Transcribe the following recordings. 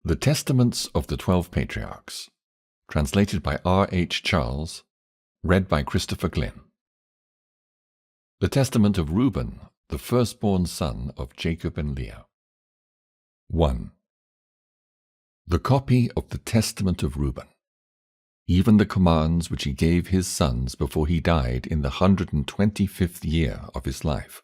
The Testaments of the 12 Patriarchs, translated by R.H. Charles, read by Christopher Glyn. The Testament of Reuben, the firstborn son of Jacob and Leah. 1. The copy of the Testament of Reuben, even the commands which he gave his sons before he died in the 125th year of his life,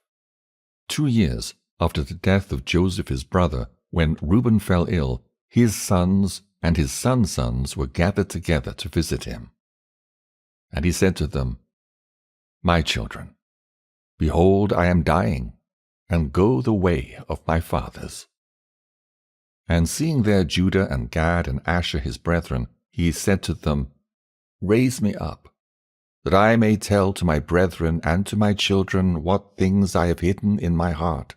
2 years after the death of Joseph his brother, when Reuben fell ill. His sons and his sons' sons were gathered together to visit him. And he said to them, My children, behold, I am dying, and go the way of my fathers. And seeing there Judah and Gad and Asher his brethren, he said to them, Raise me up, that I may tell to my brethren and to my children what things I have hidden in my heart.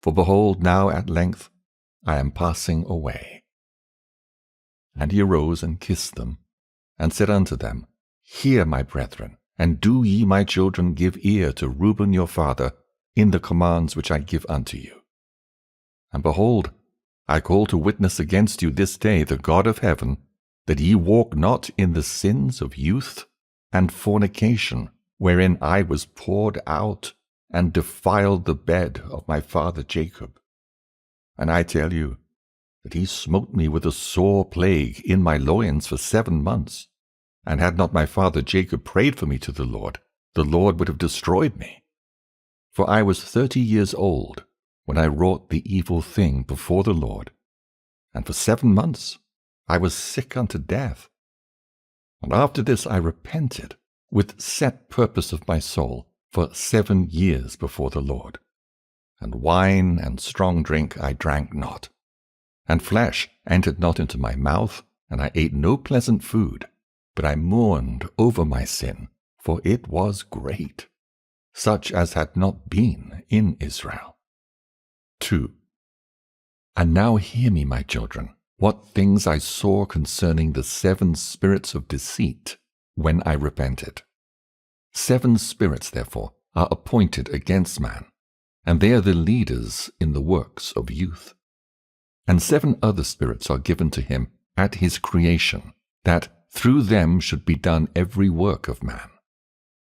For behold, now at length I am passing away. And he arose and kissed them, and said unto them, Hear, my brethren, and do ye, my children, give ear to Reuben your father in the commands which I give unto you. And behold, I call to witness against you this day the God of heaven, that ye walk not in the sins of youth and fornication, wherein I was poured out, and defiled the bed of my father Jacob. And I tell you, that he smote me with a sore plague in my loins for 7 months. And had not my father Jacob prayed for me to the Lord would have destroyed me. For I was 30 years old when I wrought the evil thing before the Lord, and for 7 months I was sick unto death. And after this I repented with set purpose of my soul for 7 years before the Lord. And wine and strong drink I drank not. And flesh entered not into my mouth, and I ate no pleasant food, but I mourned over my sin, for it was great, such as had not been in Israel. 2. And now hear me, my children, what things I saw concerning the 7 spirits of deceit, when I repented. 7 spirits, therefore, are appointed against man, and they are the leaders in the works of youth. And 7 other spirits are given to him at his creation, that through them should be done every work of man.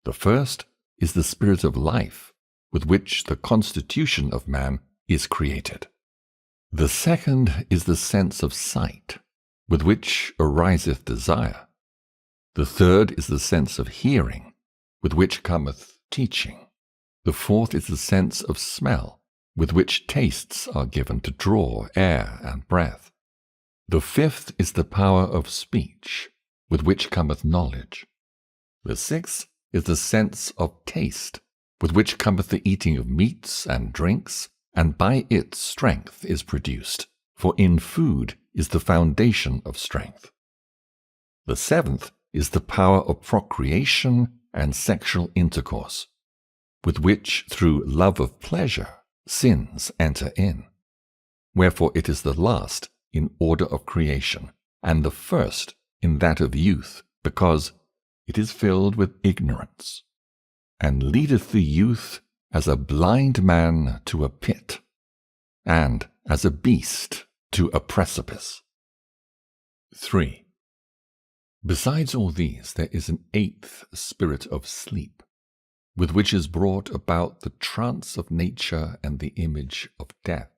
The first is the spirit of life, with which the constitution of man is created. The second is the sense of sight, with which ariseth desire. The third is the sense of hearing, with which cometh teaching. The fourth is the sense of smell, with which tastes are given to draw air and breath. The fifth is the power of speech, with which cometh knowledge. The sixth is the sense of taste, with which cometh the eating of meats and drinks, and by it strength is produced, for in food is the foundation of strength. The seventh is the power of procreation and sexual intercourse, with which through love of pleasure sins enter in. Wherefore it is the last in order of creation, and the first in that of youth, because it is filled with ignorance, and leadeth the youth as a blind man to a pit, and as a beast to a precipice. 3. Besides all these, there is an 8th spirit of sleep, with which is brought about the trance of nature and the image of death.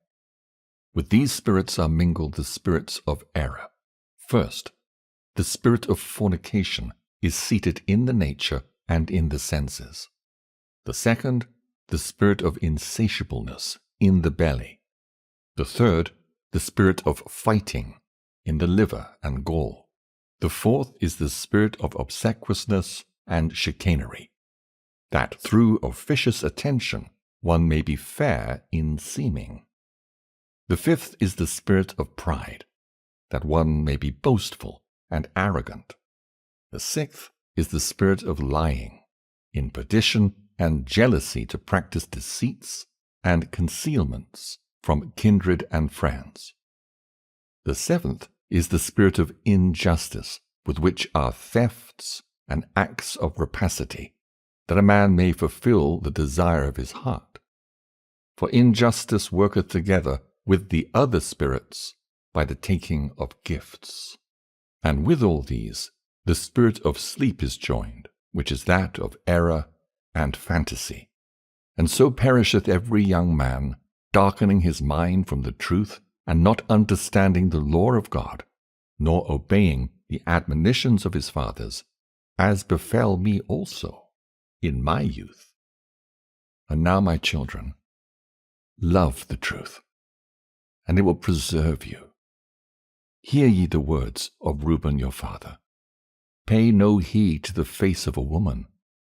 With these spirits are mingled the spirits of error. First, the spirit of fornication is seated in the nature and in the senses. The second, the spirit of insatiableness in the belly. The third, the spirit of fighting in the liver and gall. The fourth is the spirit of obsequiousness and chicanery, that through officious attention one may be fair in seeming. The fifth is the spirit of pride, that one may be boastful and arrogant. The sixth is the spirit of lying, in perdition and jealousy to practice deceits and concealments from kindred and friends. The seventh is the spirit of injustice, with which are thefts and acts of rapacity, that a man may fulfill the desire of his heart. For injustice worketh together with the other spirits by the taking of gifts. And with all these, the spirit of sleep is joined, which is that of error and fantasy. And so perisheth every young man, darkening his mind from the truth, and not understanding the law of God, nor obeying the admonitions of his fathers, as befell me also in my youth. And now, my children, love the truth, and it will preserve you. Hear ye the words of Reuben your father. Pay no heed to the face of a woman,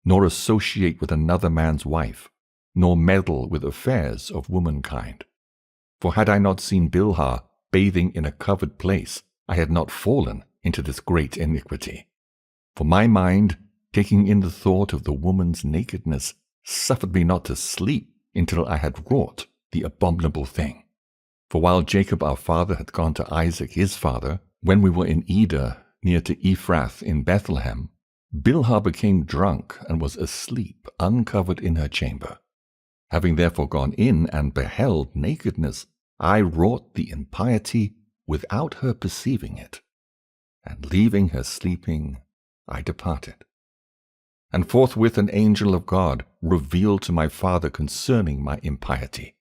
nor associate with another man's wife, nor meddle with affairs of womankind. For had I not seen Bilhah bathing in a covered place, I had not fallen into this great iniquity. For my mind, taking in the thought of the woman's nakedness, suffered me not to sleep until I had wrought the abominable thing. For while Jacob our father had gone to Isaac his father, when we were in Eder, near to Ephrath in Bethlehem, Bilhah became drunk and was asleep, uncovered in her chamber. Having therefore gone in and beheld nakedness, I wrought the impiety without her perceiving it. And leaving her sleeping, I departed. And forthwith an angel of God revealed to my father concerning my impiety.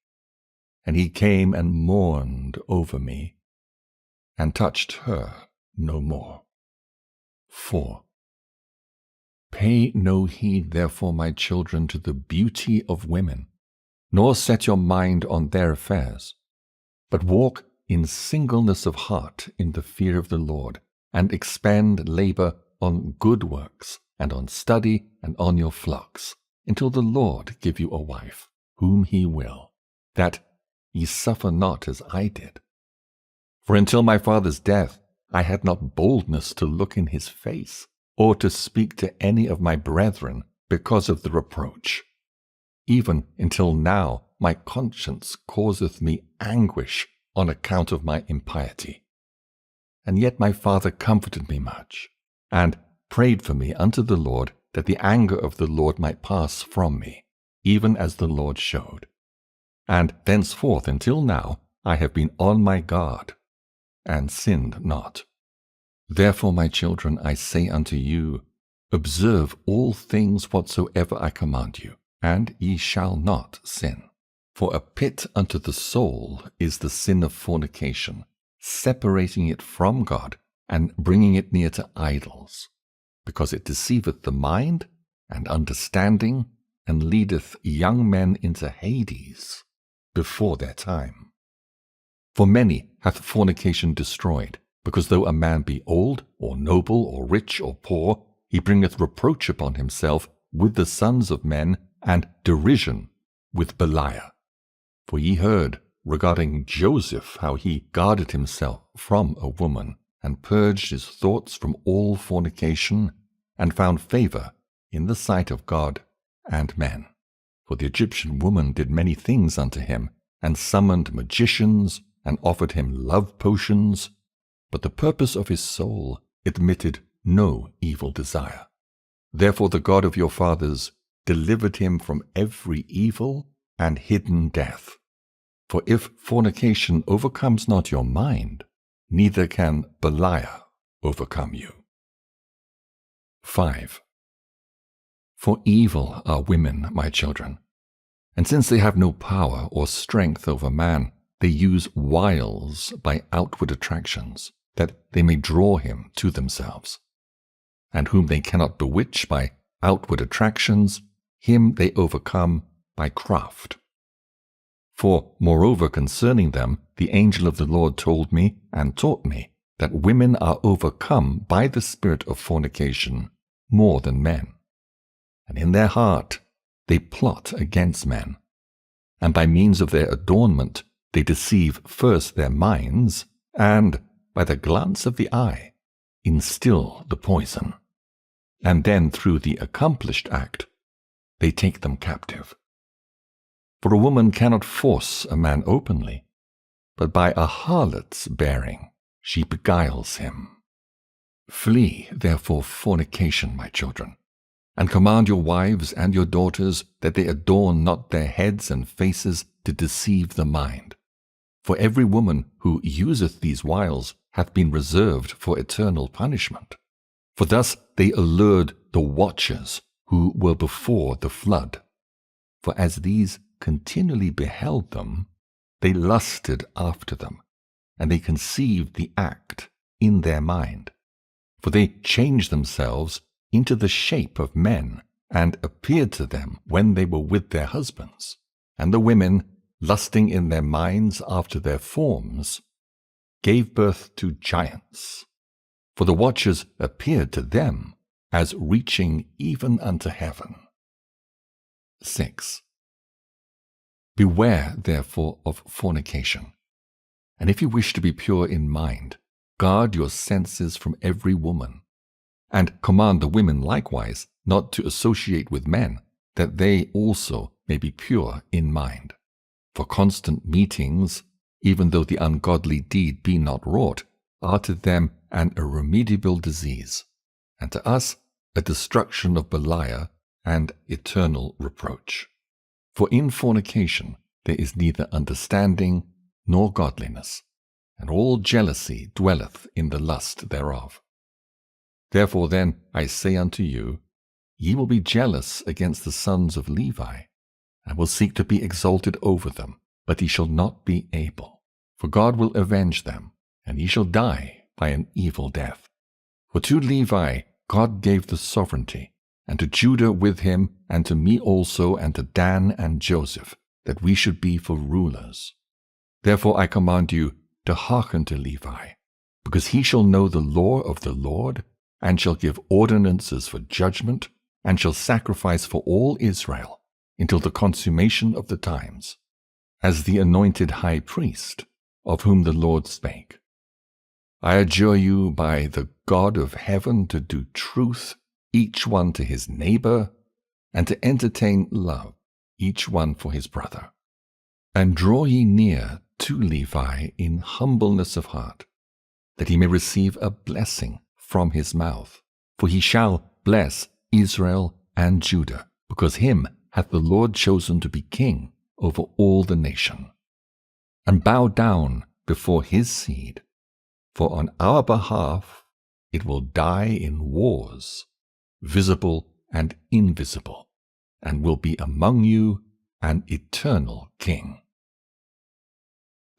And he came and mourned over me, and touched her no more. 4. Pay no heed, therefore, my children, to the beauty of women, nor set your mind on their affairs, but walk in singleness of heart in the fear of the Lord, and expend labor on good works, and on study, and on your flocks, until the Lord give you a wife, whom he will, that ye suffer not as I did. For until my father's death, I had not boldness to look in his face, or to speak to any of my brethren because of the reproach. Even until now my conscience causeth me anguish on account of my impiety. And yet my father comforted me much, and prayed for me unto the Lord, that the anger of the Lord might pass from me, even as the Lord showed. And thenceforth until now I have been on my guard, and sinned not. Therefore, my children, I say unto you, observe all things whatsoever I command you, and ye shall not sin. For a pit unto the soul is the sin of fornication, separating it from God, and bringing it near to idols, because it deceiveth the mind and understanding, and leadeth young men into Hades before their time. For many hath fornication destroyed, because though a man be old, or noble, or rich, or poor, he bringeth reproach upon himself with the sons of men, and derision with Belial. For ye heard regarding Joseph how he guarded himself from a woman, and purged his thoughts from all fornication, and found favor in the sight of God and men. For the Egyptian woman did many things unto him, and summoned magicians, and offered him love potions, but the purpose of his soul admitted no evil desire. Therefore the God of your fathers delivered him from every evil and hidden death. For if fornication overcomes not your mind, neither can Belial overcome you. 5. For evil are women, my children, and since they have no power or strength over man, they use wiles by outward attractions, that they may draw him to themselves. And whom they cannot bewitch by outward attractions, him they overcome by craft. For, moreover, concerning them, the angel of the Lord told me and taught me that women are overcome by the spirit of fornication more than men. And in their heart they plot against men. And by means of their adornment they deceive first their minds, and, by the glance of the eye, instill the poison. And then through the accomplished act they take them captive. For a woman cannot force a man openly, but by a harlot's bearing she beguiles him. Flee, therefore, fornication, my children, and command your wives and your daughters that they adorn not their heads and faces to deceive the mind. For every woman who useth these wiles hath been reserved for eternal punishment. For thus they allured the watchers who were before the flood. For as these continually beheld them, they lusted after them, and they conceived the act in their mind. For they changed themselves into the shape of men, and appeared to them when they were with their husbands. And the women, lusting in their minds after their forms, gave birth to giants. For the watchers appeared to them as reaching even unto heaven. 6. Beware, therefore, of fornication. And if you wish to be pure in mind, guard your senses from every woman, and command the women likewise not to associate with men, that they also may be pure in mind. For constant meetings, even though the ungodly deed be not wrought, are to them an irremediable disease, and to us a destruction of Beliar and eternal reproach. For in fornication there is neither understanding nor godliness, and all jealousy dwelleth in the lust thereof. Therefore then I say unto you, ye will be jealous against the sons of Levi, and will seek to be exalted over them, but ye shall not be able. For God will avenge them, and ye shall die by an evil death. For to Levi God gave the sovereignty, and to Judah with him, and to me also, and to Dan and Joseph, that we should be for rulers. Therefore I command you to hearken to Levi, because he shall know the law of the Lord, and shall give ordinances for judgment, and shall sacrifice for all Israel, until the consummation of the times, as the anointed high priest, of whom the Lord spake. I adjure you by the God of heaven to do truth, each one to his neighbor, and to entertain love, each one for his brother. And draw ye near to Levi in humbleness of heart, that he may receive a blessing from his mouth. For he shall bless Israel and Judah, because him hath the Lord chosen to be king over all the nation. And bow down before his seed, for on our behalf it will die in wars, visible and invisible, and will be among you an eternal king.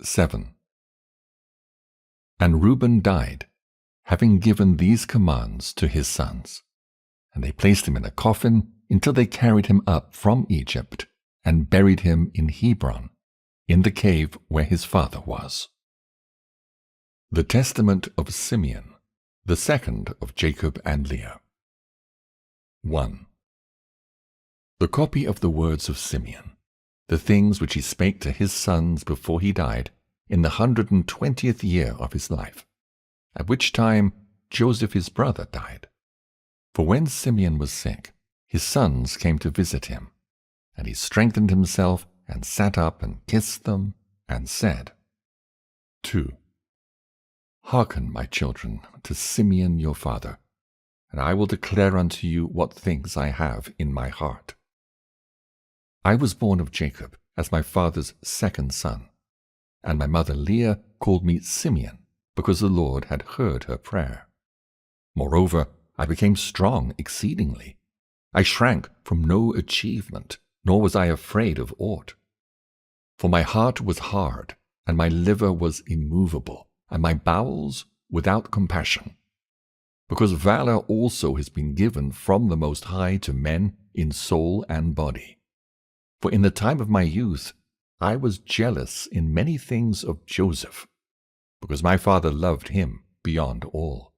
7. And Reuben died, having given these commands to his sons. And they placed him in a coffin until they carried him up from Egypt and buried him in Hebron, in the cave where his father was. The Testament of Simeon, the second of Jacob and Leah. 1. The copy of the words of Simeon, the things which he spake to his sons before he died, in the 120th year of his life, at which time Joseph his brother died. For when Simeon was sick, his sons came to visit him, and he strengthened himself, and sat up, and kissed them, and said, 2. Hearken, my children, to Simeon your father, and I will declare unto you what things I have in my heart. I was born of Jacob as my father's second son, and my mother Leah called me Simeon, because the Lord had heard her prayer. Moreover, I became strong exceedingly. I shrank from no achievement, nor was I afraid of aught. For my heart was hard, and my liver was immovable, and my bowels without compassion. Because valor also has been given from the Most High to men in soul and body. For in the time of my youth I was jealous in many things of Joseph, because my father loved him beyond all.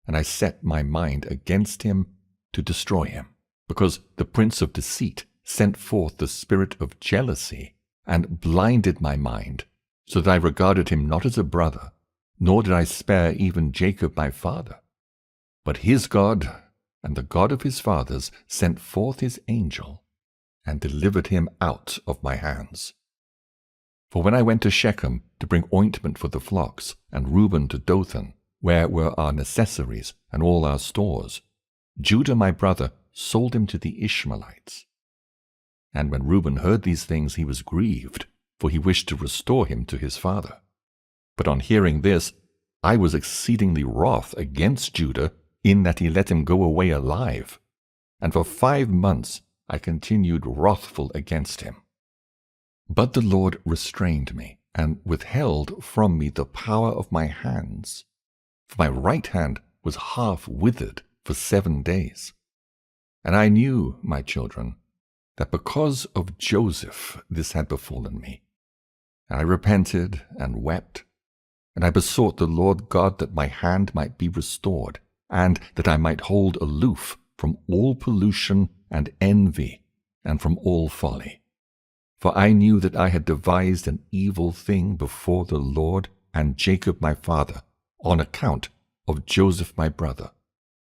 And I set my mind against him to destroy him, because the prince of deceit sent forth the spirit of jealousy and blinded my mind, so that I regarded him not as a brother, nor did I spare even Jacob my father. But his God and the God of his fathers sent forth his angel and delivered him out of my hands. For when I went to Shechem to bring ointment for the flocks, and Reuben to Dothan, where were our necessaries and all our stores, Judah my brother sold him to the Ishmaelites. And when Reuben heard these things, he was grieved, for he wished to restore him to his father. But on hearing this, I was exceedingly wroth against Judah, in that he let him go away alive. And for 5 months I continued wrathful against him. But the Lord restrained me, and withheld from me the power of my hands. For my right hand was half withered for 7 days. And I knew, my children, that because of Joseph this had befallen me. And I repented and wept, and I besought the Lord God that my hand might be restored, and that I might hold aloof from all pollution and envy, and from all folly. For I knew that I had devised an evil thing before the Lord and Jacob my father, on account of Joseph my brother,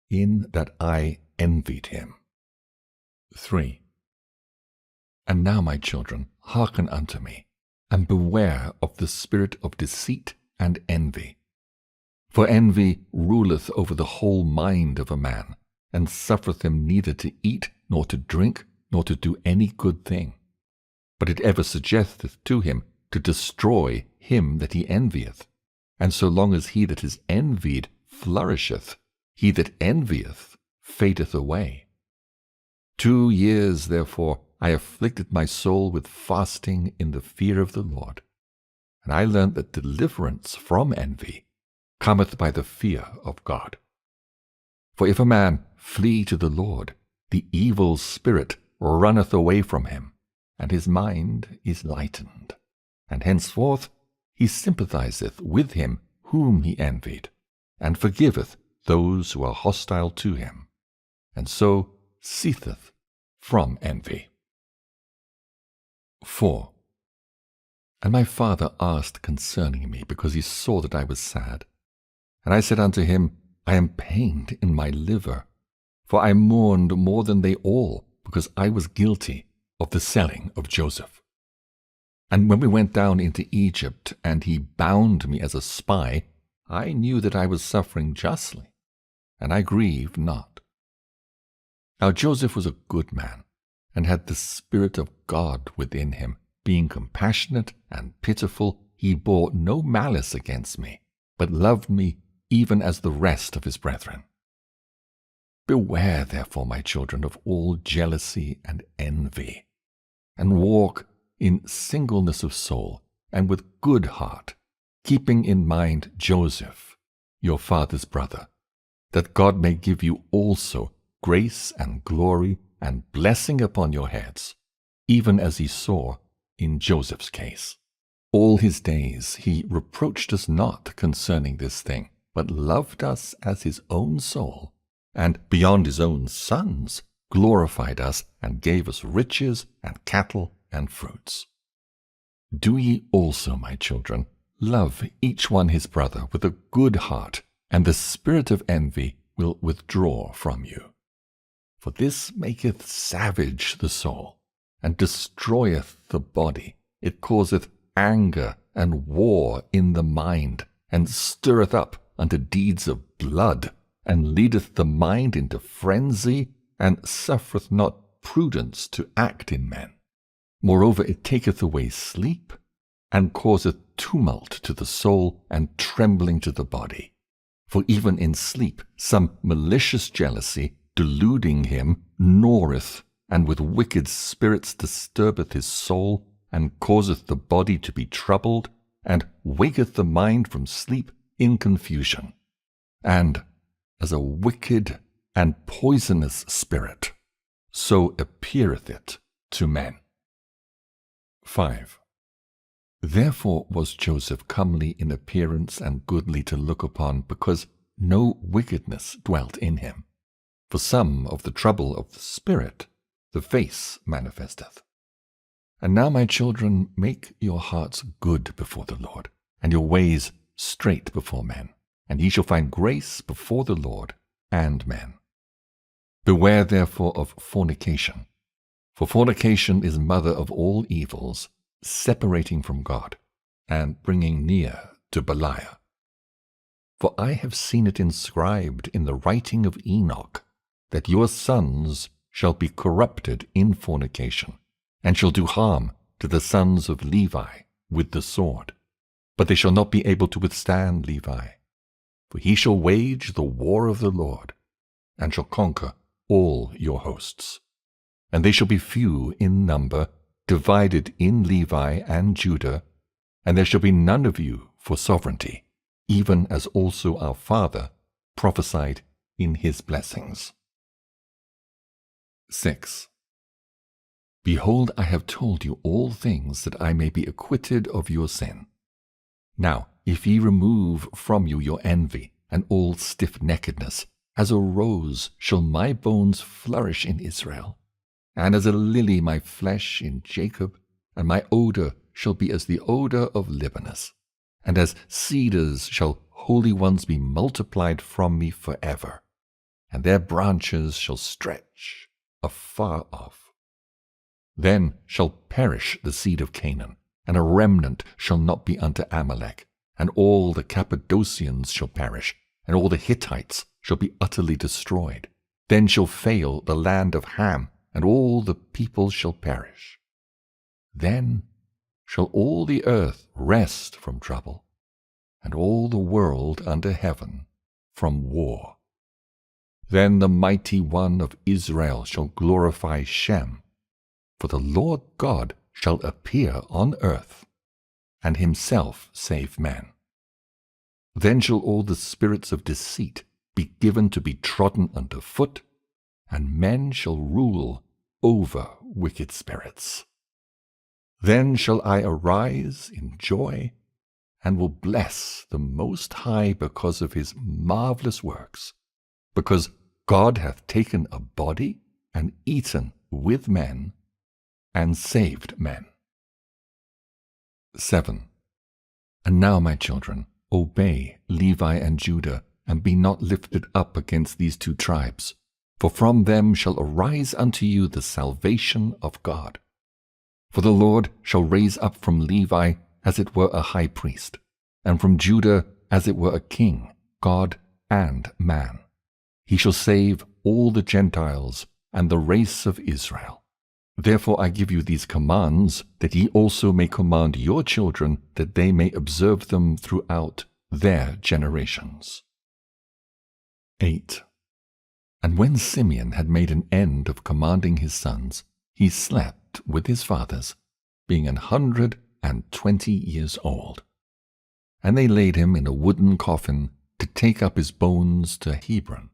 in that I envied him. 3. And now, my children, hearken unto me, and beware of the spirit of deceit and envy. For envy ruleth over the whole mind of a man, and suffereth him neither to eat, nor to drink, nor to do any good thing. But it ever suggesteth to him to destroy him that he envieth. And so long as he that is envied flourisheth, he that envieth fadeth away. 2 years, therefore, I afflicted my soul with fasting in the fear of the Lord. And I learned that deliverance from envy cometh by the fear of God. For if a man flee to the Lord, the evil spirit runneth away from him, and his mind is lightened. And henceforth he sympathizeth with him whom he envied, and forgiveth those who are hostile to him, and so ceaseth from envy. 4. And my father asked concerning me, because he saw that I was sad. And I said unto him, I am pained in my liver, for I mourned more than they all, because I was guilty of the selling of Joseph. And when we went down into Egypt, and he bound me as a spy, I knew that I was suffering justly, and I grieved not. Now Joseph was a good man, and had the Spirit of God within him. Being compassionate and pitiful, he bore no malice against me, but loved me even as the rest of his brethren. Beware, therefore, my children, of all jealousy and envy, and walk in singleness of soul, and with good heart, keeping in mind Joseph, your father's brother, that God may give you also grace and glory and blessing upon your heads, even as he saw in Joseph's case. All his days he reproached us not concerning this thing, but loved us as his own soul, and beyond his own sons glorified us, and gave us riches and cattle and fruits. Do ye also, my children, love each one his brother with a good heart, and the spirit of envy will withdraw from you. For this maketh savage the soul, and destroyeth the body. It causeth anger and war in the mind, and stirreth up unto deeds of blood, and leadeth the mind into frenzy, and suffereth not prudence to act in men. Moreover, it taketh away sleep, and causeth tumult to the soul, and trembling to the body. For even in sleep some malicious jealousy, deluding him, gnawereth, and with wicked spirits disturbeth his soul, and causeth the body to be troubled, and waketh the mind from sleep in confusion. And as a wicked and poisonous spirit, so appeareth it to men. 5. Therefore was Joseph comely in appearance and goodly to look upon, because no wickedness dwelt in him. For some of the trouble of the spirit the face manifesteth. And now, my children, make your hearts good before the Lord, and your ways straight before men, and ye shall find grace before the Lord and men. Beware therefore of fornication, for fornication is mother of all evils, separating from God, and bringing near to Belial. For I have seen it inscribed in the writing of Enoch, that your sons shall be corrupted in fornication, and shall do harm to the sons of Levi with the sword, but they shall not be able to withstand Levi. For he shall wage the war of the Lord, and shall conquer all your hosts. And they shall be few in number, divided in Levi and Judah, and there shall be none of you for sovereignty, even as also our father prophesied in his blessings. 6. Behold, I have told you all things, that I may be acquitted of your sin. Now, if ye remove from you your envy and all stiff-neckedness, as a rose shall my bones flourish in Israel, and as a lily my flesh in Jacob, and my odor shall be as the odor of Libanus, and as cedars shall holy ones be multiplied from me forever, and their branches shall stretch afar off. Then shall perish the seed of Canaan, and a remnant shall not be unto Amalek, and all the Cappadocians shall perish, and all the Hittites shall be utterly destroyed. Then shall fail the land of Ham, and all the people shall perish. Then shall all the earth rest from trouble, and all the world under heaven from war. Then the mighty one of Israel shall glorify Shem, for the Lord God shall appear on earth, and himself save men. Then shall all the spirits of deceit be given to be trodden under foot, and men shall rule over wicked spirits. Then shall I arise in joy, and will bless the Most High because of his marvelous works, because God hath taken a body and eaten with men, and saved men. 7. And now, my children, obey Levi and Judah, and be not lifted up against these two tribes, for from them shall arise unto you the salvation of God. For the Lord shall raise up from Levi as it were a high priest, and from Judah as it were a king, God and man. He shall save all the Gentiles and the race of Israel. Therefore I give you these commands, that ye also may command your children, that they may observe them throughout their generations. 8. And when Simeon had made an end of commanding his sons, he slept with his fathers, being 120 years old. And they laid him in a wooden coffin to take up his bones to Hebron.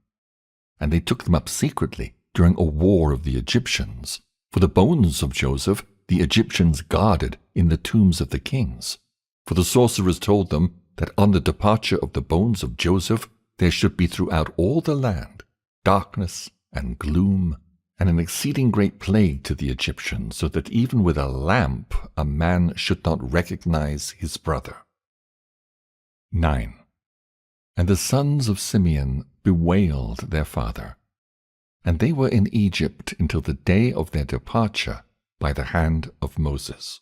And they took them up secretly during a war of the Egyptians, for the bones of Joseph the Egyptians guarded in the tombs of the kings. For the sorcerers told them that on the departure of the bones of Joseph there should be throughout all the land darkness and gloom, and an exceeding great plague to the Egyptians, so that even with a lamp a man should not recognize his brother. 9. And the sons of Simeon bewailed their father, and they were in Egypt until the day of their departure by the hand of Moses.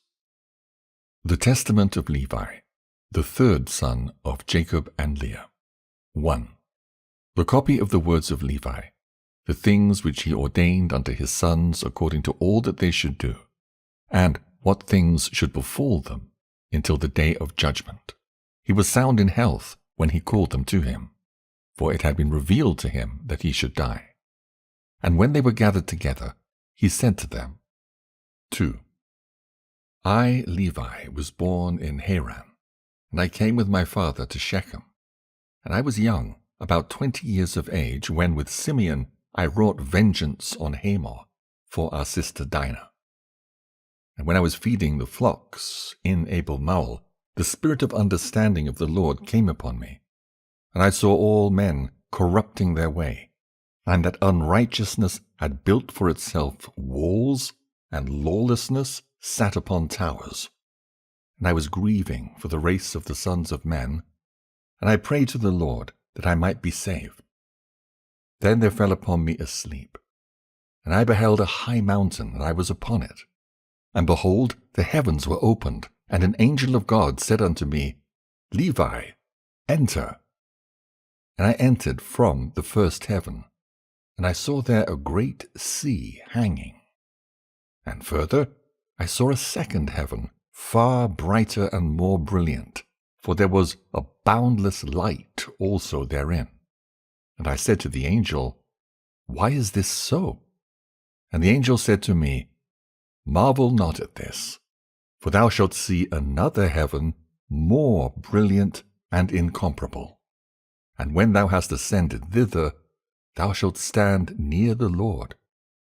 The Testament of Levi, the third son of Jacob and Leah. 1. The copy of the words of Levi, the things which he ordained unto his sons according to all that they should do, and what things should befall them until the day of judgment. He was sound in health when he called them to him, for it had been revealed to him that he should die. And when they were gathered together, he said to them, 2. I, Levi, was born in Haran, and I came with my father to Shechem. And I was young, about 20 years of age, when with Simeon I wrought vengeance on Hamor for our sister Dinah. And when I was feeding the flocks in Abel Maul, the spirit of understanding of the Lord came upon me, and I saw all men corrupting their way, and that unrighteousness had built for itself walls, and lawlessness sat upon towers. And I was grieving for the race of the sons of men, and I prayed to the Lord that I might be saved. Then there fell upon me a sleep, and I beheld a high mountain, and I was upon it. And behold, the heavens were opened, and an angel of God said unto me, Levi, enter. And I entered from the first heaven, and I saw there a great sea hanging. And further, I saw a second heaven, far brighter and more brilliant, for there was a boundless light also therein. And I said to the angel, Why is this so? And the angel said to me, Marvel not at this, for thou shalt see another heaven more brilliant and incomparable. And when thou hast ascended thither, thou shalt stand near the Lord,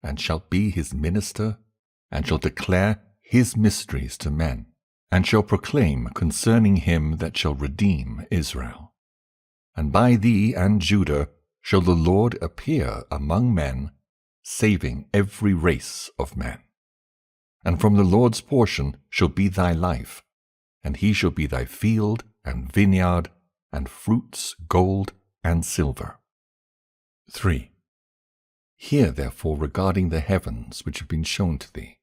and shalt be his minister, and shall declare his mysteries to men, and shall proclaim concerning him that shall redeem Israel. And by thee and Judah shall the Lord appear among men, saving every race of men. And from the Lord's portion shall be thy life, and he shall be thy field and vineyard, and fruits, gold, and silver. 3. Hear therefore regarding the heavens which have been shown to thee.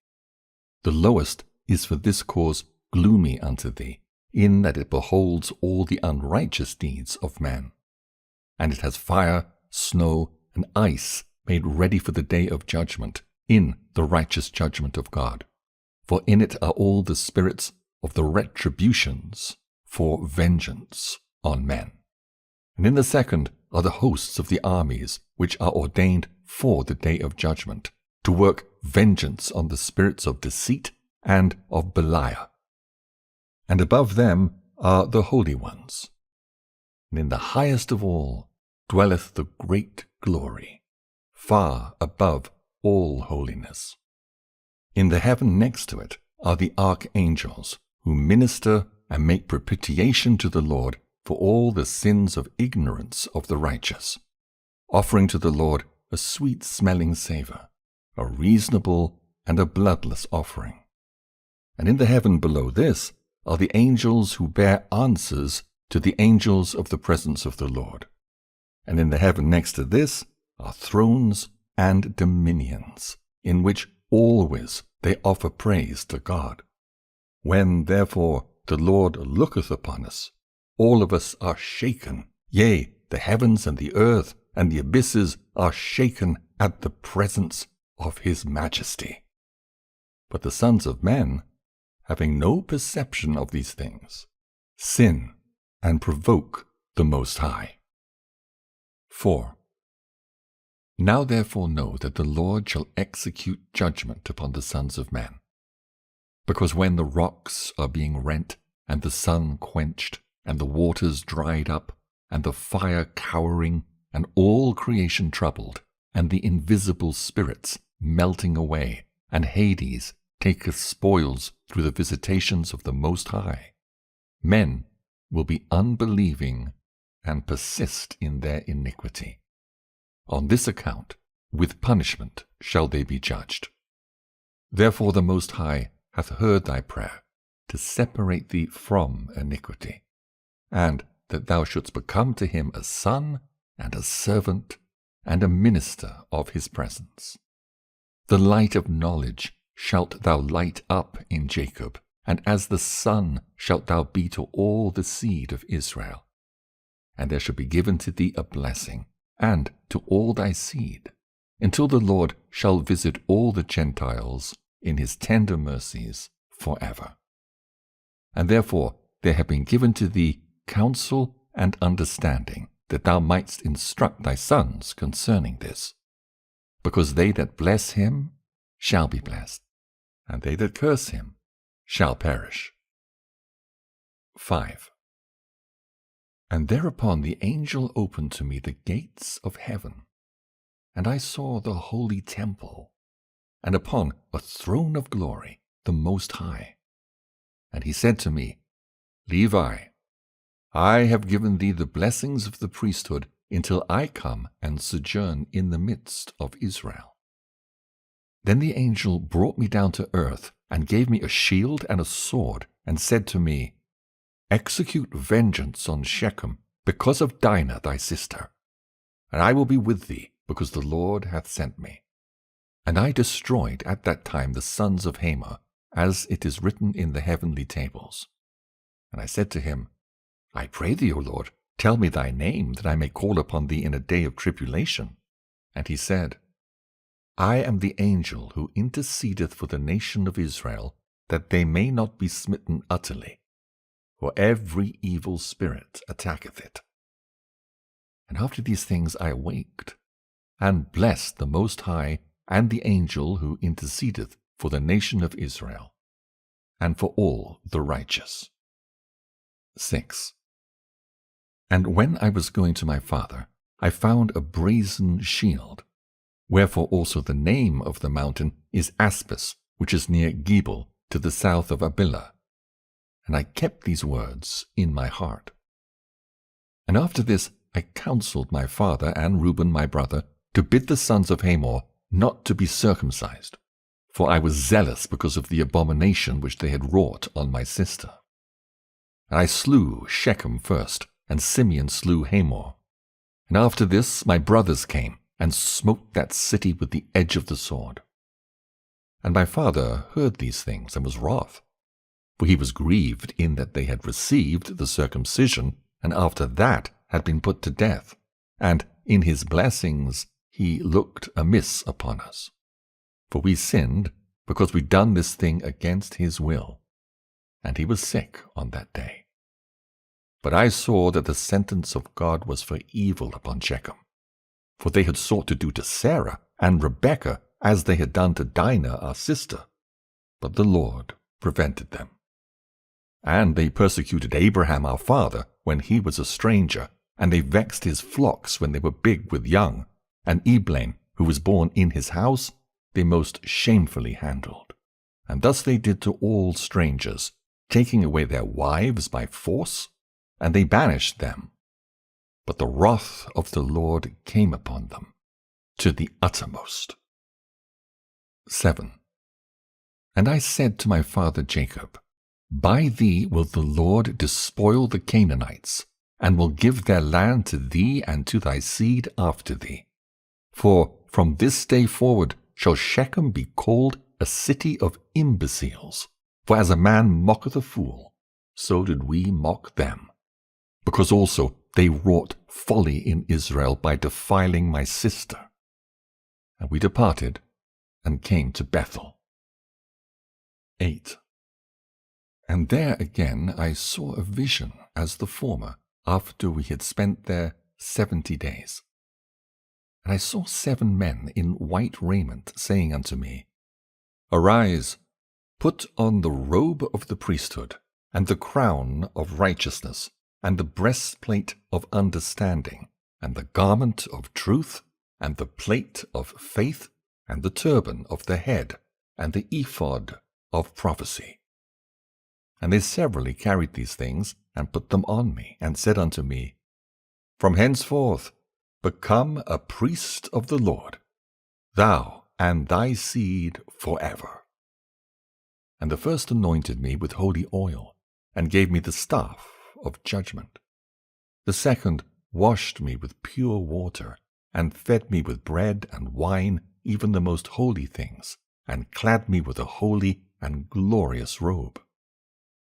The lowest is for this cause gloomy unto thee, in that it beholds all the unrighteous deeds of men. And it has fire, snow, and ice made ready for the day of judgment, in the righteous judgment of God. For in it are all the spirits of the retributions for vengeance on men. And in the second are the hosts of the armies which are ordained for the day of judgment, to work vengeance on the spirits of deceit and of Belial. And above them are the holy ones. And in the highest of all dwelleth the great glory, far above all holiness. In the heaven next to it are the archangels, who minister and make propitiation to the Lord for all the sins of ignorance of the righteous, offering to the Lord a sweet-smelling savour, a reasonable and a bloodless offering. And in the heaven below this are the angels who bear answers to the angels of the presence of the Lord. And in the heaven next to this are thrones and dominions, in which always they offer praise to God. When, therefore, the Lord looketh upon us, all of us are shaken, yea, the heavens and the earth and the abysses are shaken at the presence of his majesty. But the sons of men, having no perception of these things, sin and provoke the Most High. 4. Now therefore know that the Lord shall execute judgment upon the sons of men. Because when the rocks are being rent, and the sun quenched, and the waters dried up, and the fire cowering, and all creation troubled, and the invisible spirits melting away, and Hades taketh spoils through the visitations of the Most High, men will be unbelieving and persist in their iniquity. On this account, with punishment shall they be judged. Therefore the Most High hath heard thy prayer, to separate thee from iniquity, and that thou shouldst become to him a son and a servant and a minister of his presence. The light of knowledge shalt thou light up in Jacob, and as the sun shalt thou be to all the seed of Israel. And there shall be given to thee a blessing, and to all thy seed, until the Lord shall visit all the Gentiles in his tender mercies forever. And therefore there have been given to thee counsel and understanding, that thou mightst instruct thy sons concerning this. Because they that bless him shall be blessed, and they that curse him shall perish. 5. And thereupon the angel opened to me the gates of heaven, and I saw the holy temple, and upon a throne of glory the Most High. And he said to me, Levi, I have given thee the blessings of the priesthood until I come and sojourn in the midst of Israel. Then the angel brought me down to earth, and gave me a shield and a sword, and said to me, Execute vengeance on Shechem, because of Dinah thy sister, and I will be with thee, because the Lord hath sent me. And I destroyed at that time the sons of Hamor, as it is written in the heavenly tables. And I said to him, I pray thee, O Lord, tell me thy name, that I may call upon thee in a day of tribulation. And he said, I am the angel who intercedeth for the nation of Israel, that they may not be smitten utterly, for every evil spirit attacketh it. And after these things I awaked, and blessed the Most High and the angel who intercedeth for the nation of Israel, and for all the righteous. 6. And when I was going to my father, I found a brazen shield, wherefore also the name of the mountain is Aspis, which is near Gebel, to the south of Abillah. And I kept these words in my heart. And after this I counseled my father and Reuben my brother to bid the sons of Hamor not to be circumcised, for I was zealous because of the abomination which they had wrought on my sister. And I slew Shechem first, and Simeon slew Hamor. And after this my brothers came, and smote that city with the edge of the sword. And my father heard these things, and was wroth, for he was grieved in that they had received the circumcision, and after that had been put to death, and in his blessings he looked amiss upon us. For we sinned, because we done this thing against his will, and he was sick on that day. But I saw that the sentence of God was for evil upon Shechem, for they had sought to do to Sarah and Rebekah as they had done to Dinah our sister, but the Lord prevented them. And they persecuted Abraham our father when he was a stranger, and they vexed his flocks when they were big with young, and Eblaim, who was born in his house, they most shamefully handled. And thus they did to all strangers, taking away their wives by force, and they banished them. But the wrath of the Lord came upon them to the uttermost. 7. And I said to my father Jacob, By thee will the Lord despoil the Canaanites, and will give their land to thee and to thy seed after thee. For from this day forward shall Shechem be called a city of imbeciles. For as a man mocketh a fool, so did we mock them. Because also they wrought folly in Israel by defiling my sister. And we departed and came to Bethel. 8. And there again I saw a vision as the former, after we had spent there 70 days. And I saw 7 men in white raiment, saying unto me, Arise, put on the robe of the priesthood, and the crown of righteousness, and the breastplate of understanding, and the garment of truth, and the plate of faith, and the turban of the head, and the ephod of prophecy. And they severally carried these things, and put them on me, and said unto me, From henceforth become a priest of the Lord, thou and thy seed forever. And the first anointed me with holy oil, and gave me the staff of judgment. The second washed me with pure water, and fed me with bread and wine, even the most holy things, and clad me with a holy and glorious robe.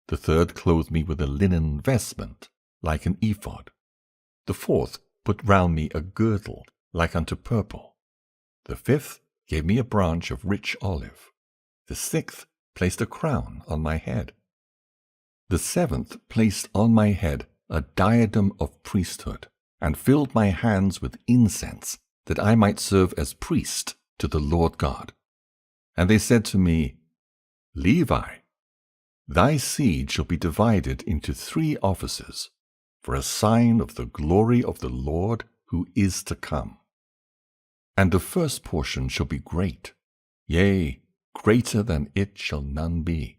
The third clothed me with a linen vestment, like an ephod. The fourth put round me a girdle, like unto purple. The fifth gave me a branch of rich olive. The sixth placed a crown on my head. The seventh placed on my head a diadem of priesthood, and filled my hands with incense, that I might serve as priest to the Lord God. And they said to me, Levi, thy seed shall be divided into 3 offices, for a sign of the glory of the Lord who is to come. And the first portion shall be great, yea, greater than it shall none be.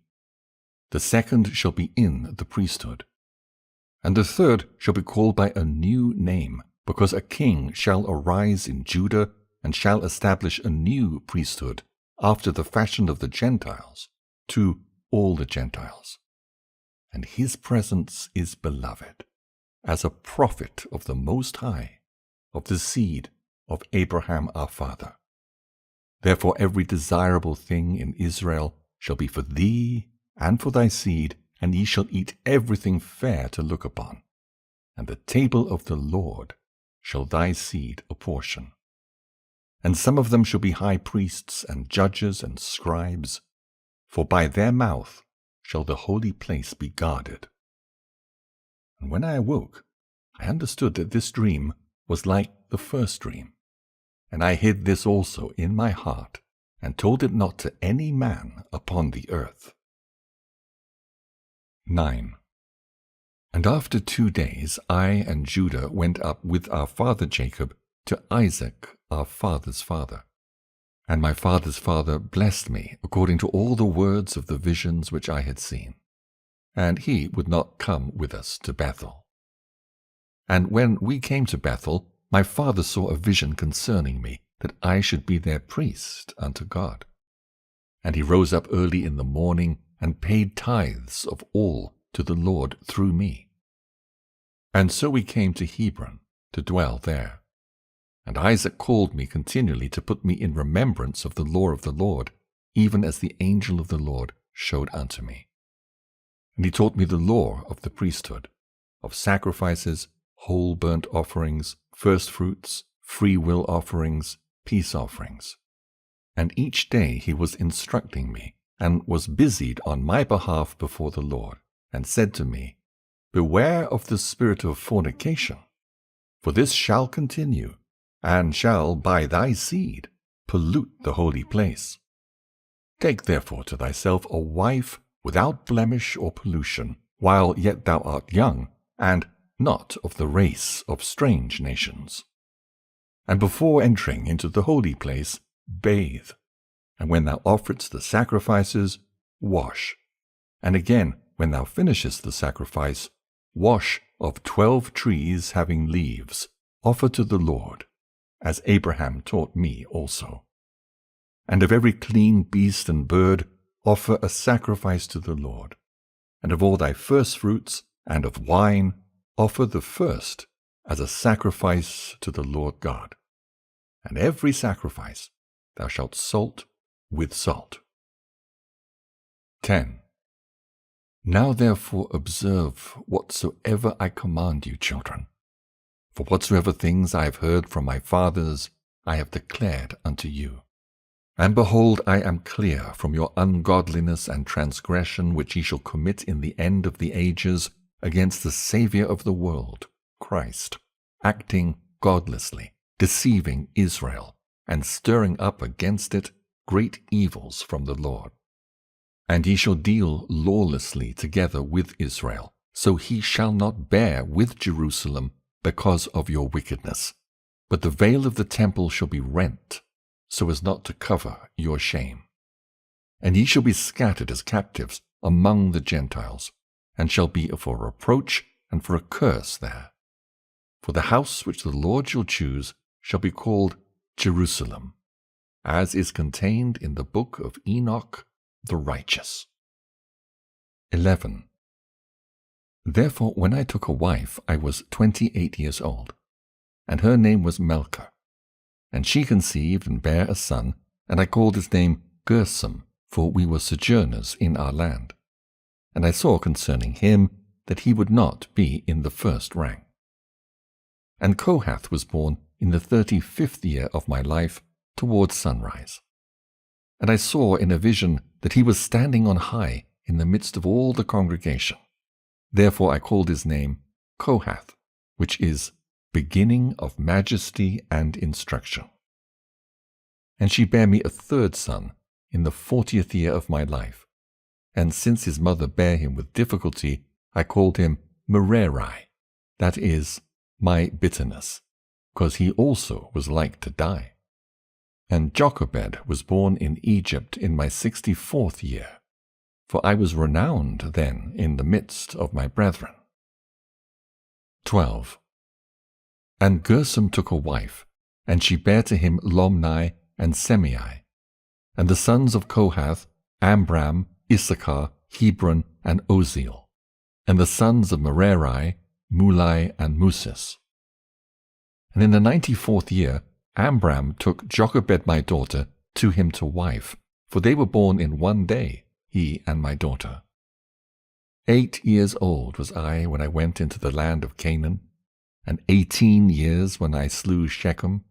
The second shall be in the priesthood. And the third shall be called by a new name, because a king shall arise in Judah, and shall establish a new priesthood, after the fashion of the Gentiles, to all the Gentiles. And his presence is beloved, as a prophet of the Most High, of the seed of Abraham our father. Therefore every desirable thing in Israel shall be for thee and for thy seed, and ye shall eat everything fair to look upon. And the table of the Lord shall thy seed apportion. and some of them shall be high priests and judges and scribes, for by their mouth shall the holy place be guarded. And when I awoke, I understood that this dream was like the first dream, and I hid this also in my heart, and told it not to any man upon the earth. 9. And after 2 days I and Judah went up with our father Jacob to Isaac our father's father. And my father's father blessed me according to all the words of the visions which I had seen. And he would not come with us to Bethel. And when we came to Bethel, my father saw a vision concerning me, that I should be their priest unto God. And he rose up early in the morning, and paid tithes of all to the Lord through me. And so we came to Hebron, to dwell there. And Isaac called me continually to put me in remembrance of the law of the Lord, even as the angel of the Lord showed unto me. And he taught me the law of the priesthood, of sacrifices, whole burnt offerings, firstfruits, free will offerings, peace offerings. And each day he was instructing me, and was busied on my behalf before the Lord, and said to me, Beware of the spirit of fornication, for this shall continue, and shall by thy seed pollute the holy place. Take therefore to thyself a wife without blemish or pollution, while yet thou art young, and not of the race of strange nations. And before entering into the holy place, bathe, and when thou offerest the sacrifices, wash. And again, when thou finishest the sacrifice, wash of 12 trees having leaves, offer to the Lord, as Abraham taught me also. And of every clean beast and bird, offer a sacrifice to the Lord. And of all thy firstfruits, and of wine, offer the first as a sacrifice to the Lord God. And every sacrifice thou shalt salt with salt. 10. Now therefore observe whatsoever I command you, children. For whatsoever things I have heard from my fathers, I have declared unto you. And behold, I am clear from your ungodliness and transgression which ye shall commit in the end of the ages against the Saviour of the world, Christ, acting godlessly, deceiving Israel, and stirring up against it great evils from the Lord. And ye shall deal lawlessly together with Israel, so he shall not bear with Jerusalem because of your wickedness. But the veil of the temple shall be rent, so as not to cover your shame. And ye shall be scattered as captives among the Gentiles, and shall be for a reproach and for a curse there. For the house which the Lord shall choose shall be called Jerusalem, as is contained in the book of Enoch the righteous. 11. Therefore when I took a wife, I was 28 years old, and her name was Melcha. And she conceived and bare a son, and I called his name Gersom, for we were sojourners in our land. And I saw concerning him that he would not be in the first rank. And Kohath was born in the 35th year of my life, towards sunrise. And I saw in a vision that he was standing on high in the midst of all the congregation. Therefore I called his name Kohath, which is beginning of majesty and instruction. And she bare me a third son in the 40th year of my life. And since his mother bare him with difficulty, I called him Merari, that is, my bitterness, because he also was like to die. And Jochebed was born in Egypt in my 64th year, for I was renowned then in the midst of my brethren. 12. And Gersom took a wife, and she bare to him Lomni and Semei. And the sons of Kohath, Amram, Issachar, Hebron, and Oziel. And the sons of Merari, Mulai and Musis. And in the 94th year, Amram took Jochebed my daughter to him to wife, for they were born in one day, he and my daughter. 8 years old was I when I went into the land of Canaan, and 18 years when I slew Shechem,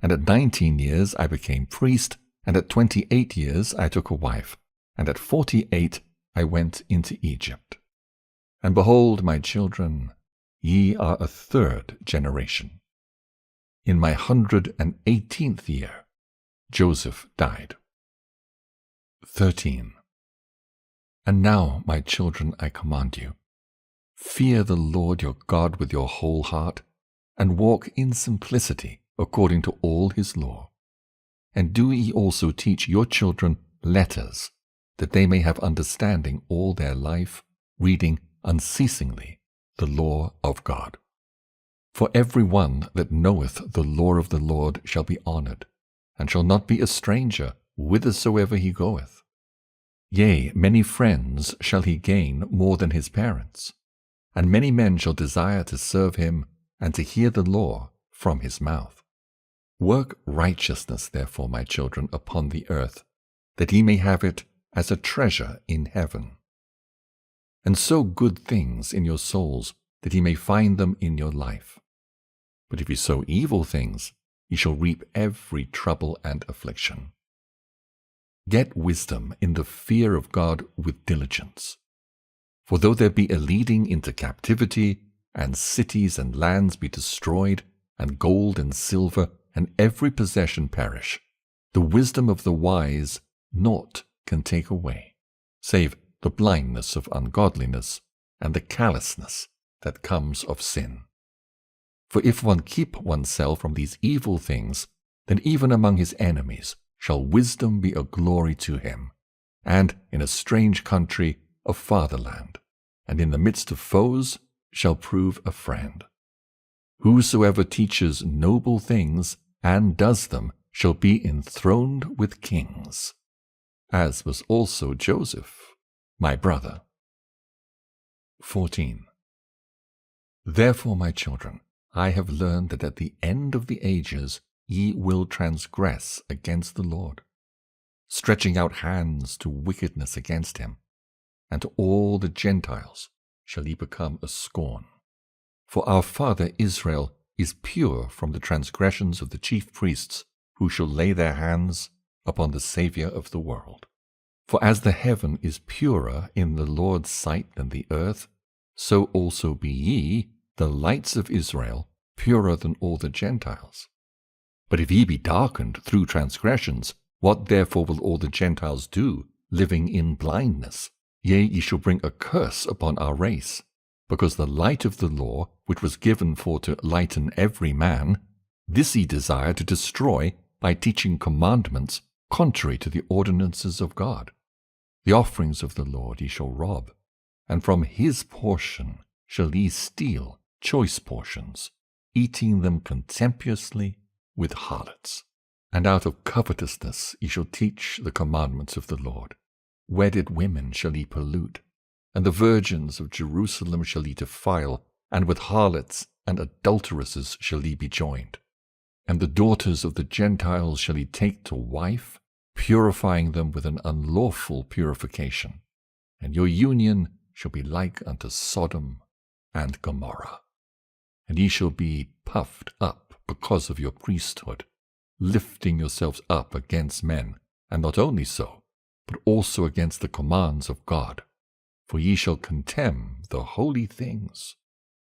And at 19 years I became priest, and at 28 years I took a wife, and at 48 I went into Egypt. And behold, my children, ye are a third generation. In my 118th year Joseph died. 13. And now, my children, I command you, fear the Lord your God with your whole heart, and walk in simplicity according to all his law. And do ye also teach your children letters, that they may have understanding all their life, reading unceasingly the law of God. For every one that knoweth the law of the Lord shall be honored, and shall not be a stranger whithersoever he goeth. Yea, many friends shall he gain more than his parents, and many men shall desire to serve him and to hear the law from his mouth. Work righteousness, therefore, my children, upon the earth, that ye may have it as a treasure in heaven. And sow good things in your souls, that ye may find them in your life. But if ye sow evil things, ye shall reap every trouble and affliction. Get wisdom in the fear of God with diligence. For though there be a leading into captivity, and cities and lands be destroyed, and gold and silver, and every possession perish, the wisdom of the wise naught can take away, save the blindness of ungodliness, and the callousness that comes of sin. For if one keep oneself from these evil things, then even among his enemies shall wisdom be a glory to him, and in a strange country a fatherland, and in the midst of foes shall prove a friend. Whosoever teaches noble things and does them shall be enthroned with kings, as was also Joseph, my brother. 14. Therefore, my children, I have learned that at the end of the ages ye will transgress against the Lord, stretching out hands to wickedness against him, and to all the Gentiles shall ye become a scorn. For our father Israel is pure from the transgressions of the chief priests, who shall lay their hands upon the Saviour of the world. For as the heaven is purer in the Lord's sight than the earth, so also be ye, the lights of Israel, purer than all the Gentiles. But if ye be darkened through transgressions, what therefore will all the Gentiles do, living in blindness? Yea, ye shall bring a curse upon our race, because the light of the law, which was given for to lighten every man, this ye desire to destroy by teaching commandments contrary to the ordinances of God. The offerings of the Lord ye shall rob, and from his portion shall ye steal choice portions, eating them contemptuously with harlots. And out of covetousness ye shall teach the commandments of the Lord. Wedded women shall ye pollute, and the virgins of Jerusalem shall ye defile, and with harlots and adulteresses shall ye be joined. And the daughters of the Gentiles shall ye take to wife, purifying them with an unlawful purification. And your union shall be like unto Sodom and Gomorrah. And ye shall be puffed up because of your priesthood, lifting yourselves up against men, and not only so, but also against the commands of God. For ye shall contemn the holy things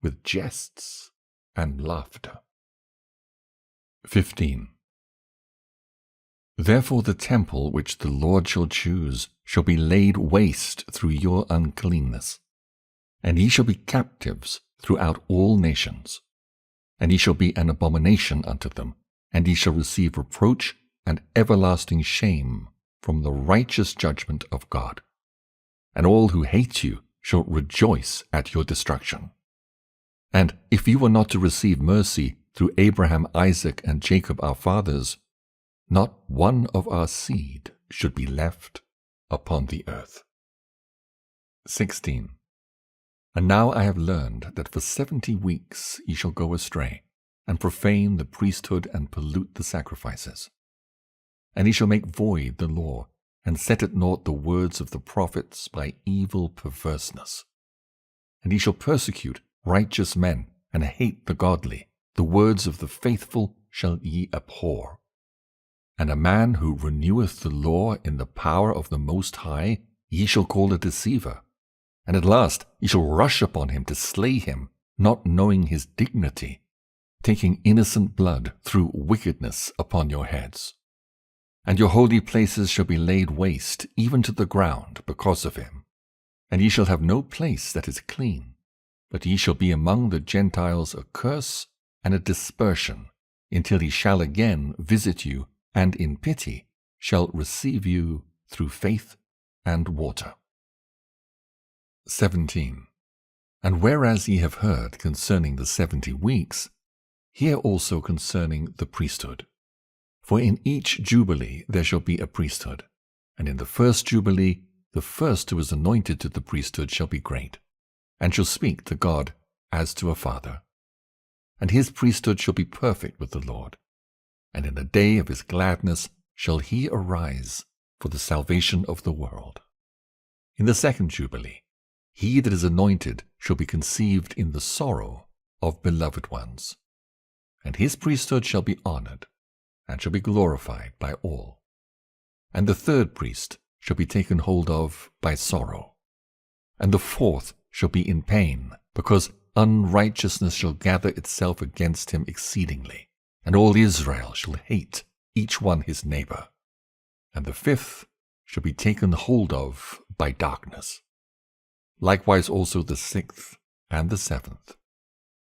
with jests and laughter. 15. Therefore the temple which the Lord shall choose shall be laid waste through your uncleanness, and ye shall be captives throughout all nations. And ye shall be an abomination unto them, and ye shall receive reproach and everlasting shame from the righteous judgment of God. And all who hate you shall rejoice at your destruction. And if you were not to receive mercy through Abraham, Isaac, and Jacob our fathers, not one of our seed should be left upon the earth. 16. And now I have learned that for 70 weeks ye shall go astray, and profane the priesthood and pollute the sacrifices. And ye shall make void the law, and set at naught the words of the prophets by evil perverseness. And ye shall persecute righteous men, and hate the godly, the words of the faithful shall ye abhor. And a man who reneweth the law in the power of the Most High ye shall call a deceiver. And at last ye shall rush upon him to slay him, not knowing his dignity, taking innocent blood through wickedness upon your heads. And your holy places shall be laid waste, even to the ground, because of him. And ye shall have no place that is clean, but ye shall be among the Gentiles a curse and a dispersion, until he shall again visit you, and in pity shall receive you through faith and water. 17. And whereas ye have heard concerning the 70 weeks, hear also concerning the priesthood. For in each jubilee there shall be a priesthood, and in the first jubilee the first who is anointed to the priesthood shall be great, and shall speak to God as to a father. And his priesthood shall be perfect with the Lord, and in the day of his gladness shall he arise for the salvation of the world. In the second jubilee, he that is anointed shall be conceived in the sorrow of beloved ones, and his priesthood shall be honored, and shall be glorified by all. And the third priest shall be taken hold of by sorrow, and the fourth shall be in pain, because unrighteousness shall gather itself against him exceedingly, and all Israel shall hate each one his neighbor. And the fifth shall be taken hold of by darkness. Likewise also the sixth and the seventh.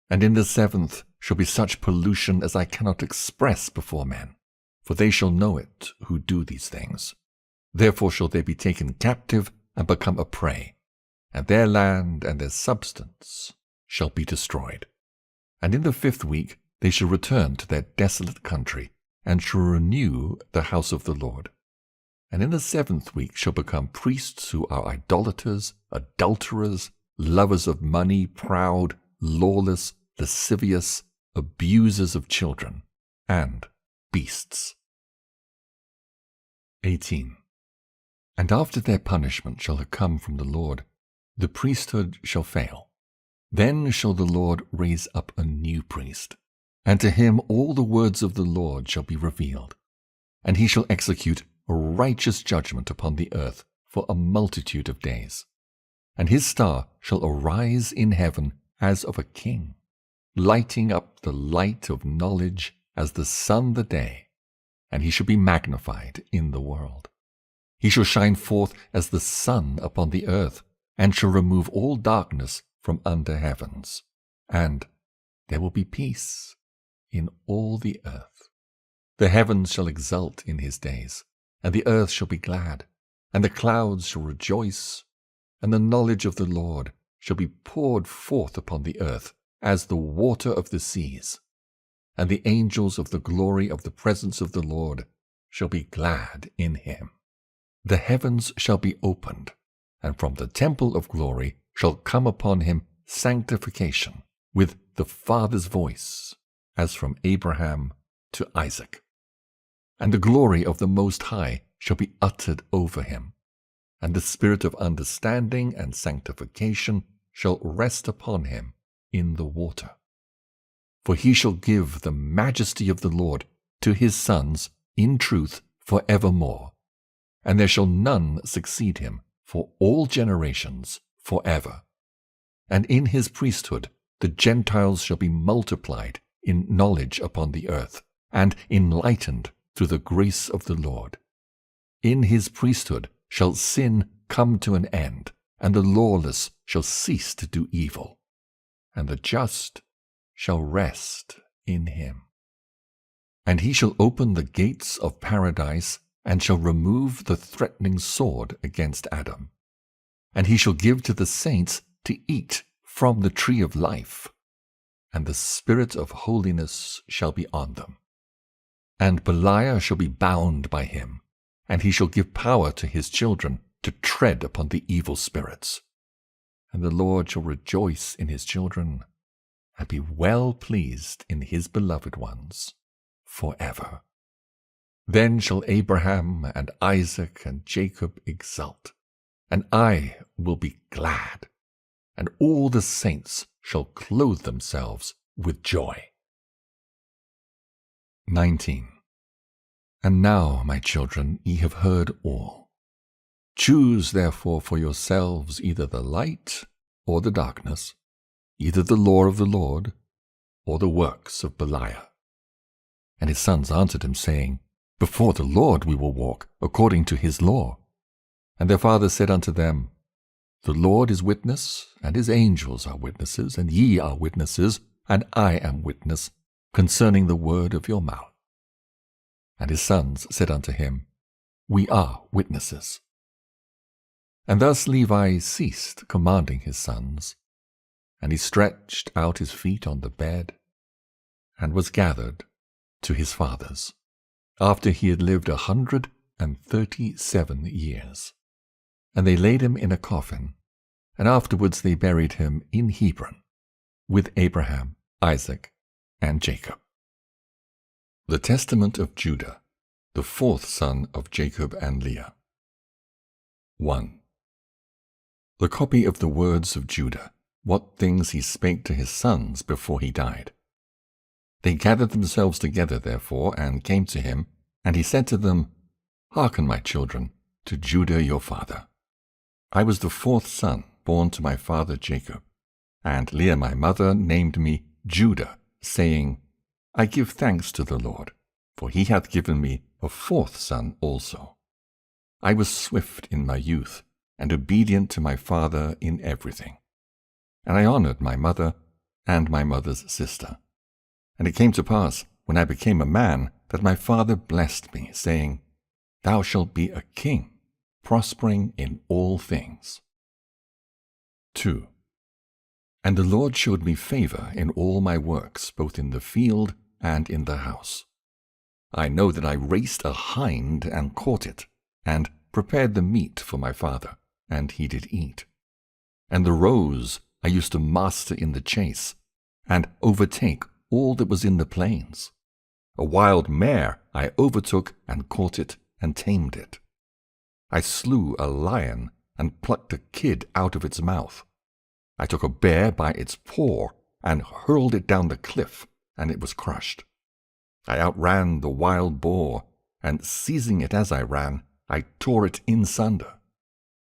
And in the seventh shall be such pollution as I cannot express before men, for they shall know it who do these things. Therefore shall they be taken captive and become a prey, and their land and their substance shall be destroyed. And in the 5th week they shall return to their desolate country, and shall renew the house of the Lord. And in the 7th week shall become priests who are idolaters, adulterers, lovers of money, proud, lawless, lascivious, abusers of children, and beasts. 18. And after their punishment shall have come from the Lord, the priesthood shall fail. Then shall the Lord raise up a new priest, and to him all the words of the Lord shall be revealed. And he shall execute a righteous judgment upon the earth for a multitude of days. And his star shall arise in heaven as of a king, lighting up the light of knowledge as the sun the day, and he shall be magnified in the world. He shall shine forth as the sun upon the earth, and shall remove all darkness from under heavens. And there will be peace in all the earth. The heavens shall exult in his days, and the earth shall be glad, and the clouds shall rejoice, and the knowledge of the Lord shall be poured forth upon the earth as the water of the seas. And the angels of the glory of the presence of the Lord shall be glad in him. The heavens shall be opened, and from the temple of glory shall come upon him sanctification with the Father's voice, as from Abraham to Isaac. And the glory of the Most High shall be uttered over him, and the spirit of understanding and sanctification shall rest upon him in the water. For he shall give the majesty of the Lord to his sons in truth for evermore, and there shall none succeed him for all generations forever. And in his priesthood the Gentiles shall be multiplied in knowledge upon the earth, and enlightened through the grace of the Lord. In his priesthood shall sin come to an end, and the lawless shall cease to do evil, and the just shall rest in him. And he shall open the gates of paradise, and shall remove the threatening sword against Adam. And he shall give to the saints to eat from the tree of life, and the spirit of holiness shall be on them. And Beliar shall be bound by him, and he shall give power to his children to tread upon the evil spirits. And the Lord shall rejoice in his children, and be well pleased in his beloved ones forever. Then shall Abraham and Isaac and Jacob exult, and I will be glad, and all the saints shall clothe themselves with joy. 19. And now, my children, ye have heard all. Choose therefore for yourselves either the light or the darkness, either the law of the Lord or the works of Belial. And his sons answered him, saying, Before the Lord we will walk, according to his law. And their father said unto them, The Lord is witness, and his angels are witnesses, and ye are witnesses, and I am witness, concerning the word of your mouth. And his sons said unto him, We are witnesses. And thus Levi ceased commanding his sons, and he stretched out his feet on the bed, and was gathered to his fathers, after he had lived 137 years. And they laid him in a coffin, and afterwards they buried him in Hebron, with Abraham, Isaac, and Jacob. The Testament of Judah, the fourth son of Jacob and Leah. 1. The copy of the words of Judah, what things he spake to his sons before he died. They gathered themselves together, therefore, and came to him, and he said to them, Hearken, my children, to Judah your father. I was the fourth son born to my father Jacob, and Leah my mother named me Judah, saying, I give thanks to the Lord, for he hath given me a fourth son also. I was swift in my youth, and obedient to my father in everything. And I honored my mother and my mother's sister. And it came to pass, when I became a man, that my father blessed me, saying, Thou shalt be a king, prospering in all things. 2. And the Lord showed me favor in all my works, both in the field and in the house. I know that I raced a hind and caught it, and prepared the meat for my father, and he did eat. And the roes I used to master in the chase, and overtake all that was in the plains. A wild mare I overtook and caught it and tamed it. I slew a lion and plucked a kid out of its mouth. I took a bear by its paw and hurled it down the cliff, and it was crushed. I outran the wild boar, and seizing it as I ran, I tore it in sunder.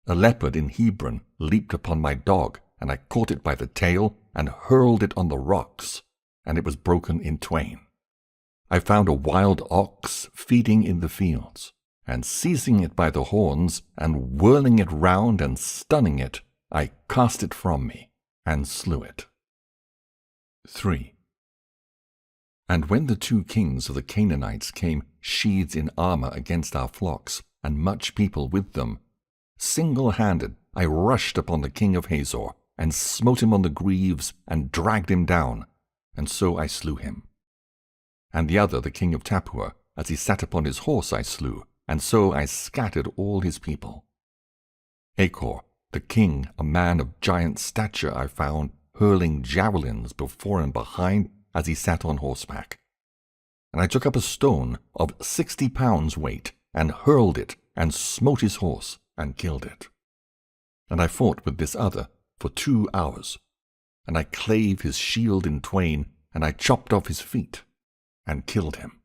A leopard in Hebron leaped upon my dog, and I caught it by the tail and hurled it on the rocks, and it was broken in twain. I found a wild ox feeding in the fields, and seizing it by the horns, and whirling it round and stunning it, I cast it from me, and slew it. 3. And when the 2 kings of the Canaanites came sheathed in armor against our flocks, and much people with them, single-handed I rushed upon the king of Hazor, and smote him on the greaves, and dragged him down, and so I slew him. And the other, the king of Tappuah, as he sat upon his horse I slew, and so I scattered all his people. Achor, the king, a man of giant stature, I found, hurling javelins before and behind as he sat on horseback. And I took up a stone of 60 pounds weight, and hurled it, and smote his horse, and killed it. And I fought with this other for 2 hours, and I clave his shield in twain, and I chopped off his feet, and killed him.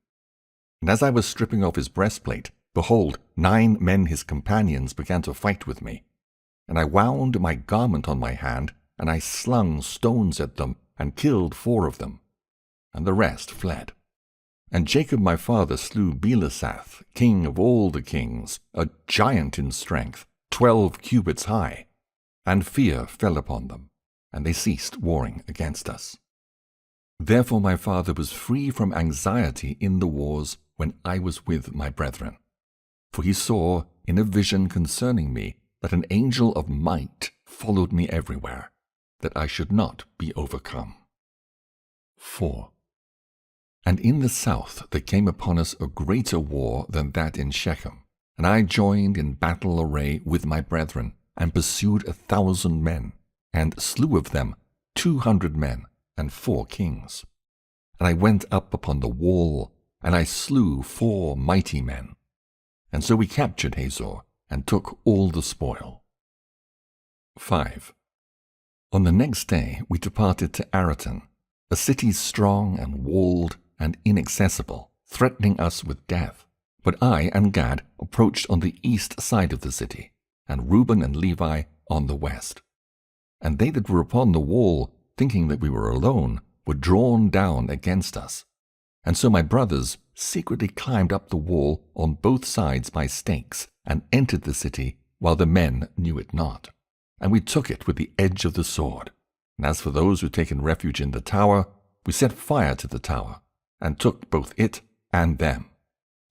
And as I was stripping off his breastplate, behold, 9 men his companions began to fight with me. And I wound my garment on my hand, and I slung stones at them, and killed 4 of them. And the rest fled. And Jacob my father slew Belasath, king of all the kings, a giant in strength, 12 cubits high. And fear fell upon them, and they ceased warring against us. Therefore my father was free from anxiety in the wars when I was with my brethren. For he saw in a vision concerning me that an angel of might followed me everywhere, that I should not be overcome. 4. And in the south there came upon us a greater war than that in Shechem, and I joined in battle array with my brethren, and pursued 1,000 men, and slew of them 200 men, and 4 kings. And I went up upon the wall, and I slew 4 mighty men. And so we captured Hazor, and took all the spoil. 5. On the next day we departed to Araton, a city strong and walled and inaccessible, threatening us with death. But I and Gad approached on the east side of the city, and Reuben and Levi on the west. And they that were upon the wall, thinking that we were alone, were drawn down against us. And so my brothers secretly climbed up the wall on both sides by stakes, and entered the city, while the men knew it not. And we took it with the edge of the sword. And as for those who had taken refuge in the tower, we set fire to the tower, and took both it and them.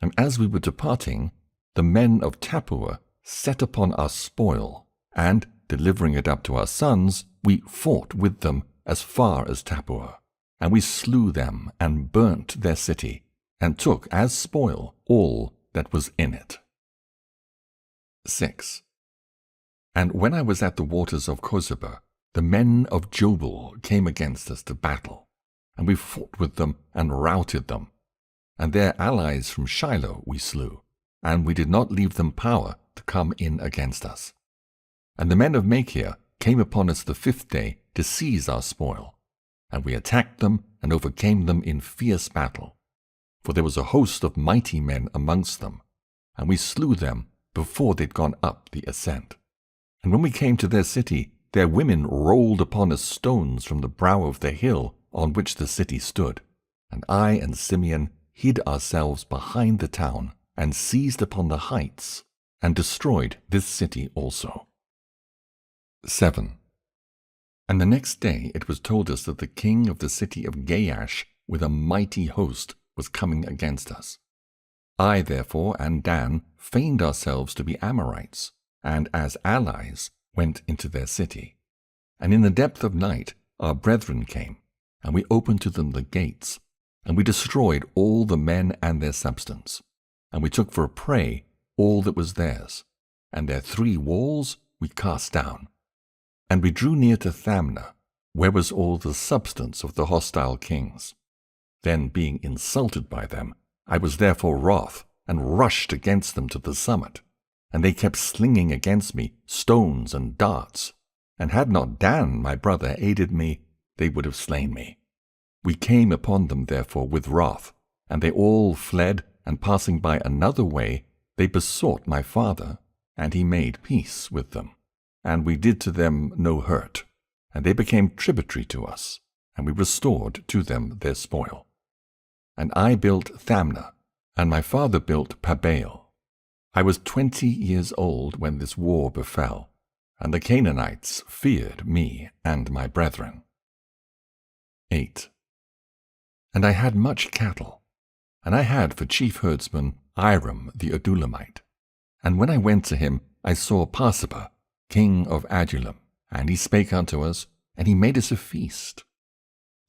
And as we were departing, the men of Tappuah set upon our spoil, and, delivering it up to our sons, we fought with them as far as Tappuah. And we slew them, and burnt their city, and took as spoil all that was in it. 6. And when I was at the waters of Kozeba, the men of Jobel came against us to battle, and we fought with them and routed them. And their allies from Shiloh we slew, and we did not leave them power to come in against us. And the men of Machir came upon us the 5th day to seize our spoil, and we attacked them and overcame them in fierce battle. For there was a host of mighty men amongst them, and we slew them before they'd gone up the ascent. And when we came to their city, their women rolled upon us stones from the brow of the hill on which the city stood. And I and Simeon hid ourselves behind the town, and seized upon the heights, and destroyed this city also. 7. And the next day it was told us that the king of the city of Gaash with a mighty host was coming against us. I therefore and Dan feigned ourselves to be Amorites, and as allies went into their city. And in the depth of night our brethren came, and we opened to them the gates, and we destroyed all the men and their substance, and we took for a prey all that was theirs, and their 3 walls we cast down. And we drew near to Thamnah, where was all the substance of the hostile kings. Then, being insulted by them, I was therefore wroth, and rushed against them to the summit. And they kept slinging against me stones and darts. And had not Dan my brother aided me, they would have slain me. We came upon them therefore with wrath, and they all fled, and passing by another way, they besought my father, and he made peace with them. And we did to them no hurt, and they became tributary to us, and we restored to them their spoil. And I built Thamnah, and my father built Pabael. I was 20 years old when this war befell, and the Canaanites feared me and my brethren. 8. And I had much cattle, and I had for chief herdsman Iram the Adullamite. And when I went to him, I saw Parseba, king of Adullam, and he spake unto us, and he made us a feast.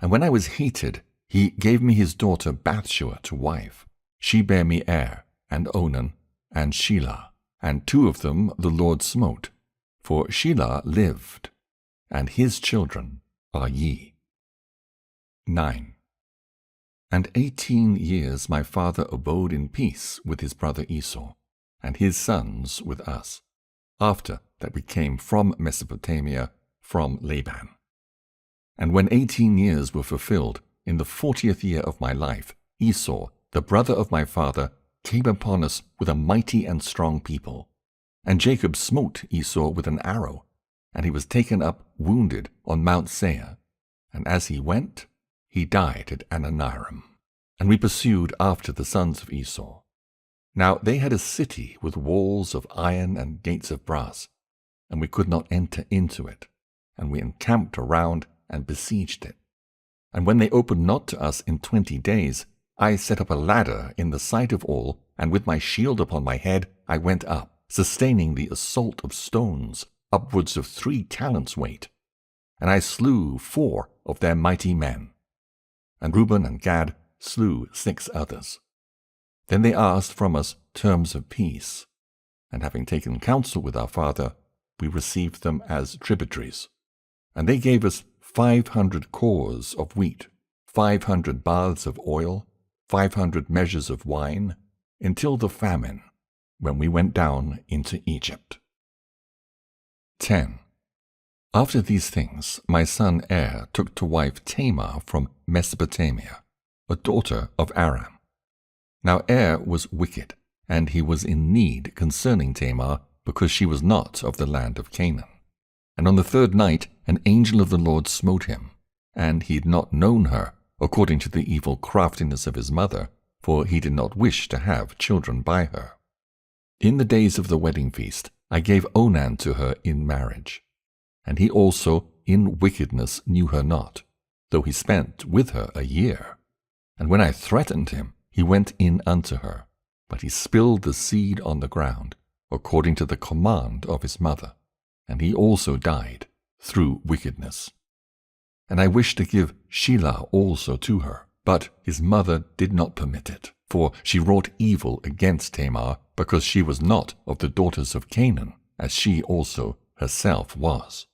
And when I was heated, he gave me his daughter Bathshua to wife. She bare me Er, and Onan, and Shelah, and 2 of them the Lord smote, for Shelah lived, and his children are ye. 9. And 18 years my father abode in peace with his brother Esau, and his sons with us, after that we came from Mesopotamia, from Laban. And when 18 years were fulfilled, in the 40th year of my life, Esau, the brother of my father, came upon us with a mighty and strong people. And Jacob smote Esau with an arrow, and he was taken up wounded on Mount Seir. And as he went, he died at Ananiram. And we pursued after the sons of Esau. Now they had a city with walls of iron and gates of brass, and we could not enter into it. And we encamped around and besieged it. And when they opened not to us in 20 days, I set up a ladder in the sight of all, and with my shield upon my head I went up, sustaining the assault of stones, upwards of 3 talents weight. And I slew 4 of their mighty men. And Reuben and Gad slew 6 others. Then they asked from us terms of peace, and having taken counsel with our father, we received them as tributaries. And they gave us 500 cors of wheat, 500 baths of oil, 500 measures of wine, until the famine, when we went down into Egypt. 10. After these things, my son Er took to wife Tamar from Mesopotamia, a daughter of Aram. Now was wicked, and he was in need concerning Tamar, because she was not of the land of Canaan. And on the third night an angel of the Lord smote him, and he had not known her, according to the evil craftiness of his mother, for he did not wish to have children by her. In the days of the wedding feast I gave Onan to her in marriage. And he also in wickedness knew her not, though he spent with her a year. And when I threatened him, he went in unto her, but he spilled the seed on the ground, according to the command of his mother, and he also died through wickedness. And I wished to give Shelah also to her, but his mother did not permit it, for she wrought evil against Tamar, because she was not of the daughters of Canaan, as she also herself was.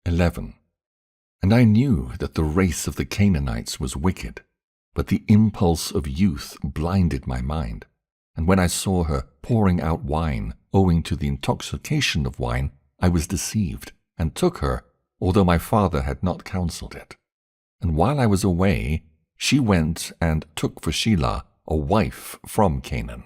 11. And I knew that the race of the Canaanites was wicked, but the impulse of youth blinded my mind. And when I saw her pouring out wine, owing to the intoxication of wine, I was deceived, and took her, although my father had not counseled it. And while I was away, she went and took for Shelah a wife from Canaan.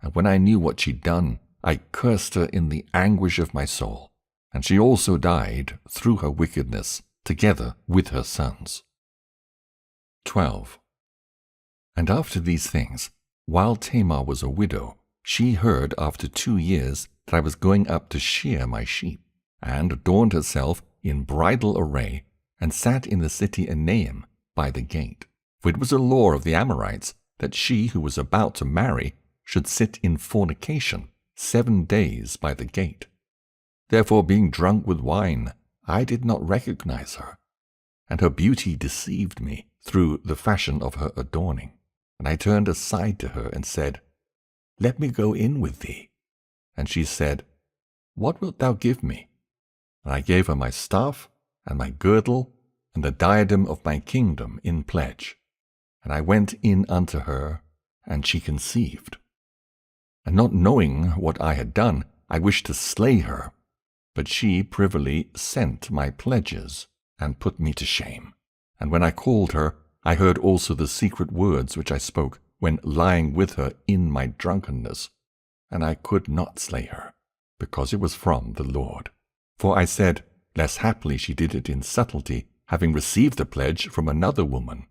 And when I knew what she'd done, I cursed her in the anguish of my soul. And she also died through her wickedness, together with her sons. 12. And after these things, while Tamar was a widow, she heard after 2 years that I was going up to shear my sheep, and adorned herself in bridal array, and sat in the city Enaim by the gate. For it was a law of the Amorites that she who was about to marry should sit in fornication 7 days by the gate. Therefore, being drunk with wine, I did not recognize her, and her beauty deceived me through the fashion of her adorning. And I turned aside to her and said, Let me go in with thee. And she said, What wilt thou give me? And I gave her my staff, and my girdle, and the diadem of my kingdom in pledge. And I went in unto her, and she conceived. And not knowing what I had done, I wished to slay her. But she privily sent my pledges, and put me to shame. And when I called her, I heard also the secret words which I spoke when lying with her in my drunkenness, and I could not slay her, because it was from the Lord. For I said, Less haply she did it in subtlety, having received the pledge from another woman.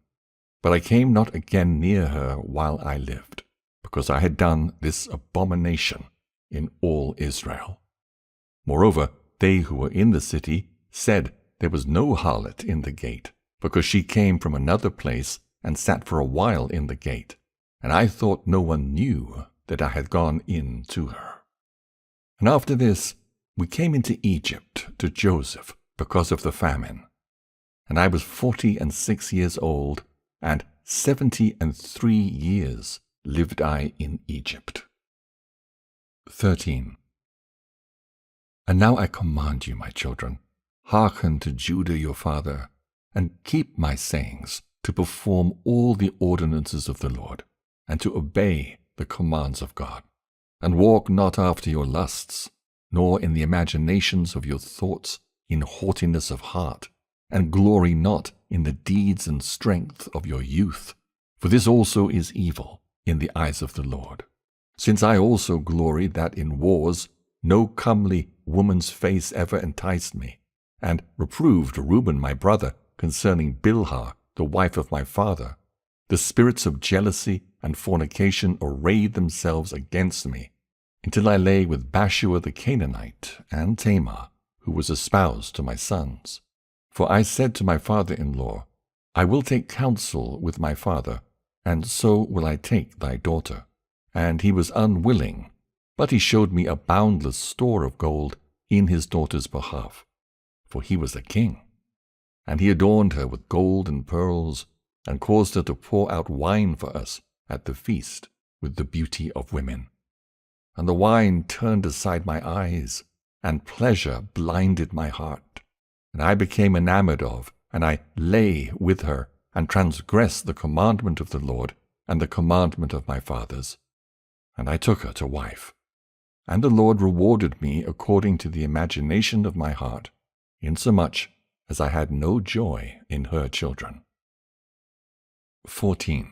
But I came not again near her while I lived, because I had done this abomination in all Israel. Moreover, they who were in the city said there was no harlot in the gate, because she came from another place and sat for a while in the gate, and I thought no one knew that I had gone in to her. And after this we came into Egypt to Joseph because of the famine. And I was 46 years old, and 73 years lived I in Egypt. 13. And now I command you, my children, hearken to Judah your father, and keep my sayings, to perform all the ordinances of the Lord, and to obey the commands of God, and walk not after your lusts, nor in the imaginations of your thoughts, in haughtiness of heart, and glory not in the deeds and strength of your youth, for this also is evil in the eyes of the Lord. Since I also glory that in wars no comely woman's face ever enticed me, and reproved Reuben my brother concerning Bilhah, the wife of my father. The spirits of jealousy and fornication arrayed themselves against me, until I lay with Bashua the Canaanite and Tamar, who was espoused to my sons. For I said to my father-in-law, I will take counsel with my father, and so will I take thy daughter. And he was unwilling, but he showed me a boundless store of gold in his daughter's behalf, for he was a king. And he adorned her with gold and pearls, and caused her to pour out wine for us at the feast with the beauty of women. And the wine turned aside my eyes, and pleasure blinded my heart. And I became enamored of, and I lay with her, and transgressed the commandment of the Lord, and the commandment of my fathers. And I took her to wife. And the Lord rewarded me according to the imagination of my heart, insomuch as I had no joy in her children. 14.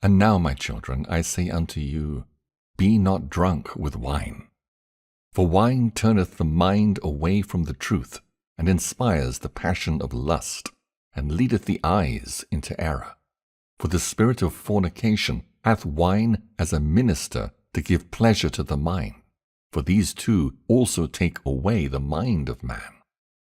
And now, my children, I say unto you, be not drunk with wine. For wine turneth the mind away from the truth, and inspires the passion of lust, and leadeth the eyes into error. For the spirit of fornication hath wine as a minister to give pleasure to the mind. For these two also take away the mind of man.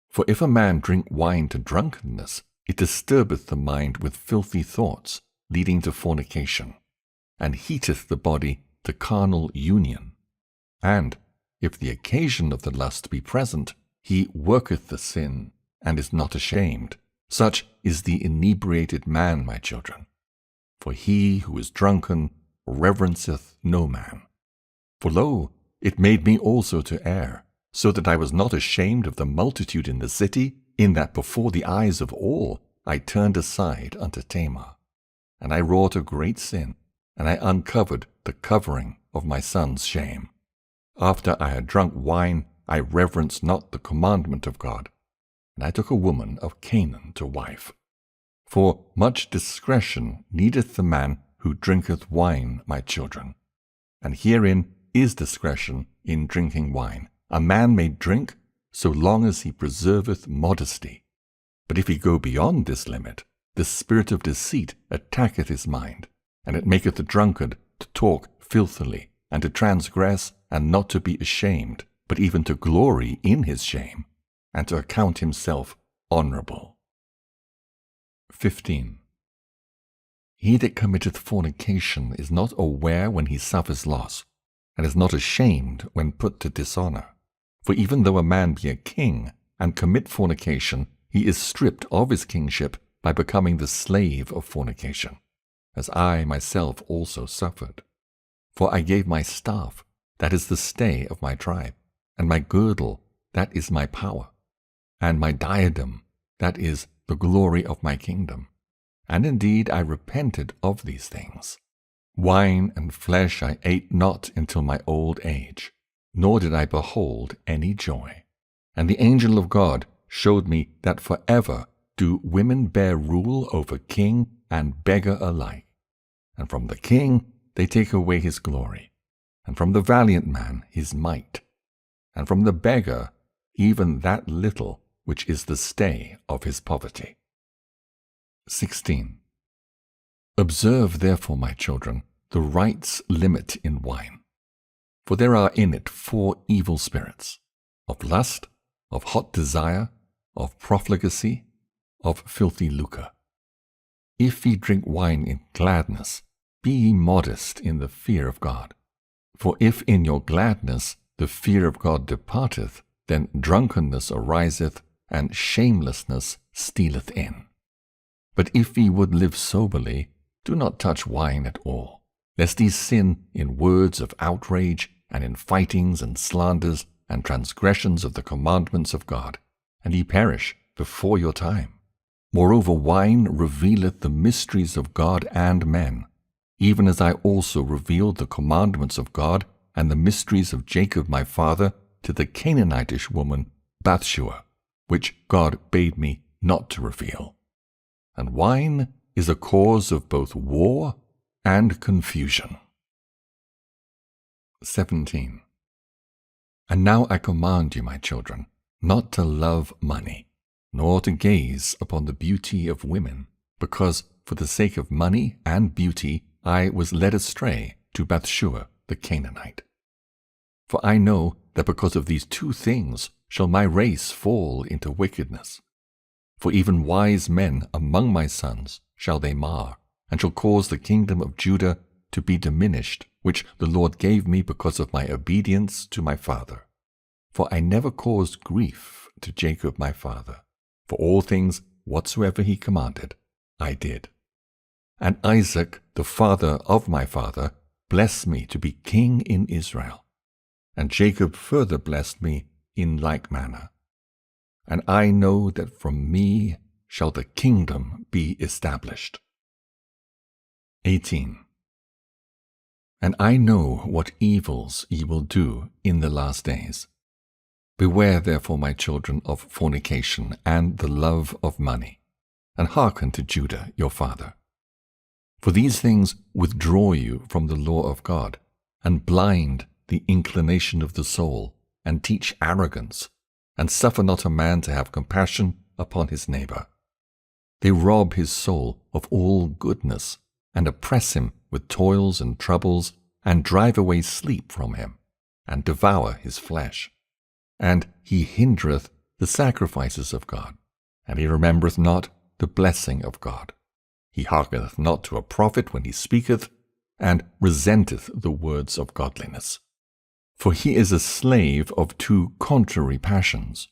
For if a man drink wine to drunkenness, it disturbeth the mind with filthy thoughts, leading to fornication, and heateth the body to carnal union. And if the occasion of the lust be present, he worketh the sin, and is not ashamed. Such is the inebriated man, my children. For he who is drunken reverenceth no man. For lo, it made me also to err, so that I was not ashamed of the multitude in the city, in that before the eyes of all I turned aside unto Tamar. And I wrought a great sin, and I uncovered the covering of my son's shame. After I had drunk wine, I reverenced not the commandment of God, and I took a woman of Canaan to wife. For much discretion needeth the man who drinketh wine, my children. And herein is discretion in drinking wine. A man may drink so long as he preserveth modesty. But if he go beyond this limit, the spirit of deceit attacketh his mind, and it maketh the drunkard to talk filthily, and to transgress, and not to be ashamed, but even to glory in his shame, and to account himself honorable. 15. He that committeth fornication is not aware when he suffers loss, and is not ashamed when put to dishonor. For even though a man be a king, and commit fornication, he is stripped of his kingship by becoming the slave of fornication, as I myself also suffered. For I gave my staff, that is the stay of my tribe, and my girdle, that is my power, and my diadem, that is the glory of my kingdom. And indeed I repented of these things. Wine and flesh I ate not until my old age, nor did I behold any joy. And the angel of God showed me that forever do women bear rule over king and beggar alike. And from the king they take away his glory, and from the valiant man his might, and from the beggar even that little which is the stay of his poverty. 16. Observe therefore, my children, the right's limit in wine. For there are in it 4 evil spirits, of lust, of hot desire, of profligacy, of filthy lucre. If ye drink wine in gladness, be ye modest in the fear of God. For if in your gladness the fear of God departeth, then drunkenness ariseth, and shamelessness stealeth in. But if ye would live soberly, do not touch wine at all, lest ye sin in words of outrage, and in fightings and slanders, and transgressions of the commandments of God, and ye perish before your time. Moreover, wine revealeth the mysteries of God and men, even as I also revealed the commandments of God and the mysteries of Jacob my father to the Canaanitish woman Bathsheba, which God bade me not to reveal. And wine is a cause of both war and confusion. 17. And now I command you, my children, not to love money, nor to gaze upon the beauty of women, because for the sake of money and beauty I was led astray to Bathsheba the Canaanite. For I know that because of these 2 things shall my race fall into wickedness. For even wise men among my sons shall they mar, and shall cause the kingdom of Judah to be diminished, which the Lord gave me because of my obedience to my father. For I never caused grief to Jacob my father, for all things whatsoever he commanded, I did. And Isaac, the father of my father, blessed me to be king in Israel. And Jacob further blessed me in like manner. And I know that from me shall the kingdom be established. 18. And I know what evils ye will do in the last days. Beware therefore, my children, of fornication and the love of money, and hearken to Judah your father. For these things withdraw you from the law of God, and blind the inclination of the soul, and teach arrogance, and suffer not a man to have compassion upon his neighbor. They rob his soul of all goodness, and oppress him with toils and troubles, and drive away sleep from him, and devour his flesh. And he hindereth the sacrifices of God, and he remembereth not the blessing of God. He hearkeneth not to a prophet when he speaketh, and resenteth the words of godliness. For he is a slave of two contrary passions,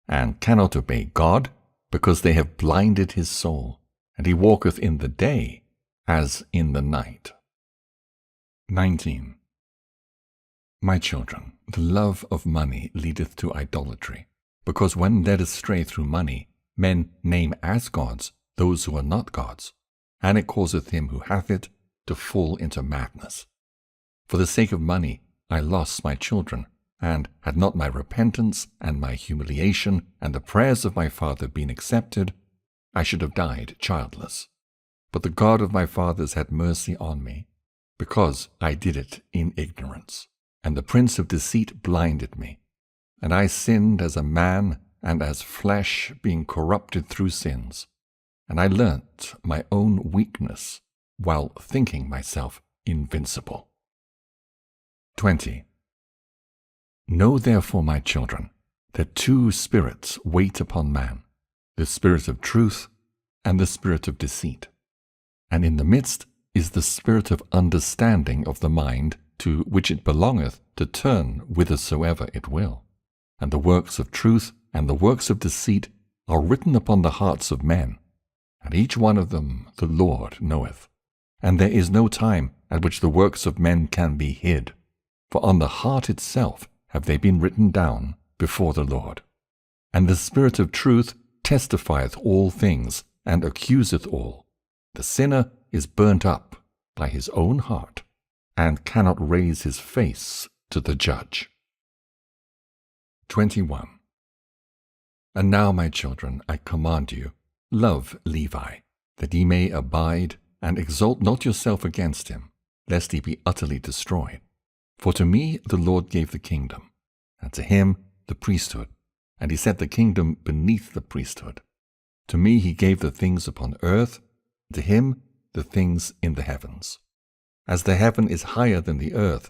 and cannot obey God, because they have blinded his soul, and he walketh in the day as in the night. 19. My children, the love of money leadeth to idolatry, because when led astray through money, men name as gods those who are not gods, and it causeth him who hath it to fall into madness. For the sake of money I lost my children, and had not my repentance and my humiliation and the prayers of my father been accepted, I should have died childless. But the God of my fathers had mercy on me, because I did it in ignorance, and the prince of deceit blinded me. And I sinned as a man, and as flesh being corrupted through sins. And I learnt my own weakness, while thinking myself invincible. 20. Know therefore, my children, that two spirits wait upon man, the spirit of truth and the spirit of deceit. And in the midst is the spirit of understanding of the mind, to which it belongeth to turn whithersoever it will. And the works of truth and the works of deceit are written upon the hearts of men, and each one of them the Lord knoweth. And there is no time at which the works of men can be hid, for on the heart itself have they been written down before the Lord. And the Spirit of truth testifieth all things, and accuseth all. The sinner is burnt up by his own heart, and cannot raise his face to the judge. 21. And now, my children, I command you, love Levi, that ye may abide, and exalt not yourself against him, lest he be utterly destroyed. For to me the Lord gave the kingdom, and to him the priesthood, and he set the kingdom beneath the priesthood. To me he gave the things upon earth, and to him the things in the heavens. As the heaven is higher than the earth,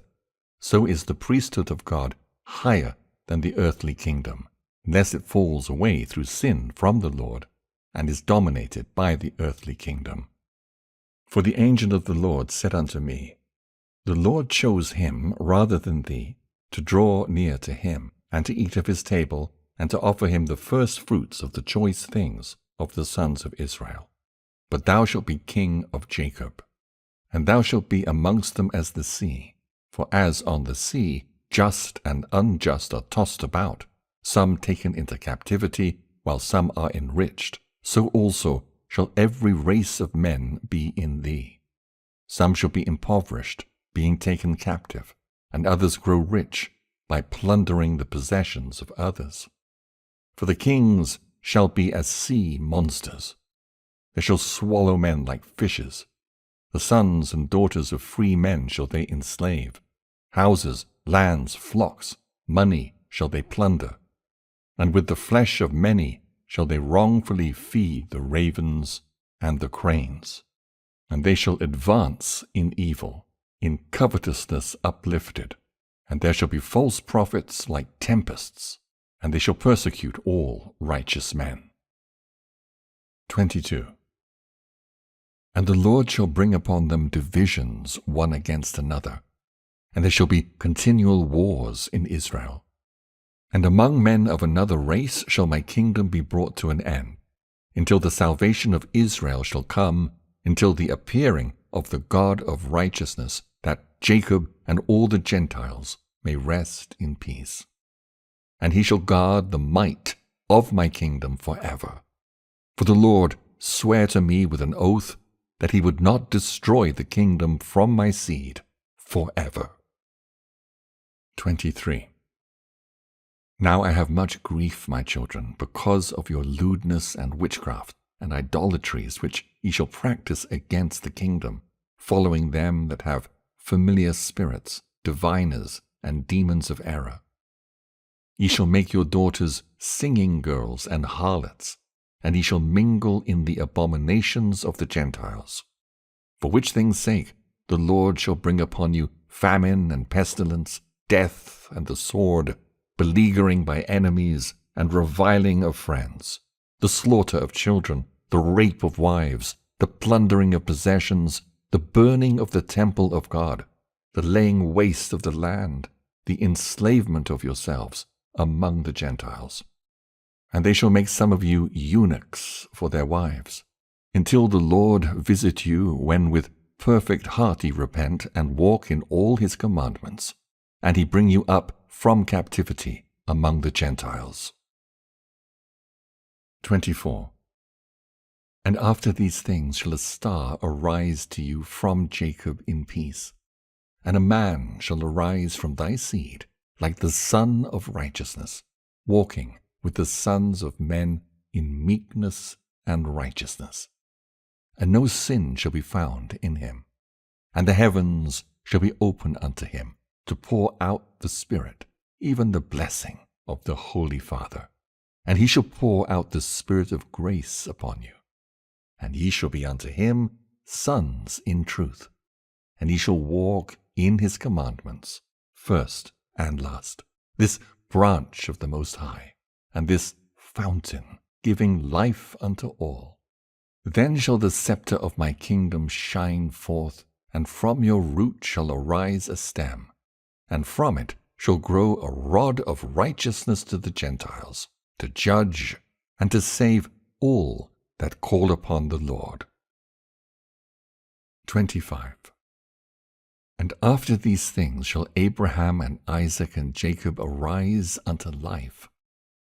so is the priesthood of God higher than the earthly kingdom, unless it falls away through sin from the Lord, and is dominated by the earthly kingdom. For the angel of the Lord said unto me, The Lord chose him rather than thee, to draw near to him, and to eat of his table, and to offer him the first fruits of the choice things of the sons of Israel. But thou shalt be king of Jacob, and thou shalt be amongst them as the sea. For as on the sea just and unjust are tossed about, some taken into captivity, while some are enriched, so also shall every race of men be in thee. Some shall be impoverished, being taken captive, and others grow rich by plundering the possessions of others. For the kings shall be as sea monsters. They shall swallow men like fishes. The sons and daughters of free men shall they enslave. Houses, lands, flocks, money shall they plunder. And with the flesh of many shall they wrongfully feed the ravens and the cranes. And they shall advance in evil, in covetousness uplifted. And there shall be false prophets like tempests, and they shall persecute all righteous men. 22. And the Lord shall bring upon them divisions one against another, and there shall be continual wars in Israel. And among men of another race shall my kingdom be brought to an end, until the salvation of Israel shall come, until the appearing of the God of righteousness, that Jacob and all the Gentiles may rest in peace. And he shall guard the might of my kingdom forever. For the Lord sware to me with an oath that he would not destroy the kingdom from my seed forever. 23. Now I have much grief, my children, because of your lewdness and witchcraft and idolatries which ye shall practice against the kingdom, following them that have familiar spirits, diviners, and demons of error. Ye shall make your daughters singing girls and harlots, and ye shall mingle in the abominations of the Gentiles. For which things' sake the Lord shall bring upon you famine and pestilence, death and the sword, beleaguering by enemies, and reviling of friends, the slaughter of children, the rape of wives, the plundering of possessions, the burning of the temple of God, the laying waste of the land, the enslavement of yourselves among the Gentiles. And they shall make some of you eunuchs for their wives, until the Lord visit you, when with perfect heart ye repent and walk in all his commandments, and he bring you up from captivity among the Gentiles. 24. And after these things shall a star arise to you from Jacob in peace, and a man shall arise from thy seed, like the Sun of righteousness, walking with the sons of men in meekness and righteousness. And no sin shall be found in him. And the heavens shall be open unto him, to pour out the Spirit, even the blessing of the Holy Father. And he shall pour out the Spirit of grace upon you. And ye shall be unto him sons in truth, and ye shall walk in his commandments, first and last, this branch of the Most High, and this fountain giving life unto all. Then shall the scepter of my kingdom shine forth, and from your root shall arise a stem, and from it shall grow a rod of righteousness to the Gentiles, to judge and to save all that call upon the Lord. 25. And after these things shall Abraham and Isaac and Jacob arise unto life,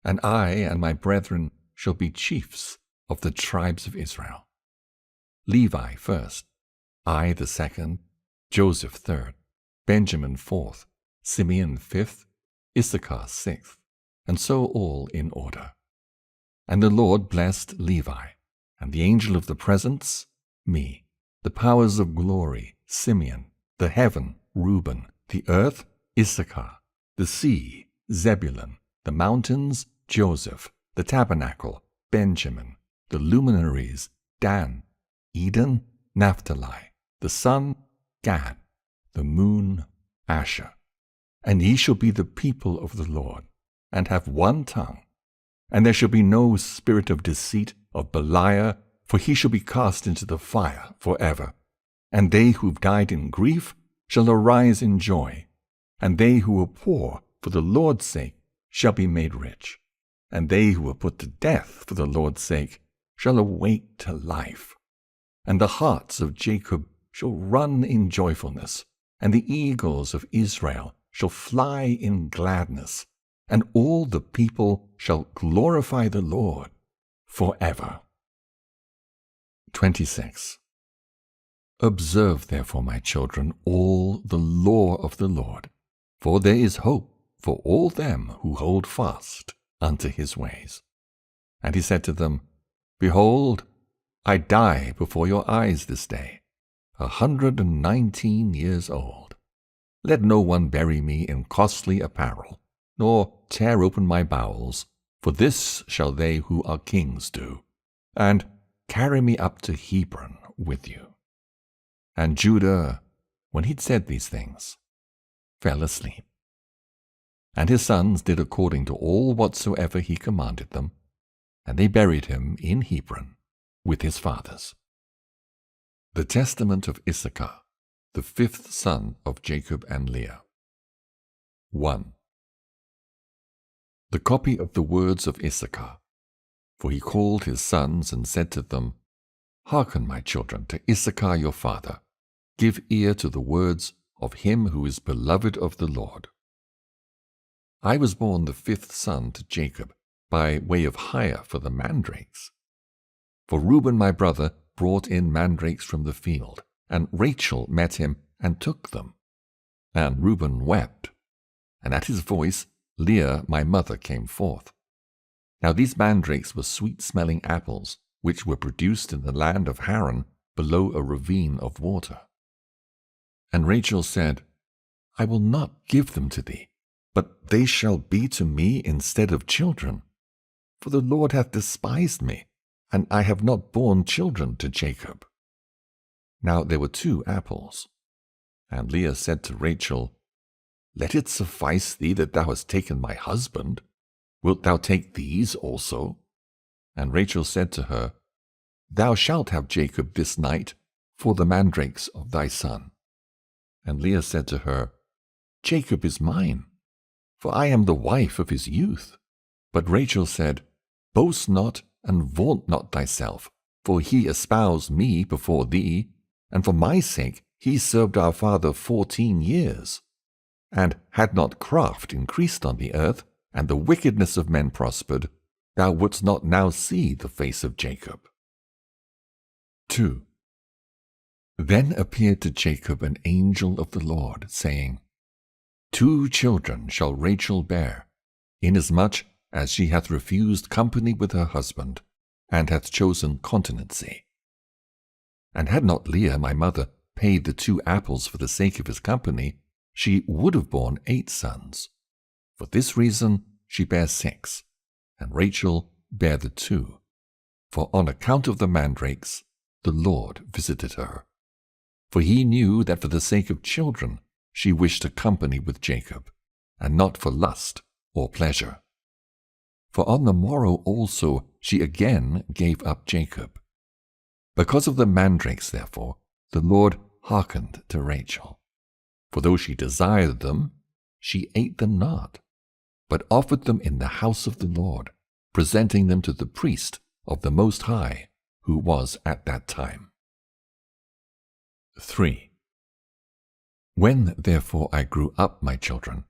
and I and my brethren shall be chiefs of the tribes of Israel. Levi first, I the second, Joseph third, Benjamin fourth, Simeon fifth, Issachar sixth, and so all in order. And the Lord blessed Levi, and the angel of the presence, me, the powers of glory, Simeon, the heaven, Reuben, the earth, Issachar, the sea, Zebulun, the mountains, Joseph, the tabernacle, Benjamin, the luminaries, Dan, Eden, Naphtali, the sun, Gad, the moon, Asher. And ye shall be the people of the Lord, and have one tongue. And there shall be no spirit of deceit, of Beliar, for he shall be cast into the fire forever. And they who have died in grief shall arise in joy, and they who were poor for the Lord's sake shall be made rich, and they who were put to death for the Lord's sake shall awake to life. And the hearts of Jacob shall run in joyfulness, and the eagles of Israel shall fly in gladness, and all the people shall glorify the Lord forever. 26. Observe therefore, my children, all the law of the Lord, for there is hope for all them who hold fast unto his ways. And he said to them, Behold, I die before your eyes this day, 119 years old. Let no one bury me in costly apparel, nor tear open my bowels, for this shall they who are kings do, and carry me up to Hebron with you. And Judah, when he'd said these things, fell asleep. And his sons did according to all whatsoever he commanded them, and they buried him in Hebron with his fathers. The testament of Issachar, the fifth son of Jacob and Leah. 1. The copy of the words of Issachar. For he called his sons and said to them, Hearken, my children, to Issachar your father. Give ear to the words of him who is beloved of the Lord. I was born the fifth son to Jacob, by way of hire for the mandrakes. For Reuben my brother brought in mandrakes from the field, and Rachel met him and took them. And Reuben wept, and at his voice Leah my mother came forth. Now these mandrakes were sweet-smelling apples, which were produced in the land of Haran below a ravine of water. And Rachel said, I will not give them to thee, but they shall be to me instead of children. For the Lord hath despised me, and I have not borne children to Jacob. Now there were 2 apples. And Leah said to Rachel, Let it suffice thee that thou hast taken my husband. Wilt thou take these also? And Rachel said to her, Thou shalt have Jacob this night for the mandrakes of thy son. And Leah said to her, Jacob is mine, for I am the wife of his youth. But Rachel said, Boast not, and vaunt not thyself, for he espoused me before thee, and for my sake he served our father 14 years. And had not craft increased on the earth, and the wickedness of men prospered, thou wouldst not now see the face of Jacob. 2. Then appeared to Jacob an angel of the Lord, saying, 2 children shall Rachel bear, inasmuch as she hath refused company with her husband, and hath chosen continency. And had not Leah my mother paid the 2 apples for the sake of his company, she would have borne 8 sons. For this reason she bare 6, and Rachel bare the 2. For on account of the mandrakes the Lord visited her. For he knew that for the sake of children she wished to company with Jacob, and not for lust or pleasure. For on the morrow also she again gave up Jacob. Because of the mandrakes, therefore, the Lord hearkened to Rachel. For though she desired them, she ate them not, but offered them in the house of the Lord, presenting them to the priest of the Most High, who was at that time. 3. When therefore I grew up, my children,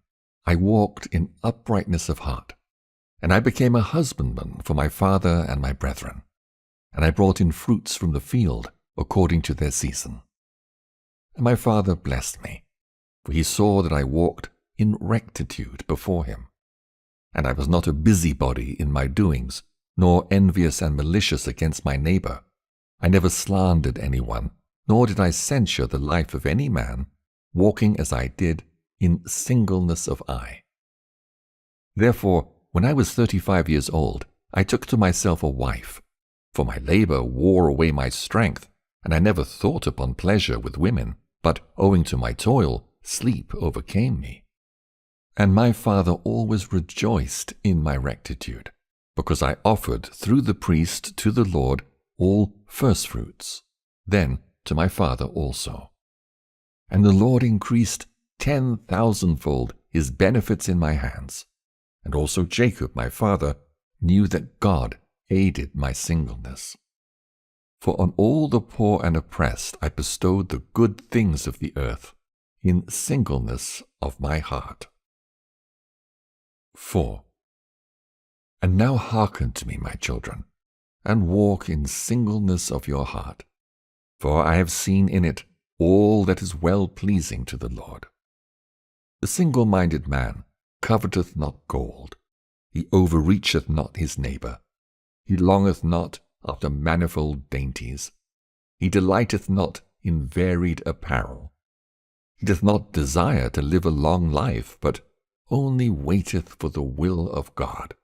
I walked in uprightness of heart, and I became a husbandman for my father and my brethren, and I brought in fruits from the field according to their season. And my father blessed me, for he saw that I walked in rectitude before him, and I was not a busybody in my doings, nor envious and malicious against my neighbor. I never slandered anyone, nor did I censure the life of any man, walking as I did in singleness of eye. Therefore, when I was 35 years old, I took to myself a wife, for my labor wore away my strength, and I never thought upon pleasure with women, but owing to my toil, sleep overcame me. And my father always rejoiced in my rectitude, because I offered through the priest to the Lord all firstfruits, then to my father also. And the Lord increased 10,000-fold his benefits in my hands. And also Jacob my father knew that God aided my singleness. For on all the poor and oppressed I bestowed the good things of the earth, in singleness of my heart. 4. And now hearken to me, my children, and walk in singleness of your heart, for I have seen in it all that is well-pleasing to the Lord. The single-minded man coveteth not gold, he overreacheth not his neighbor, he longeth not after manifold dainties, he delighteth not in varied apparel, he doth not desire to live a long life, but only waiteth for the will of God.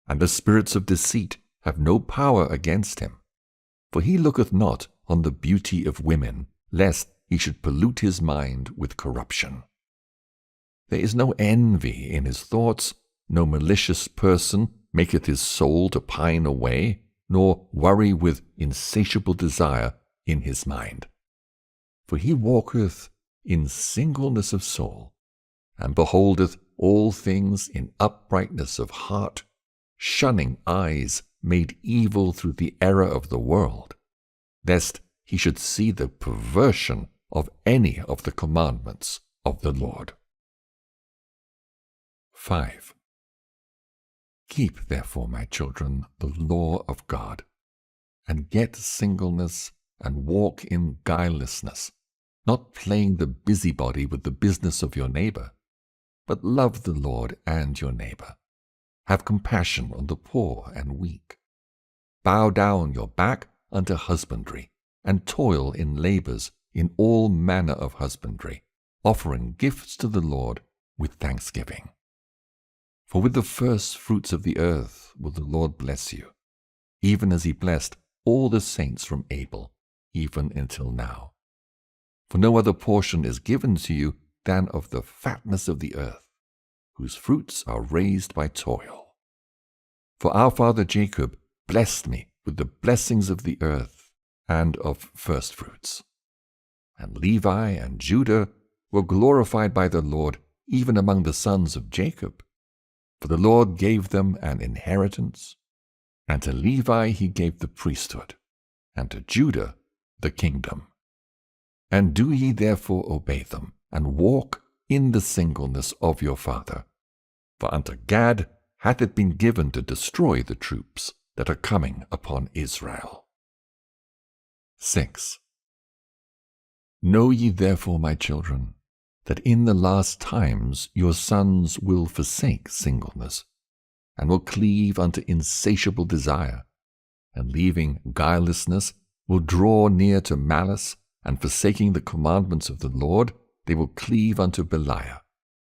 And the spirits of deceit have no power against him, for he looketh not on the beauty of women, lest he should pollute his mind with corruption. There is no envy in his thoughts, no malicious person maketh his soul to pine away, nor worry with insatiable desire in his mind. For he walketh in singleness of soul, and beholdeth all things in uprightness of heart, shunning eyes made evil through the error of the world, lest he should see the perversion of any of the commandments of the Lord. 5. Keep therefore, my children, the law of God, and get singleness, and walk in guilelessness, not playing the busybody with the business of your neighbor, but love the Lord and your neighbor. Have compassion on the poor and weak. Bow down your back unto husbandry, and toil in labors in all manner of husbandry, offering gifts to the Lord with thanksgiving. For with the first fruits of the earth will the Lord bless you, even as he blessed all the saints from Abel, even until now. For no other portion is given to you than of the fatness of the earth, whose fruits are raised by toil. For our father Jacob blessed me with the blessings of the earth and of firstfruits. And Levi and Judah were glorified by the Lord even among the sons of Jacob. For the Lord gave them an inheritance, and to Levi he gave the priesthood, and to Judah the kingdom. And do ye therefore obey them, and walk in the singleness of your father. For unto Gad hath it been given to destroy the troops that are coming upon Israel. 6. Know ye therefore, my children, that in the last times your sons will forsake singleness, and will cleave unto insatiable desire, and leaving guilelessness will draw near to malice, and forsaking the commandments of the Lord, they will cleave unto Belial.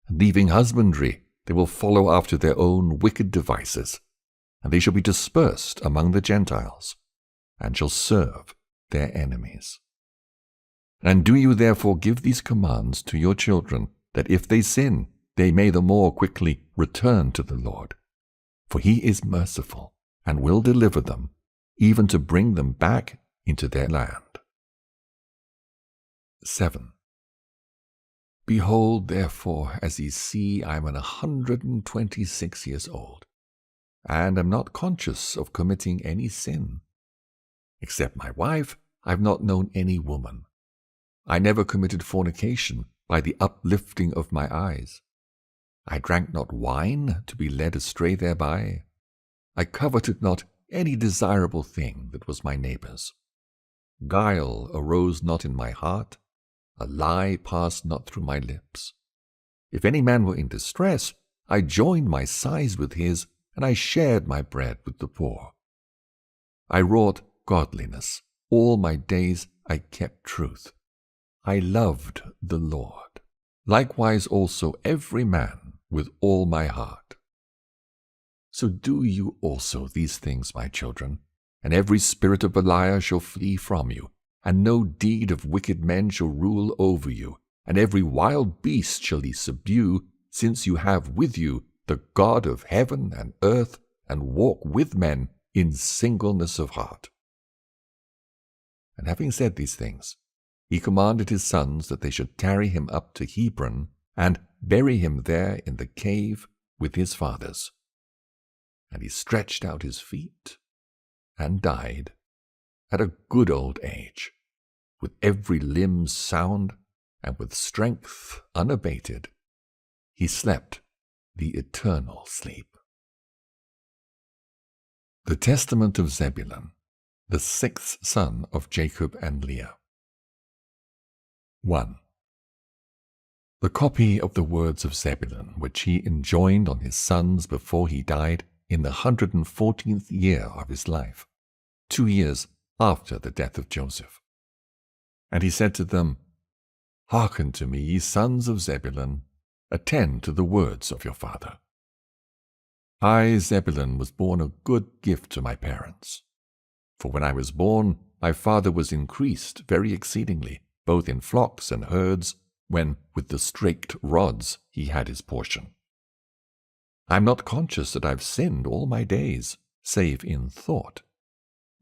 And leaving husbandry, they will follow after their own wicked devices, and they shall be dispersed among the Gentiles, and shall serve their enemies. And do you therefore give these commands to your children, that if they sin, they may the more quickly return to the Lord. For he is merciful, and will deliver them, even to bring them back into their land. 7. Behold, therefore, as ye see, I am 126 years old, and am not conscious of committing any sin. Except my wife, I have not known any woman. I never committed fornication by the uplifting of my eyes. I drank not wine to be led astray thereby. I coveted not any desirable thing that was my neighbor's. Guile arose not in my heart, a lie passed not through my lips. If any man were in distress, I joined my sighs with his, and I shared my bread with the poor. I wrought godliness. All my days I kept truth. I loved the Lord. Likewise also every man with all my heart. So do you also these things, my children, and every spirit of Belial shall flee from you, and no deed of wicked men shall rule over you, and every wild beast shall ye subdue, since you have with you the God of heaven and earth, and walk with men in singleness of heart. And having said these things, he commanded his sons that they should carry him up to Hebron, and bury him there in the cave with his fathers. And he stretched out his feet, and died at a good old age, with every limb sound, and with strength unabated. He slept the eternal sleep. The testament of Zebulun, the sixth son of Jacob and Leah. 1. The copy of the words of Zebulun, which he enjoined on his sons before he died in the 114th year of his life, 2 years after the death of Joseph. And he said to them, Hearken to me, ye sons of Zebulun, attend to the words of your father. I, Zebulun, was born a good gift to my parents. For when I was born, my father was increased very exceedingly, both in flocks and herds, when with the straked rods he had his portion. I am not conscious that I have sinned all my days, save in thought.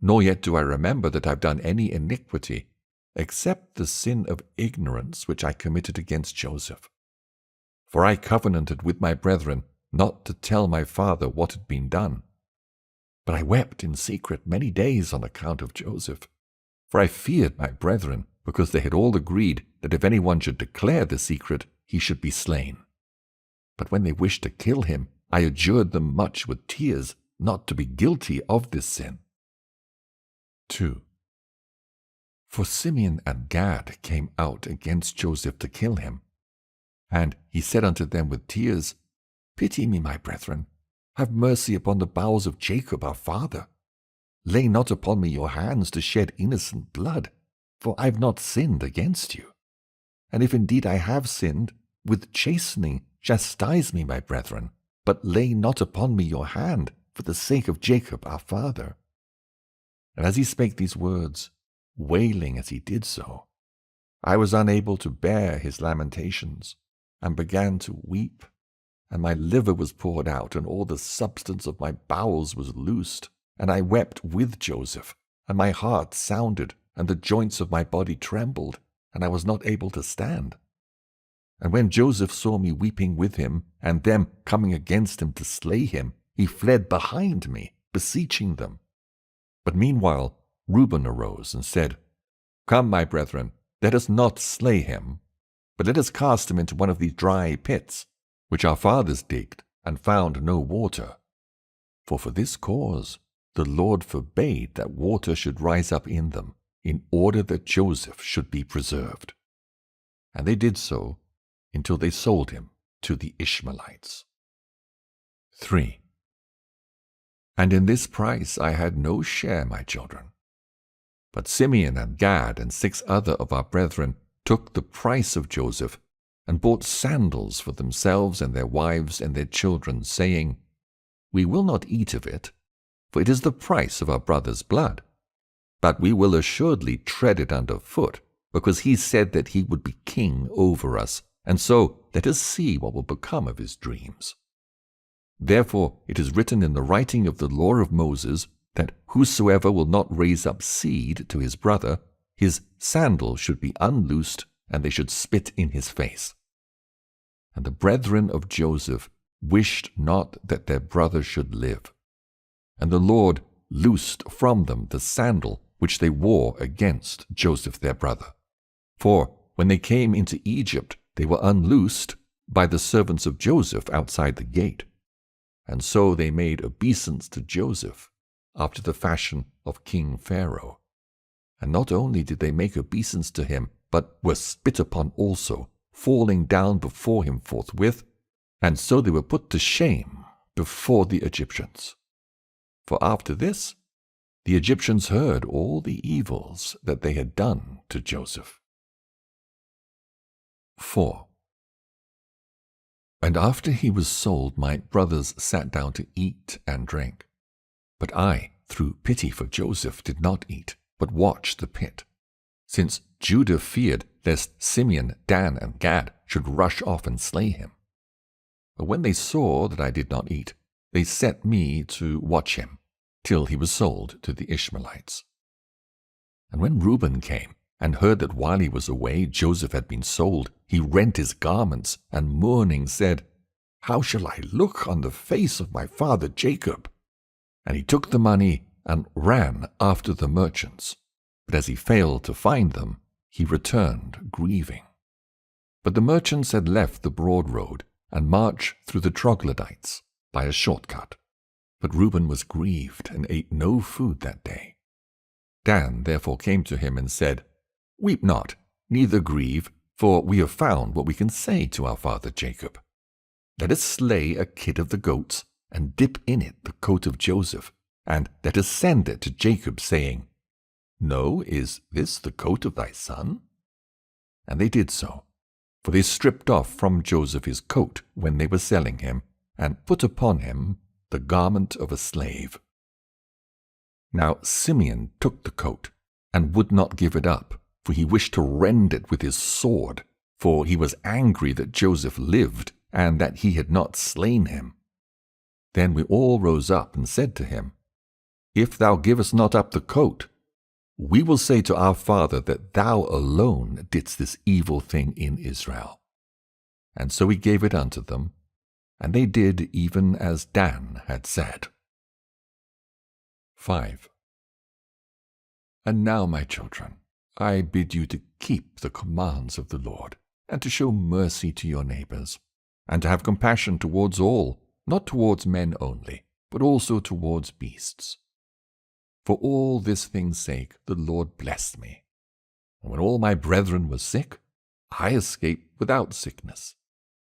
Nor yet do I remember that I have done any iniquity, except the sin of ignorance which I committed against Joseph. For I covenanted with my brethren not to tell my father what had been done. But I wept in secret many days on account of Joseph. For I feared my brethren, because they had all agreed that if anyone should declare the secret, he should be slain. But when they wished to kill him, I adjured them much with tears not to be guilty of this sin. 2. For Simeon and Gad came out against Joseph to kill him. And he said unto them with tears, Pity me, my brethren, have mercy upon the bowels of Jacob our father. Lay not upon me your hands to shed innocent blood. for I have not sinned against you. And if indeed I have sinned, with chastening chastise me, my brethren, but lay not upon me your hand, for the sake of Jacob our father. And as he spake these words, wailing as he did so, I was unable to bear his lamentations, and began to weep, and my liver was poured out, and all the substance of my bowels was loosed, and I wept with Joseph, and my heart sounded, and the joints of my body trembled, and I was not able to stand. And when Joseph saw me weeping with him, and them coming against him to slay him, he fled behind me, beseeching them. But meanwhile Reuben arose and said, Come, my brethren, let us not slay him, but let us cast him into one of these dry pits, which our fathers digged, and found no water. For this cause the Lord forbade that water should rise up in them, in order that Joseph should be preserved. And they did so until they sold him to the Ishmaelites. 3. And in this price I had no share, my children. But Simeon and Gad and 6 other of our brethren took the price of Joseph, and bought sandals for themselves and their wives and their children, saying, We will not eat of it, for it is the price of our brother's blood. But we will assuredly tread it under foot, because he said that he would be king over us, and so let us see what will become of his dreams. Therefore it is written in the writing of the law of Moses, that whosoever will not raise up seed to his brother, his sandal should be unloosed, and they should spit in his face. And the brethren of Joseph wished not that their brother should live. And the Lord loosed from them the sandal which they wore against Joseph their brother. For when they came into Egypt, they were unloosed by the servants of Joseph outside the gate. And so they made obeisance to Joseph, after the fashion of King Pharaoh. And not only did they make obeisance to him, but were spit upon also, falling down before him forthwith, and so they were put to shame before the Egyptians. For after this, the Egyptians heard all the evils that they had done to Joseph. 4. And after he was sold, my brothers sat down to eat and drink. But I, through pity for Joseph, did not eat, but watched the pit, since Judah feared lest Simeon, Dan, and Gad should rush off and slay him. But when they saw that I did not eat, they set me to watch him, till he was sold to the Ishmaelites. And when Reuben came, and heard that while he was away Joseph had been sold, he rent his garments, and mourning said, How shall I look on the face of my father Jacob? And he took the money and ran after the merchants. But as he failed to find them, he returned grieving. But the merchants had left the broad road, and marched through the troglodytes by a shortcut. But Reuben was grieved, and ate no food that day. Dan therefore came to him and said, Weep not, neither grieve, for we have found what we can say to our father Jacob. Let us slay a kid of the goats, and dip in it the coat of Joseph, and let us send it to Jacob, saying, Know, is this the coat of thy son? And they did so, for they stripped off from Joseph his coat when they were selling him, and put upon him the garment of a slave. Now Simeon took the coat, and would not give it up, for he wished to rend it with his sword, for he was angry that Joseph lived, and that he had not slain him. Then we all rose up and said to him, If thou givest not up the coat, we will say to our father that thou alone didst this evil thing in Israel. And so he gave it unto them, and they did even as Dan had said. 5. And now, my children, I bid you to keep the commands of the Lord, and to show mercy to your neighbors, and to have compassion towards all, not towards men only, but also towards beasts. For all this thing's sake the Lord blessed me. And when all my brethren were sick, I escaped without sickness,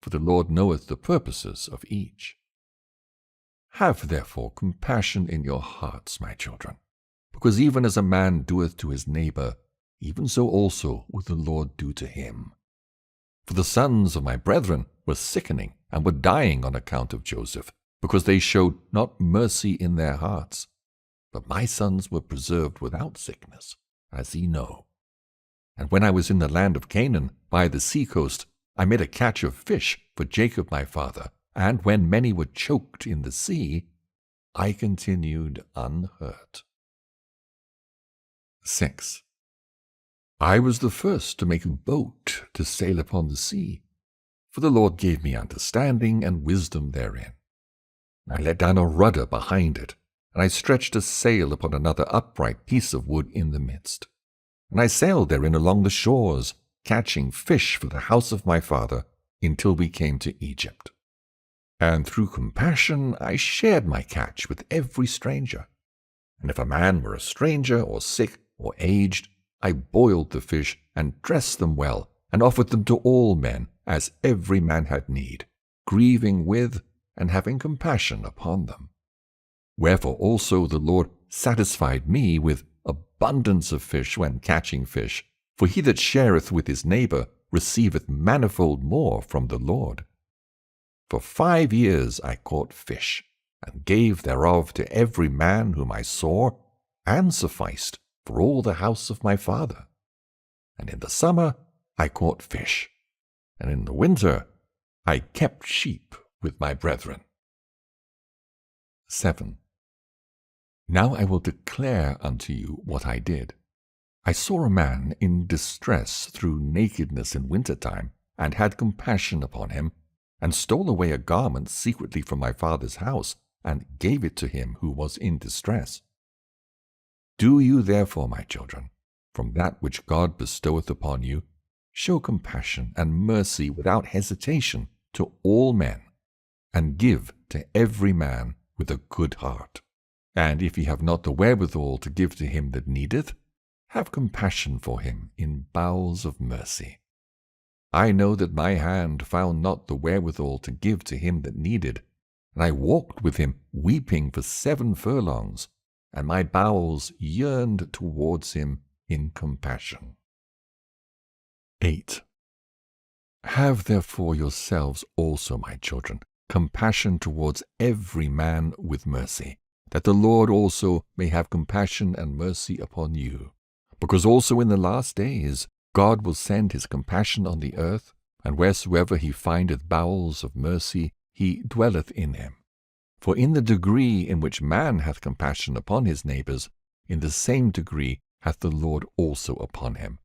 for the Lord knoweth the purposes of each. Have therefore compassion in your hearts, my children, because even as a man doeth to his neighbor, even so also would the Lord do to him. For the sons of my brethren were sickening and were dying on account of Joseph, because they showed not mercy in their hearts. But my sons were preserved without sickness, as ye know. And when I was in the land of Canaan, by the sea coast, I made a catch of fish for Jacob my father, and when many were choked in the sea, I continued unhurt. 6. I was the first to make a boat to sail upon the sea, for the Lord gave me understanding and wisdom therein. I let down a rudder behind it, and I stretched a sail upon another upright piece of wood in the midst. And I sailed therein along the shores, catching fish for the house of my father, until we came to Egypt. And through compassion I shared my catch with every stranger. And if a man were a stranger, or sick, or aged, I boiled the fish, and dressed them well, and offered them to all men, as every man had need, grieving with and having compassion upon them. Wherefore also the Lord satisfied me with abundance of fish when catching fish, for he that shareth with his neighbor receiveth manifold more from the Lord. For 5 years I caught fish, and gave thereof to every man whom I saw, and sufficed for all the house of my father. And in the summer I caught fish, and in the winter I kept sheep with my brethren. 7. Now I will declare unto you what I did. I saw a man in distress through nakedness in winter time, and had compassion upon him, and stole away a garment secretly from my father's house, and gave it to him who was in distress. Do you therefore, my children, from that which God bestoweth upon you, show compassion and mercy without hesitation to all men, and give to every man with a good heart. And if ye have not the wherewithal to give to him that needeth, have compassion for him in bowels of mercy. I know that my hand found not the wherewithal to give to him that needed, and I walked with him weeping for 7 furlongs, and my bowels yearned towards him in compassion. 8. Have therefore yourselves also, my children, compassion towards every man with mercy, that the Lord also may have compassion and mercy upon you. Because also in the last days God will send his compassion on the earth, and wheresoever he findeth bowels of mercy, he dwelleth in him. For in the degree in which man hath compassion upon his neighbours, in the same degree hath the Lord also upon him.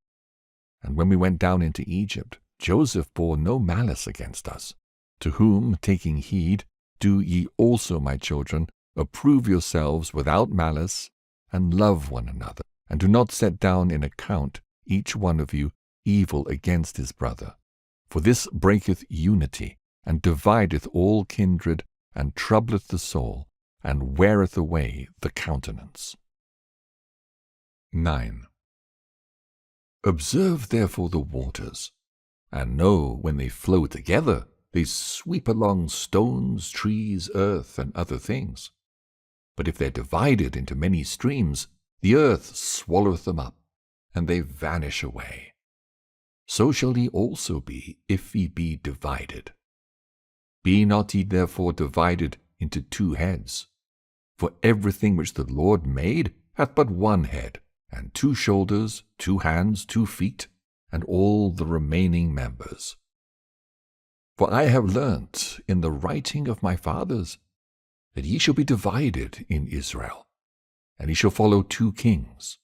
And when we went down into Egypt, Joseph bore no malice against us, to whom, taking heed, do ye also, my children, approve yourselves without malice, and love one another, and do not set down in account, each one of you, evil against his brother. For this breaketh unity, and divideth all kindred, and troubleth the soul, and weareth away the countenance. 9. Observe therefore the waters, and know when they flow together, they sweep along stones, trees, earth, and other things. But if they are divided into many streams, the earth swalloweth them up, and they vanish away. So shall ye also be, if ye be divided. Be not ye therefore divided into 2 heads. For everything which the Lord made hath but one head, and 2 shoulders, 2 hands, 2 feet, and all the remaining members. For I have learnt in the writing of my fathers that ye shall be divided in Israel, and ye shall follow 2 kings,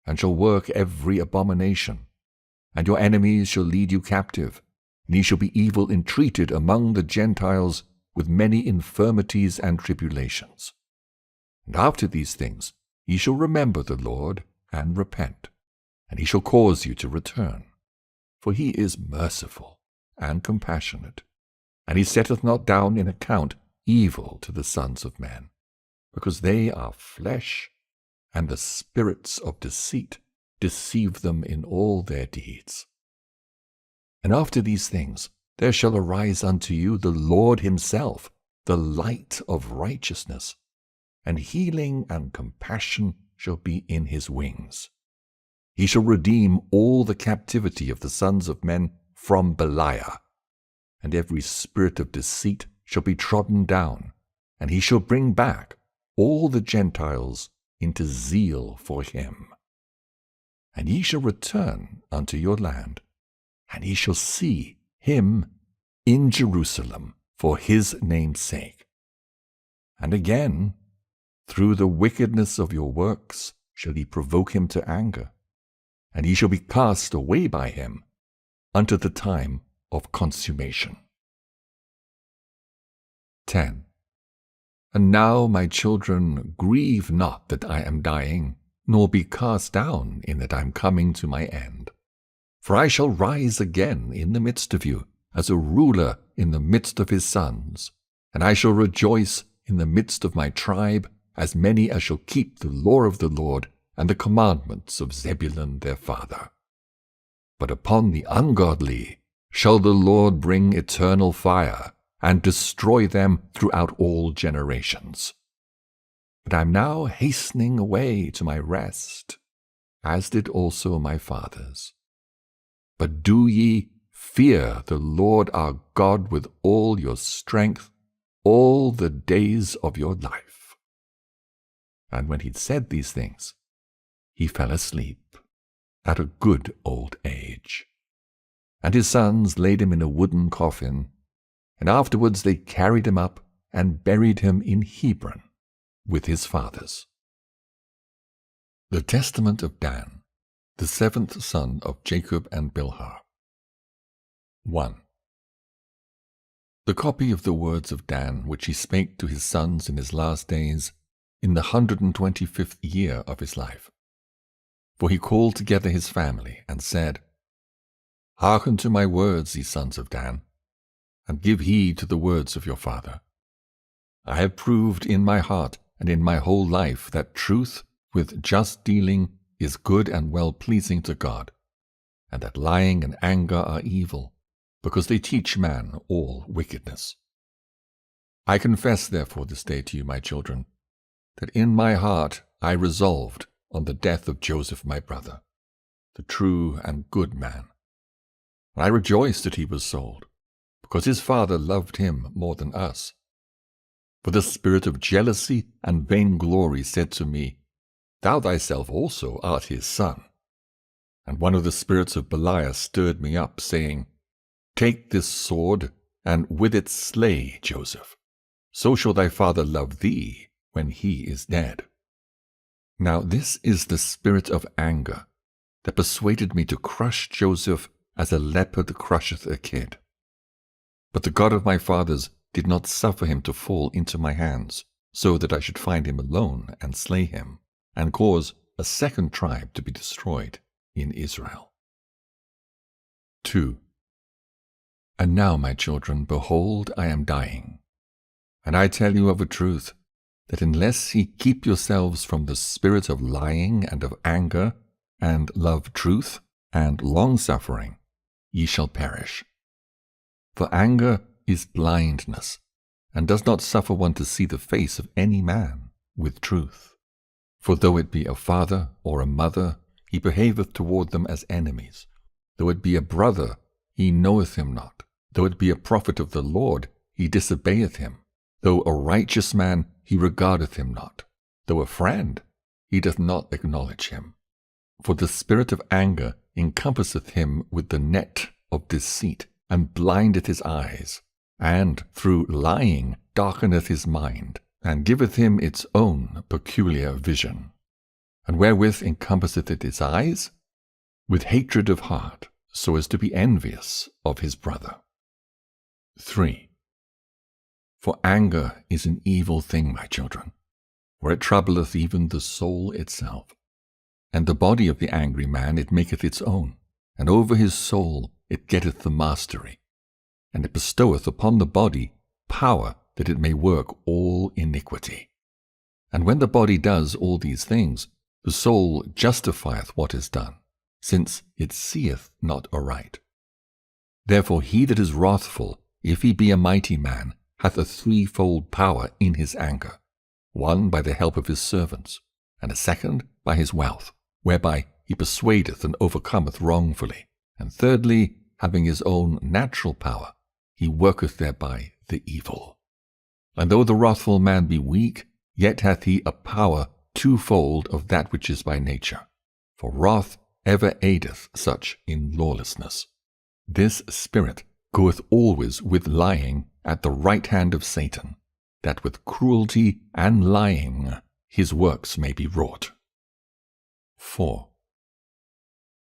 and shall work every abomination, and your enemies shall lead you captive, and ye shall be evil entreated among the Gentiles with many infirmities and tribulations. And after these things ye shall remember the Lord, and repent, and he shall cause you to return. For he is merciful and compassionate, and he setteth not down in account evil to the sons of men, because they are flesh, and the spirits of deceit deceive them in all their deeds. And after these things there shall arise unto you the Lord himself, the light of righteousness, and healing and compassion shall be in his wings. He shall redeem all the captivity of the sons of men from Beliar, and every spirit of deceit shall be trodden down, and he shall bring back all the Gentiles into zeal for him. And ye shall return unto your land, and ye shall see him in Jerusalem for his name's sake. And again, through the wickedness of your works shall ye provoke him to anger, and ye shall be cast away by him unto the time of consummation. 10. And now, my children, grieve not that I am dying, nor be cast down in that I am coming to my end. For I shall rise again in the midst of you, as a ruler in the midst of his sons, and I shall rejoice in the midst of my tribe, as many as shall keep the law of the Lord and the commandments of Zebulun their father. But upon the ungodly shall the Lord bring eternal fire, and destroy them throughout all generations. But I am now hastening away to my rest, as did also my fathers. But do ye fear the Lord our God with all your strength, all the days of your life. And when he'd said these things, he fell asleep at a good old age. And his sons laid him in a wooden coffin, and afterwards they carried him up and buried him in Hebron with his fathers. The Testament of Dan, the seventh son of Jacob and Bilhah. 1. The copy of the words of Dan which he spake to his sons in his last days, in the 125th year of his life. For he called together his family, and said, Hearken to my words, ye sons of Dan, and give heed to the words of your father. I have proved in my heart and in my whole life that truth with just dealing is good and well-pleasing to God, and that lying and anger are evil, because they teach man all wickedness. I confess therefore this day to you, my children, that in my heart I resolved on the death of Joseph my brother, the true and good man. And I rejoiced that he was sold, because his father loved him more than us. For the spirit of jealousy and vainglory said to me, Thou thyself also art his son. And one of the spirits of Beliar stirred me up, saying, Take this sword, and with it slay Joseph. So shall thy father love thee when he is dead. Now this is the spirit of anger that persuaded me to crush Joseph as a leopard crusheth a kid. But the God of my fathers did not suffer him to fall into my hands, so that I should find him alone and slay him, and cause a second tribe to be destroyed in Israel. 2. And now, my children, behold, I am dying. And I tell you of a truth, that unless ye keep yourselves from the spirit of lying and of anger, and love truth and long-suffering, ye shall perish. For anger is blindness, and does not suffer one to see the face of any man with truth. For though it be a father or a mother, he behaveth toward them as enemies. Though it be a brother, he knoweth him not. Though it be a prophet of the Lord, he disobeyeth him. Though a righteous man, he regardeth him not. Though a friend, he doth not acknowledge him. For the spirit of anger encompasseth him with the net of deceit, and blindeth his eyes, and through lying darkeneth his mind, and giveth him its own peculiar vision. And wherewith encompasseth it his eyes? With hatred of heart, so as to be envious of his brother. 3. For anger is an evil thing, my children, for it troubleth even the soul itself. And the body of the angry man it maketh its own, and over his soul it getteth the mastery, and it bestoweth upon the body power that it may work all iniquity. And when the body does all these things, the soul justifieth what is done, since it seeth not aright. Therefore he that is wrathful, if he be a mighty man, hath a threefold power in his anger, one by the help of his servants, and a second by his wealth, whereby he persuadeth and overcometh wrongfully. And thirdly, having his own natural power, he worketh thereby the evil. And though the wrathful man be weak, yet hath he a power twofold of that which is by nature. For wrath ever aideth such in lawlessness. This spirit goeth always with lying at the right hand of Satan, that with cruelty and lying his works may be wrought. 4.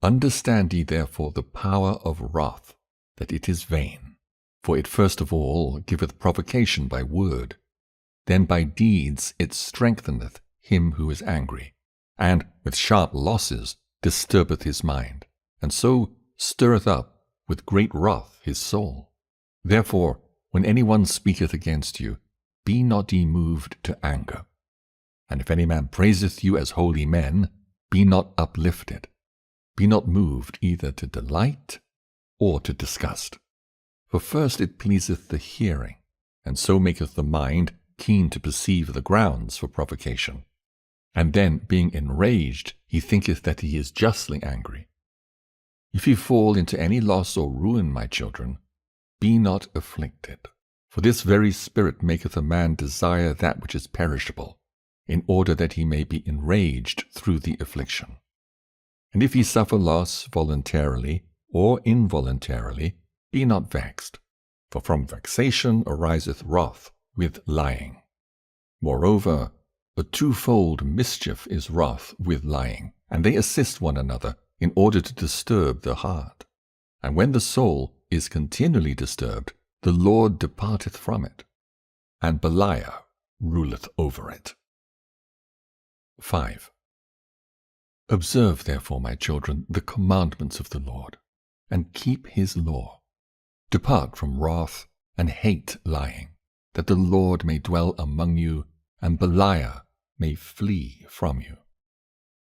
Understand ye therefore the power of wrath, that it is vain. For it first of all giveth provocation by word, then by deeds it strengtheneth him who is angry, and with sharp losses disturbeth his mind, and so stirreth up with great wrath his soul. Therefore, when any one speaketh against you, be not ye moved to anger. And if any man praiseth you as holy men, be not uplifted. Be not moved either to delight or to disgust. For first it pleaseth the hearing, and so maketh the mind keen to perceive the grounds for provocation. And then, being enraged, he thinketh that he is justly angry. If ye fall into any loss or ruin, my children, be not afflicted. For this very spirit maketh a man desire that which is perishable, in order that he may be enraged through the affliction. And if ye suffer loss voluntarily or involuntarily, be not vexed, for from vexation ariseth wrath with lying. Moreover, a twofold mischief is wrath with lying, and they assist one another in order to disturb the heart. And when the soul is continually disturbed, the Lord departeth from it, and Beliar ruleth over it. 5. Observe therefore, my children, the commandments of the Lord, and keep his law. Depart from wrath, and hate lying, that the Lord may dwell among you, and Beliar may flee from you.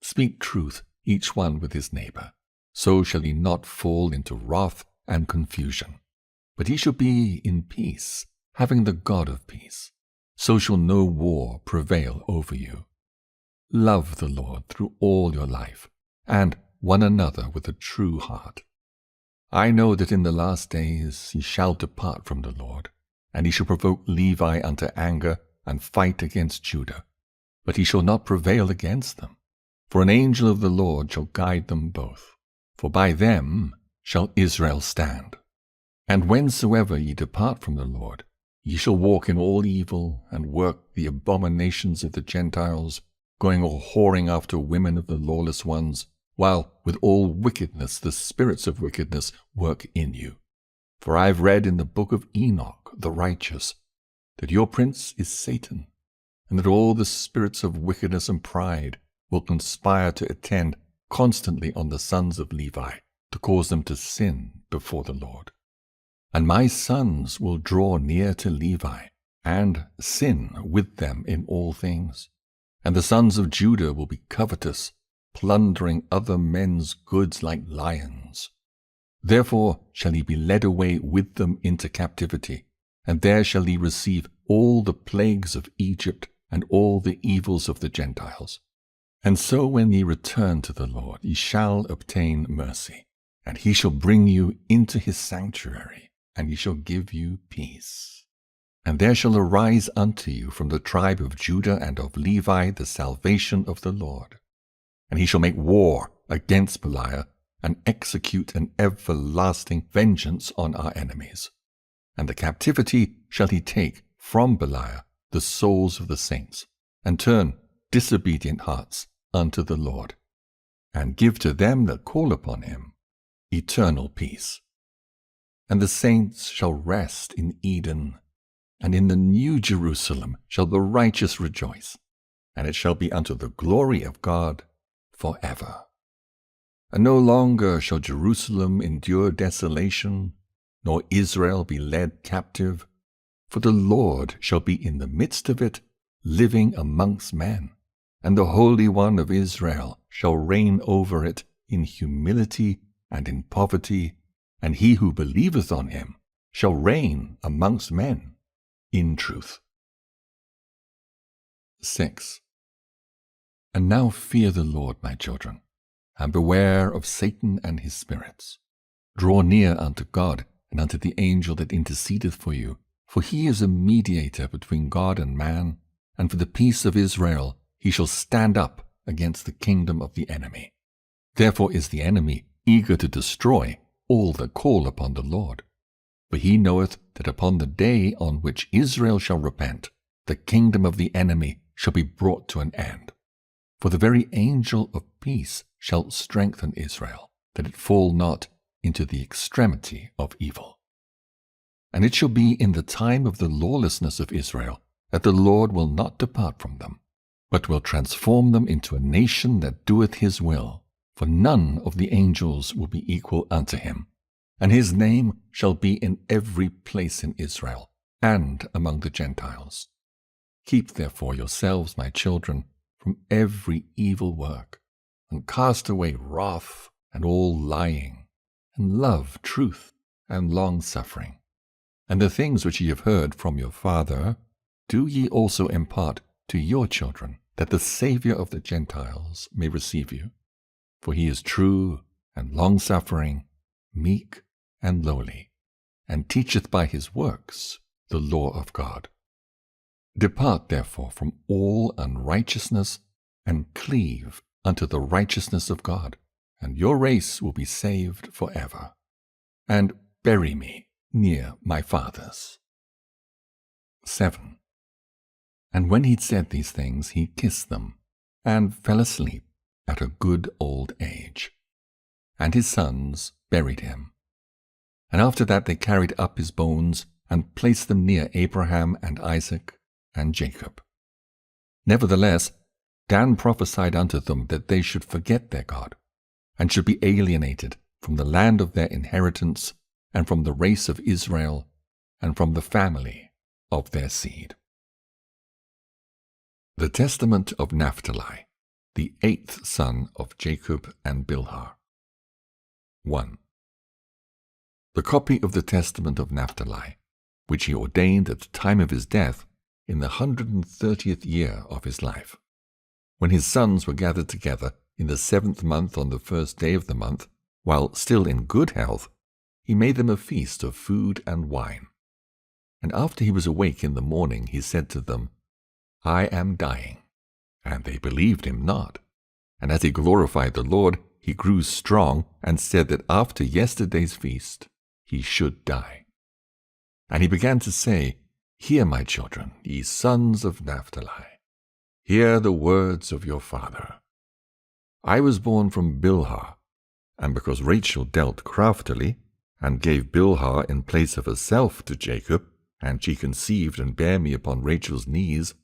Speak truth, each one with his neighbor, so shall he not fall into wrath and confusion. But he shall be in peace, having the God of peace. So shall no war prevail over you. Love the Lord through all your life, and one another with a true heart. I know that in the last days ye shall depart from the Lord, and he shall provoke Levi unto anger, and fight against Judah. But he shall not prevail against them. For an angel of the Lord shall guide them both. For by them shall Israel stand. And whensoever ye depart from the Lord, ye shall walk in all evil, and work the abominations of the Gentiles, going or whoring after women of the lawless ones, while with all wickedness the spirits of wickedness work in you. For I have read in the book of Enoch the righteous, that your prince is Satan, and that all the spirits of wickedness and pride will conspire to attend constantly on the sons of Levi, to cause them to sin before the Lord. And my sons will draw near to Levi, and sin with them in all things. And the sons of Judah will be covetous, plundering other men's goods like lions. Therefore shall he be led away with them into captivity, and there shall he receive all the plagues of Egypt and all the evils of the Gentiles. And so when ye return to the Lord, ye shall obtain mercy, and he shall bring you into his sanctuary, and he shall give you peace. And there shall arise unto you from the tribe of Judah and of Levi the salvation of the Lord. And he shall make war against Beliar, and execute an everlasting vengeance on our enemies. And the captivity shall he take from Beliar the souls of the saints, and turn disobedient hearts unto the Lord, and give to them that call upon him eternal peace. And the saints shall rest in Eden, and in the new Jerusalem shall the righteous rejoice, and it shall be unto the glory of God forever. And no longer shall Jerusalem endure desolation, nor Israel be led captive, for the Lord shall be in the midst of it, living amongst men, and the Holy One of Israel shall reign over it in humility and in poverty, and he who believeth on him shall reign amongst men in truth. 6. And now fear the Lord, my children, and beware of Satan and his spirits. Draw near unto God, and unto the angel that intercedeth for you, for he is a mediator between God and man, and for the peace of Israel he shall stand up against the kingdom of the enemy. Therefore is the enemy eager to destroy all that call upon the Lord. For he knoweth that upon the day on which Israel shall repent, the kingdom of the enemy shall be brought to an end. For the very angel of peace shall strengthen Israel, that it fall not into the extremity of evil. And it shall be in the time of the lawlessness of Israel that the Lord will not depart from them, but will transform them into a nation that doeth his will, for none of the angels will be equal unto him. And his name shall be in every place in Israel, and among the Gentiles. Keep therefore yourselves, my children, from every evil work, and cast away wrath and all lying, and love truth and long-suffering. And the things which ye have heard from your father, do ye also impart to your children, that the Saviour of the Gentiles may receive you. For he is true and long-suffering, meek and lowly, and teacheth by his works the law of God. Depart therefore from all unrighteousness, and cleave unto the righteousness of God, and your race will be saved forever. And bury me near my fathers. 7. And when he'd said these things, he kissed them, and fell asleep at a good old age. And his sons buried him. And after that they carried up his bones, and placed them near Abraham and Isaac and Jacob. Nevertheless, Dan prophesied unto them that they should forget their God, and should be alienated from the land of their inheritance, and from the race of Israel, and from the family of their seed. The Testament of Naphtali, the 8th son of Jacob and Bilhah. 1. The copy of the Testament of Naphtali, which he ordained at the time of his death, in the 130th year of his life, when his sons were gathered together in the 7th month on the 1st day of the month, while still in good health, he made them a feast of food and wine. And after he was awake in the morning, he said to them, I am dying. And they believed him not. And as he glorified the Lord, he grew strong, and said that after yesterday's feast he should die. And he began to say, Hear, my children, ye sons of Naphtali. Hear the words of your father. I was born from Bilhah, and because Rachel dealt craftily, and gave Bilhah in place of herself to Jacob, and she conceived and bare me upon Rachel's knees,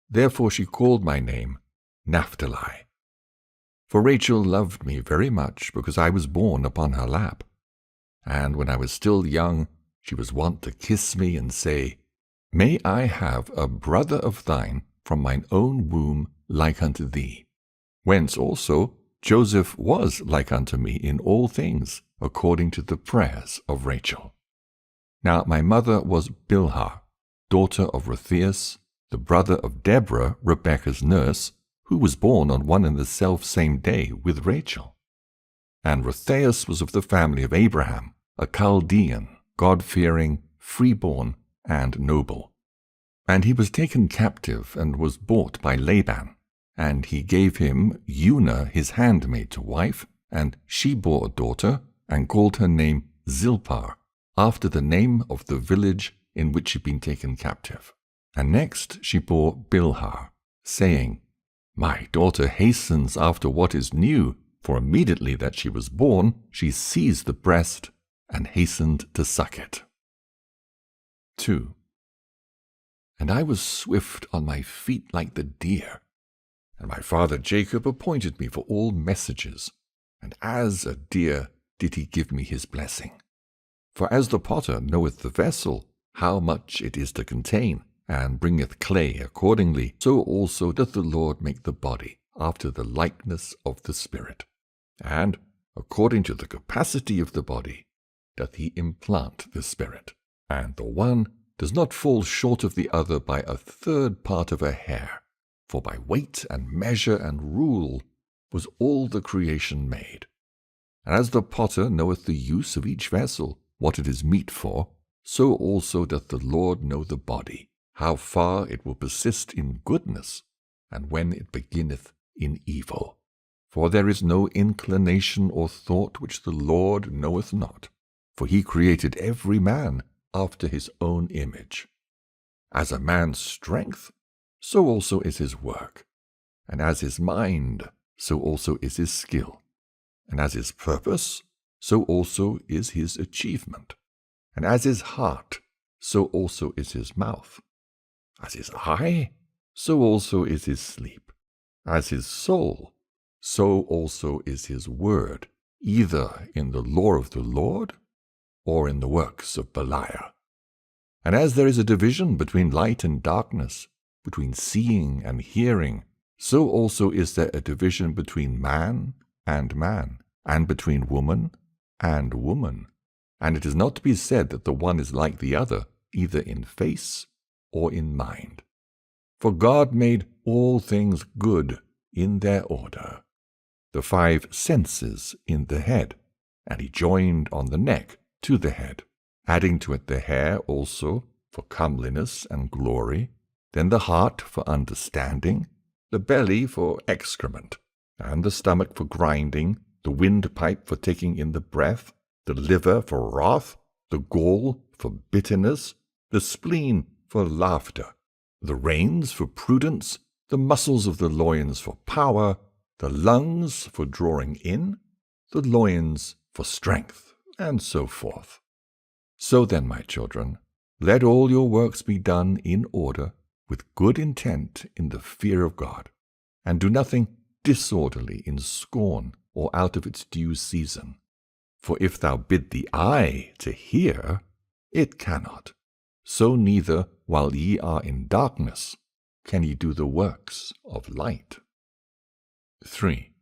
therefore she called my name Naphtali. For Rachel loved me very much, because I was born upon her lap. And when I was still young, she was wont to kiss me and say, May I have a brother of thine from mine own womb like unto thee. Whence also Joseph was like unto me in all things, according to the prayers of Rachel. Now my mother was Bilhah, daughter of Rutheus, the brother of Deborah, Rebekah's nurse, who was born on one and the self-same day with Rachel. And Rutheus was of the family of Abraham, a Chaldean, God-fearing, free-born, and noble. And he was taken captive and was bought by Laban, and he gave him Una his handmaid to wife, and she bore a daughter, and called her name Zilpah, after the name of the village in which she had been taken captive. And next she bore Bilhah, saying, My daughter hastens after what is new, for immediately that she was born, she seized the breast and hastened to suck it. 2. And I was swift on my feet like the deer, and my father Jacob appointed me for all messages, and as a deer did he give me his blessing. For as the potter knoweth the vessel, how much it is to contain, and bringeth clay accordingly, so also doth the Lord make the body after the likeness of the Spirit. And, according to the capacity of the body, doth he implant the Spirit. And the one does not fall short of the other by a third part of a hair. For by weight and measure and rule was all the creation made. And as the potter knoweth the use of each vessel, what it is meet for, so also doth the Lord know the body, how far it will persist in goodness, and when it beginneth in evil. For there is no inclination or thought which the Lord knoweth not, for he created every man after his own image. As a man's strength, so also is his work, and as his mind, so also is his skill, and as his purpose, so also is his achievement, and as his heart, so also is his mouth, as his eye, so also is his sleep, as his soul, so also is his word, either in the law of the Lord, or in the works of Belial. And as there is a division between light and darkness, between seeing and hearing, so also is there a division between man, and between woman and woman. And it is not to be said that the one is like the other, either in face or in mind. For God made all things good in their order, the 5 senses in the head, and he joined on the neck to the head, adding to it the hair also for comeliness and glory, then the heart for understanding, the belly for excrement, and the stomach for grinding, the windpipe for taking in the breath, the liver for wrath, the gall for bitterness, the spleen for laughter, the reins for prudence, the muscles of the loins for power, the lungs for drawing in, the loins for strength, and so forth. So then, my children, let all your works be done in order, with good intent in the fear of God, and do nothing disorderly in scorn or out of its due season. For if thou bid the eye to hear, it cannot. So neither, while ye are in darkness, can ye do the works of light. 3.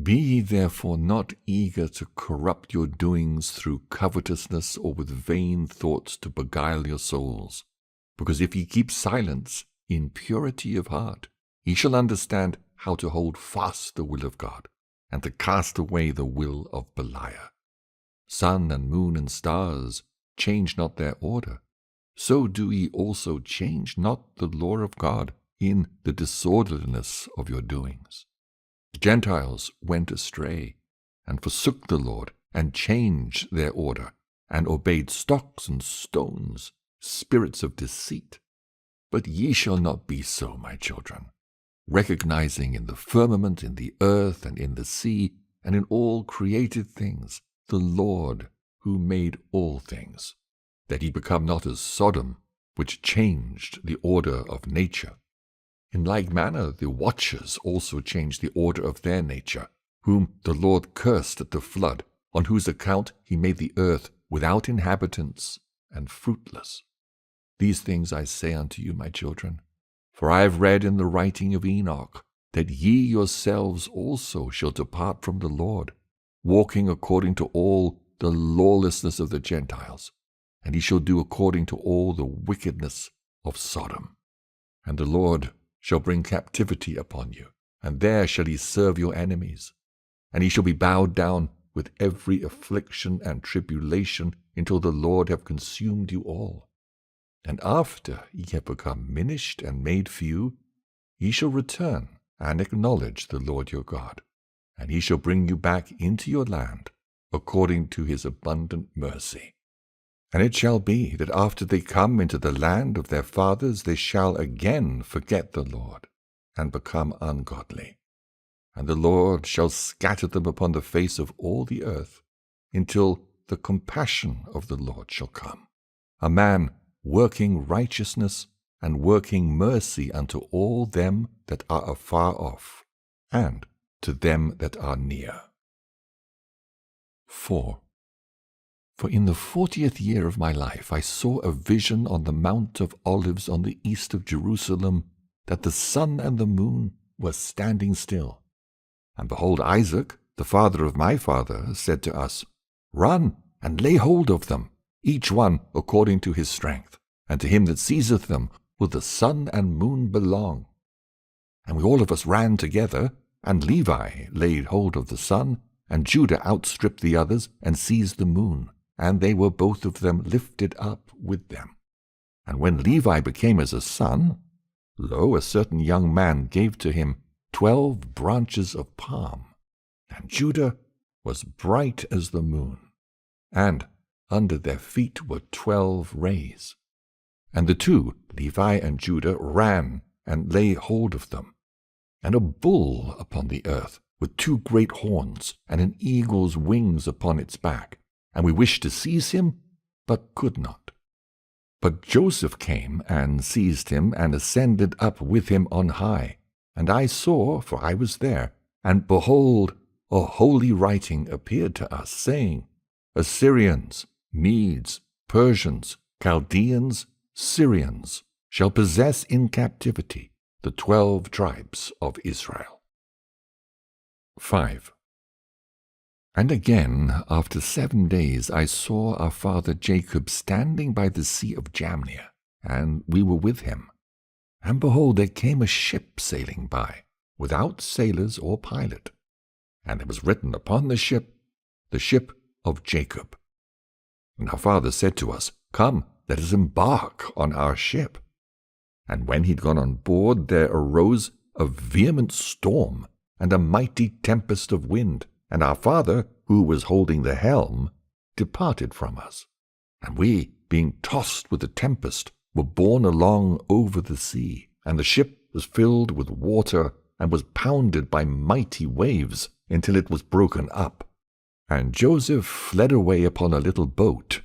Be ye therefore not eager to corrupt your doings through covetousness or with vain thoughts to beguile your souls. Because if ye keep silence in purity of heart, ye shall understand how to hold fast the will of God, and to cast away the will of Belial. Sun and moon and stars change not their order, so do ye also change not the law of God in the disorderliness of your doings. The Gentiles went astray, and forsook the Lord, and changed their order, and obeyed stocks and stones, spirits of deceit. But ye shall not be so, my children, recognizing in the firmament, in the earth, and in the sea, and in all created things, the Lord who made all things, that ye become not as Sodom, which changed the order of nature. In like manner the watchers also changed the order of their nature, whom the Lord cursed at the flood, on whose account he made the earth without inhabitants and fruitless. These things I say unto you, my children, for I have read in the writing of Enoch, that ye yourselves also shall depart from the Lord, walking according to all the lawlessness of the Gentiles, and ye shall do according to all the wickedness of Sodom. And the Lord shall bring captivity upon you, and there shall ye serve your enemies. And ye shall be bowed down with every affliction and tribulation until the Lord have consumed you all. And after ye have become minished and made few, ye shall return and acknowledge the Lord your God, and he shall bring you back into your land according to his abundant mercy. And it shall be that after they come into the land of their fathers, they shall again forget the Lord, and become ungodly. And the Lord shall scatter them upon the face of all the earth, until the compassion of the Lord shall come, a man working righteousness and working mercy unto all them that are afar off, and to them that are near. 4. For in the 40th year of my life I saw a vision on the Mount of Olives on the east of Jerusalem, that the sun and the moon were standing still. And behold, Isaac, the father of my father, said to us, Run and lay hold of them, each one according to his strength, and to him that seizeth them will the sun and moon belong. And we all of us ran together, And Levi laid hold of the sun, and Judah outstripped the others and seized the moon, and they were both of them lifted up with them. And when Levi became as a son, lo, a certain young man gave to him 12 branches of palm, and Judah was bright as the moon, and under their feet were 12 rays. And the two, Levi and Judah, ran and lay hold of them. And a bull upon the earth, with 2 great horns, and an eagle's wings upon its back. And we wished to seize him, but could not. But Joseph came and seized him, and ascended up with him on high. And I saw, for I was there, and behold, a holy writing appeared to us, saying, Assyrians, Medes, Persians, Chaldeans, Syrians shall possess in captivity the 12 tribes of Israel. 5. And again, after 7 days, I saw our father Jacob standing by the sea of Jamnia, and we were with him. And behold, there came a ship sailing by, without sailors or pilot. And there was written upon the ship of Jacob. And our father said to us, Come, let us embark on our ship. And when he'd gone on board, there arose a vehement storm, and a mighty tempest of wind, and our father, who was holding the helm, departed from us. And we, being tossed with the tempest, were borne along over the sea, and the ship was filled with water, and was pounded by mighty waves, until it was broken up. And Joseph fled away upon a little boat,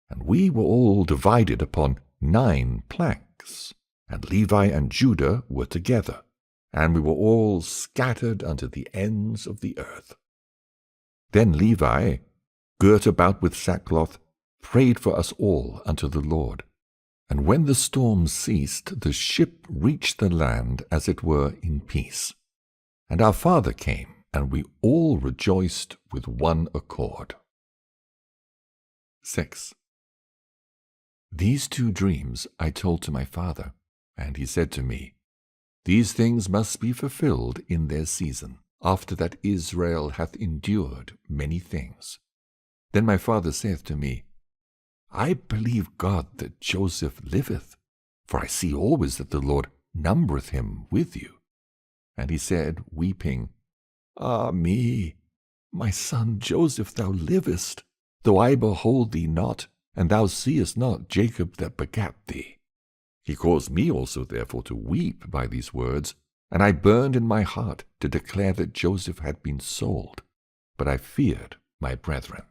and we were all divided upon 9 planks, and Levi and Judah were together, and we were all scattered unto the ends of the earth. Then Levi, girt about with sackcloth, prayed for us all unto the Lord. And when the storm ceased, the ship reached the land as it were in peace. And our father came, and we all rejoiced with one accord. 6. These 2 dreams I told to my father, and he said to me, These things must be fulfilled in their season, after that Israel hath endured many things. Then my father saith to me, I believe God that Joseph liveth, for I see always that the Lord numbereth him with you. And he said, weeping, Ah me, my son Joseph, thou livest, though I behold thee not, and thou seest not Jacob that begat thee. He caused me also therefore to weep by these words, and I burned in my heart to declare that Joseph had been sold, but I feared my brethren.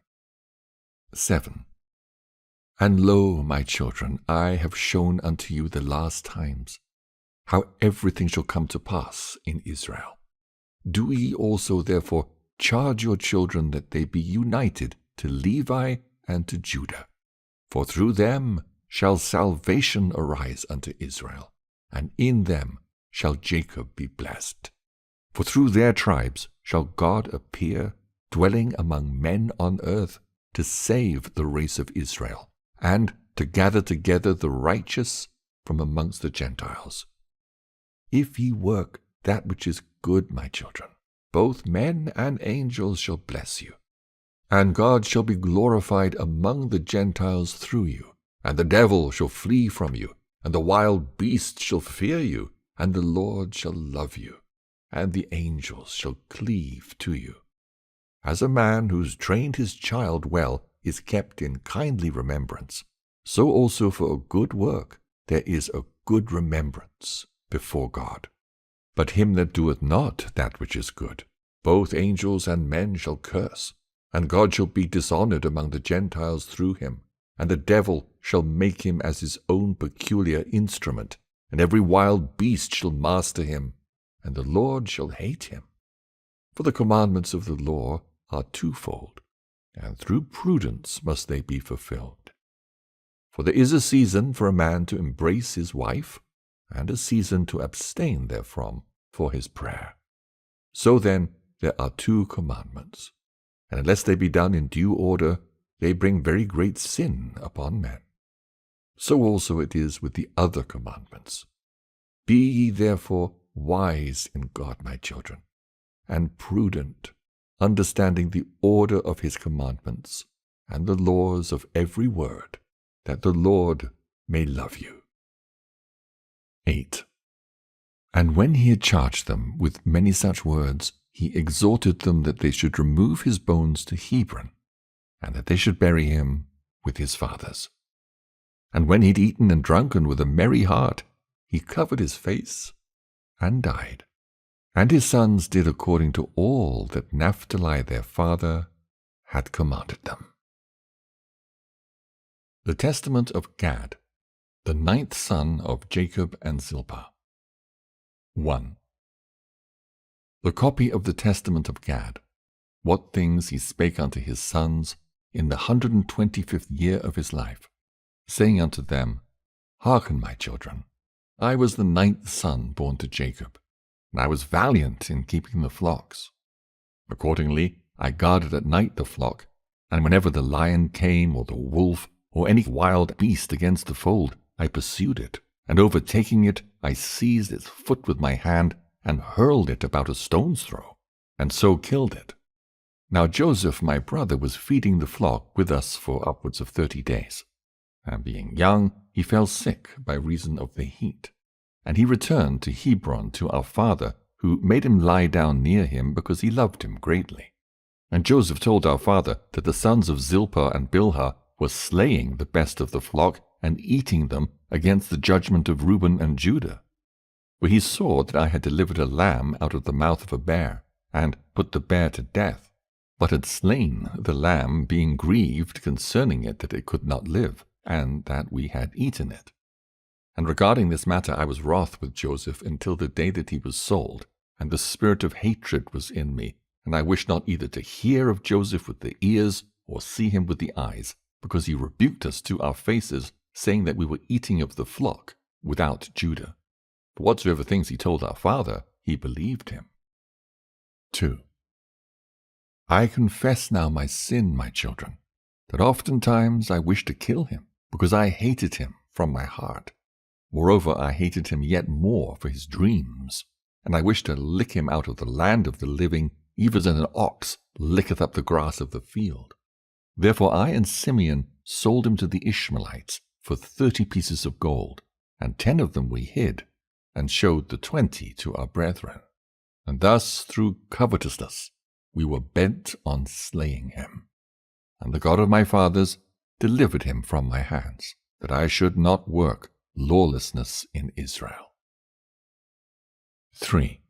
7. And lo, my children, I have shown unto you the last times, how everything shall come to pass in Israel. Do ye also therefore charge your children that they be united to Levi and to Judah, for through them shall salvation arise unto Israel, and in them shall Jacob be blessed. For through their tribes shall God appear, dwelling among men on earth, to save the race of Israel, and to gather together the righteous from amongst the Gentiles. If ye work that which is good, my children, both men and angels shall bless you. And God shall be glorified among the Gentiles through you, and the devil shall flee from you, and the wild beast shall fear you, and the Lord shall love you, and the angels shall cleave to you. As a man who's trained his child well is kept in kindly remembrance, so also for a good work there is a good remembrance before God. But him that doeth not that which is good, both angels and men shall curse, and God shall be dishonored among the Gentiles through him, and the devil shall make him as his own peculiar instrument, and every wild beast shall master him, and the Lord shall hate him. For the commandments of the law are twofold, and through prudence must they be fulfilled. For there is a season for a man to embrace his wife, and a season to abstain therefrom for his prayer. So then there are 2 commandments, and unless they be done in due order, they bring very great sin upon men. So also it is with the other commandments. Be ye therefore wise in God, my children, and prudent, understanding the order of his commandments and the laws of every word, that the Lord may love you. 8. And when he had charged them with many such words, he exhorted them that they should remove his bones to Hebron, and that they should bury him with his fathers. And when he had eaten and drunken with a merry heart, he covered his face and died. And his sons did according to all that Naphtali their father had commanded them. The Testament of Gad, the 9th son of Jacob and Zilpah. 1. The copy of the Testament of Gad, what things he spake unto his sons in the 125th year of his life, saying unto them, Hearken, my children, I was the 9th son born to Jacob, and I was valiant in keeping the flocks. Accordingly, I guarded at night the flock, and whenever the lion came, or the wolf, or any wild beast against the fold, I pursued it, and overtaking it, I seized its foot with my hand, and hurled it about a stone's throw, and so killed it. Now Joseph my brother was feeding the flock with us for upwards of 30 days. And being young, he fell sick by reason of the heat. And he returned to Hebron to our father, who made him lie down near him, because he loved him greatly. And Joseph told our father that the sons of Zilpah and Bilhah were slaying the best of the flock, and eating them against the judgment of Reuben and Judah. For he saw that I had delivered a lamb out of the mouth of a bear, and put the bear to death, but had slain the lamb, being grieved concerning it that it could not live, and that we had eaten it. And regarding this matter I was wroth with Joseph until the day that he was sold, and the spirit of hatred was in me, and I wished not either to hear of Joseph with the ears, or see him with the eyes, because he rebuked us to our faces, saying that we were eating of the flock without Judah. For whatsoever things he told our father, he believed him. 2. I confess now my sin, my children, that oftentimes I wished to kill him, because I hated him from my heart. Moreover, I hated him yet more for his dreams, and I wished to lick him out of the land of the living, even as an ox licketh up the grass of the field. Therefore I and Simeon sold him to the Ishmaelites for 30 pieces of gold, and 10 of them we hid, and showed the 20 to our brethren. And thus, through covetousness, we were bent on slaying him. And the God of my fathers delivered him from my hands, that I should not work lawlessness in Israel. 3.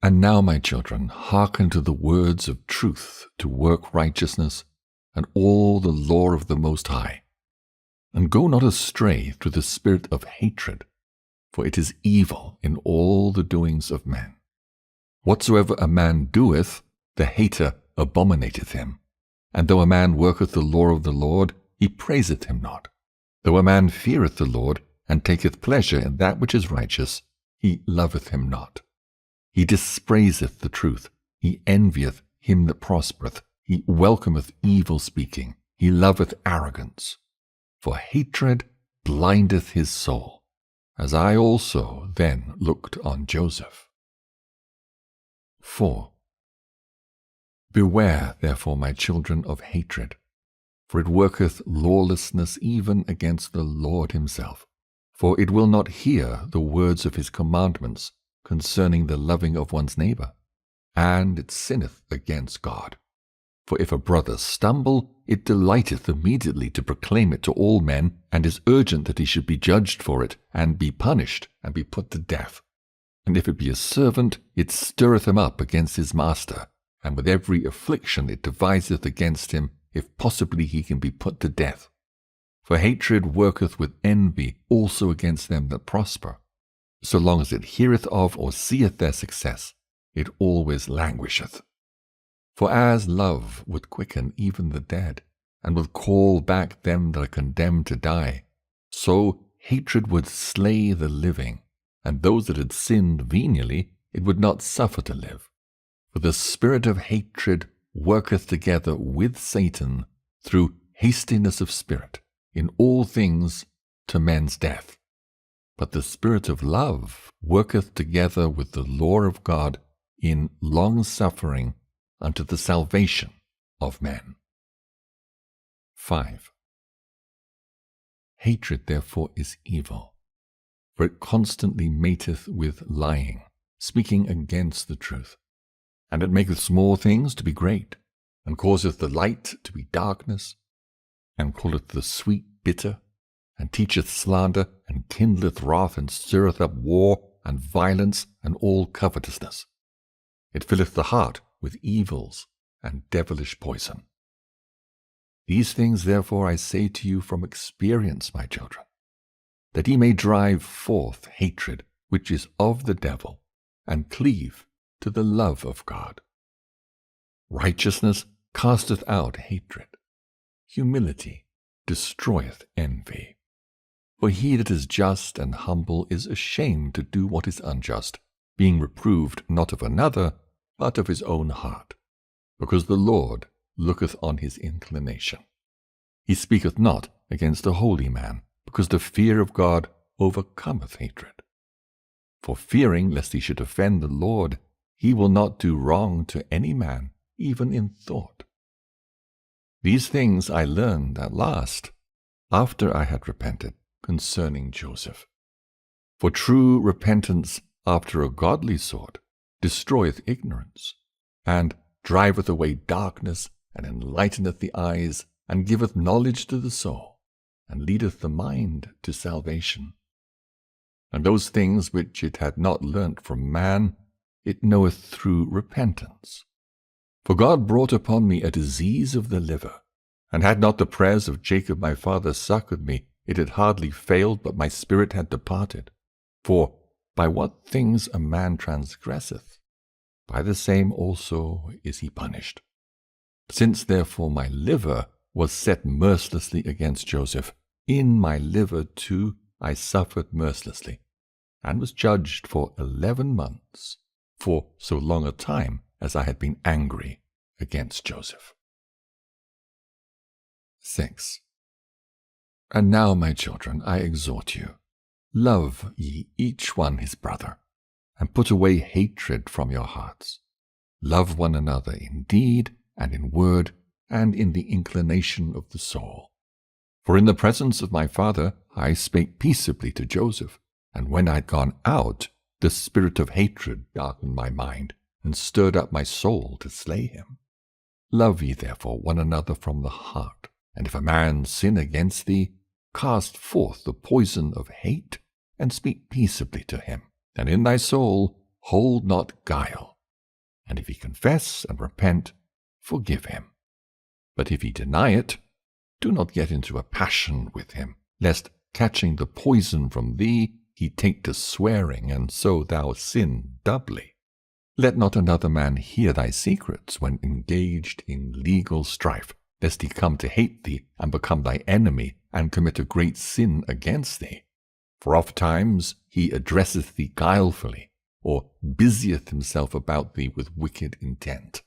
And now, my children, hearken to the words of truth, to work righteousness, and all the law of the Most High. And go not astray through the spirit of hatred, for it is evil in all the doings of men. Whatsoever a man doeth, the hater abominateth him. And though a man worketh the law of the Lord, he praiseth him not. Though a man feareth the Lord, and taketh pleasure in that which is righteous, he loveth him not. He dispraiseth the truth, he envieth him that prospereth, he welcometh evil speaking, he loveth arrogance. For hatred blindeth his soul, as I also then looked on Joseph. 4. Beware, therefore, my children, of hatred, for it worketh lawlessness even against the Lord himself. For it will not hear the words of his commandments concerning the loving of one's neighbor, and it sinneth against God. For if a brother stumble, it delighteth immediately to proclaim it to all men, and is urgent that he should be judged for it, and be punished, and be put to death. And if it be a servant, it stirreth him up against his master, and with every affliction it deviseth against him, if possibly he can be put to death. For hatred worketh with envy also against them that prosper. So long as it heareth of or seeth their success, it always languisheth. For as love would quicken even the dead, and would call back them that are condemned to die, so hatred would slay the living, and those that had sinned venially it would not suffer to live. For the spirit of hatred worketh together with Satan through hastiness of spirit in all things to men's death. But the spirit of love worketh together with the law of God in long-suffering unto the salvation of men. 5. Hatred therefore is evil, for it constantly mateth with lying, speaking against the truth. And it maketh small things to be great, and causeth the light to be darkness, and calleth the sweet bitter, and teacheth slander, and kindleth wrath, and stirreth up war, and violence, and all covetousness. It filleth the heart with evils and devilish poison. These things therefore I say to you from experience, my children, that ye may drive forth hatred which is of the devil, and cleave to the love of God. Righteousness casteth out hatred. Humility destroyeth envy. For he that is just and humble is ashamed to do what is unjust, being reproved not of another, but of his own heart, because the Lord looketh on his inclination. He speaketh not against a holy man, because the fear of God overcometh hatred. For fearing lest he should offend the Lord, he will not do wrong to any man, even in thought. These things I learned at last, after I had repented, concerning Joseph. For true repentance after a godly sort destroyeth ignorance, and driveth away darkness, and enlighteneth the eyes, and giveth knowledge to the soul, and leadeth the mind to salvation. And those things which it had not learnt from man, it knoweth through repentance. For God brought upon me a disease of the liver, and had not the prayers of Jacob my father succoured me, it had hardly failed, but my spirit had departed. For by what things a man transgresseth, by the same also is he punished. Since therefore my liver was set mercilessly against Joseph, in my liver too I suffered mercilessly, and was judged for 11 months, for so long a time as I had been angry against Joseph. 6. And now, my children, I exhort you, love ye each one his brother, and put away hatred from your hearts. Love one another in deed and in word and in the inclination of the soul. For in the presence of my father I spake peaceably to Joseph, and when I had gone out, the spirit of hatred darkened my mind, and stirred up my soul to slay him. Love ye therefore one another from the heart, and if a man sin against thee, cast forth the poison of hate, and speak peaceably to him, and in thy soul hold not guile. And if he confess and repent, forgive him. But if he deny it, do not get into a passion with him, lest, catching the poison from thee, he take to swearing, and so thou sin doubly. Let not another man hear thy secrets when engaged in legal strife, lest he come to hate thee, and become thy enemy, and commit a great sin against thee. For ofttimes he addresseth thee guilefully, or busieth himself about thee with wicked intent.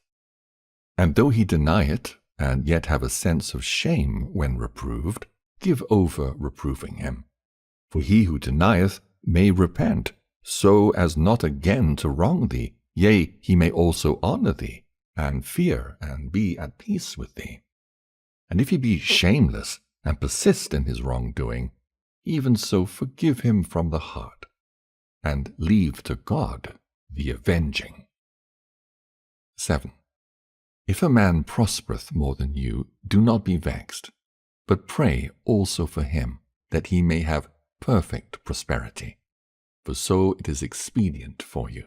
And though he deny it, and yet have a sense of shame when reproved, give over reproving him. For he who denieth may repent, so as not again to wrong thee, yea, he may also honour thee, and fear, and be at peace with thee. And if he be shameless, and persist in his wrongdoing, even so forgive him from the heart, and leave to God the avenging. 7. If a man prospereth more than you, do not be vexed, but pray also for him, that he may have perfect prosperity, for so it is expedient for you.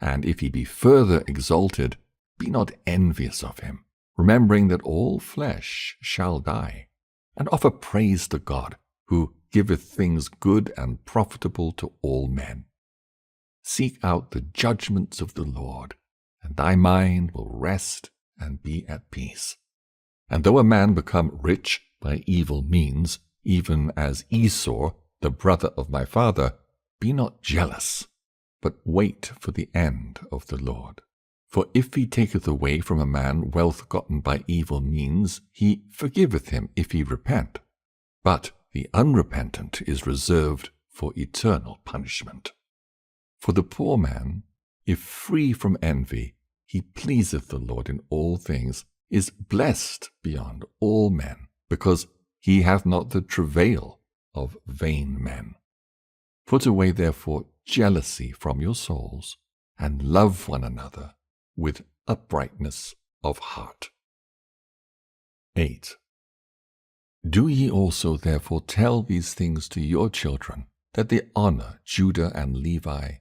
And if he be further exalted, be not envious of him, remembering that all flesh shall die, and offer praise to God, who giveth things good and profitable to all men. Seek out the judgments of the Lord, and thy mind will rest and be at peace. And though a man become rich by evil means, even as Esau, the brother of my father, be not jealous, but wait for the end of the Lord. For if he taketh away from a man wealth gotten by evil means, he forgiveth him if he repent. But the unrepentant is reserved for eternal punishment. For the poor man if free from envy, he pleaseth the Lord in all things, is blessed beyond all men, because he hath not the travail of vain men. Put away therefore jealousy from your souls, and love one another with uprightness of heart. 8. Do ye also therefore tell these things to your children, that they honor Judah and Levi,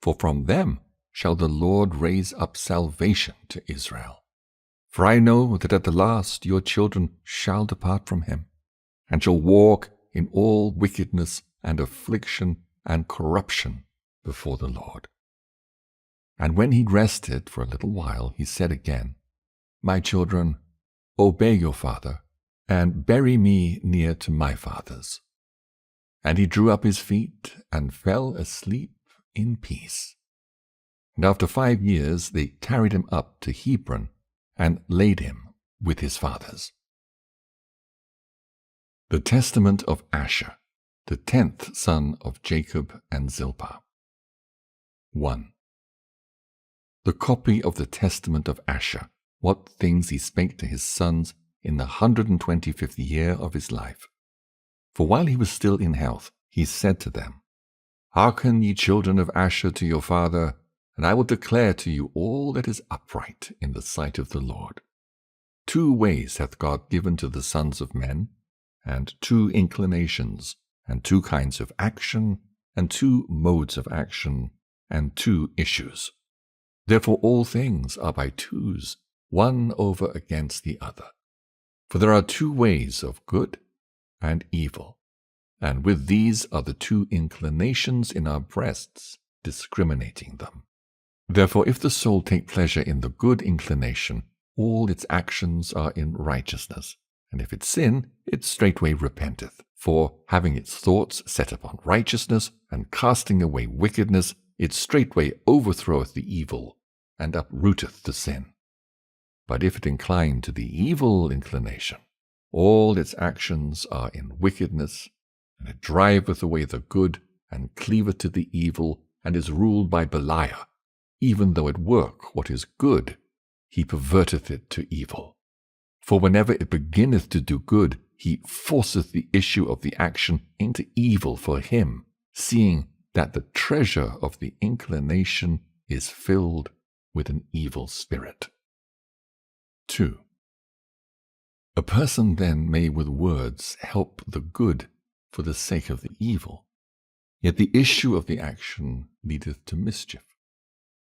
for from them shall the Lord raise up salvation to Israel. For I know that at the last your children shall depart from him, and shall walk in all wickedness and affliction and corruption before the Lord. And when he rested for a little while, he said again, My children, obey your father, and bury me near to my fathers. And he drew up his feet, and fell asleep in peace. And after 5 years they carried him up to Hebron, and laid him with his fathers. The Testament of Asher, the 10th son of Jacob and Zilpah. 1. The copy of the Testament of Asher, what things he spake to his sons in the 125th year of his life. For while he was still in health, he said to them, Hearken, ye children of Asher, to your father, and I will declare to you all that is upright in the sight of the Lord. 2 ways hath God given to the sons of men, and 2 inclinations, and 2 kinds of action, and 2 modes of action, and 2 issues. Therefore all things are by twos, one over against the other. For there are 2 ways of good and evil, and with these are the 2 inclinations in our breasts, discriminating them. Therefore if the soul take pleasure in the good inclination, all its actions are in righteousness, and if it sin, it straightway repenteth. For having its thoughts set upon righteousness, and casting away wickedness, it straightway overthroweth the evil, and uprooteth the sin. But if it incline to the evil inclination, all its actions are in wickedness, and it driveth away the good, and cleaveth to the evil, and is ruled by Beliar. Even though it work what is good, he perverteth it to evil. For whenever it beginneth to do good, he forceth the issue of the action into evil for him, seeing that the treasure of the inclination is filled with an evil spirit. 2. A person then may with words help the good for the sake of the evil, yet the issue of the action leadeth to mischief.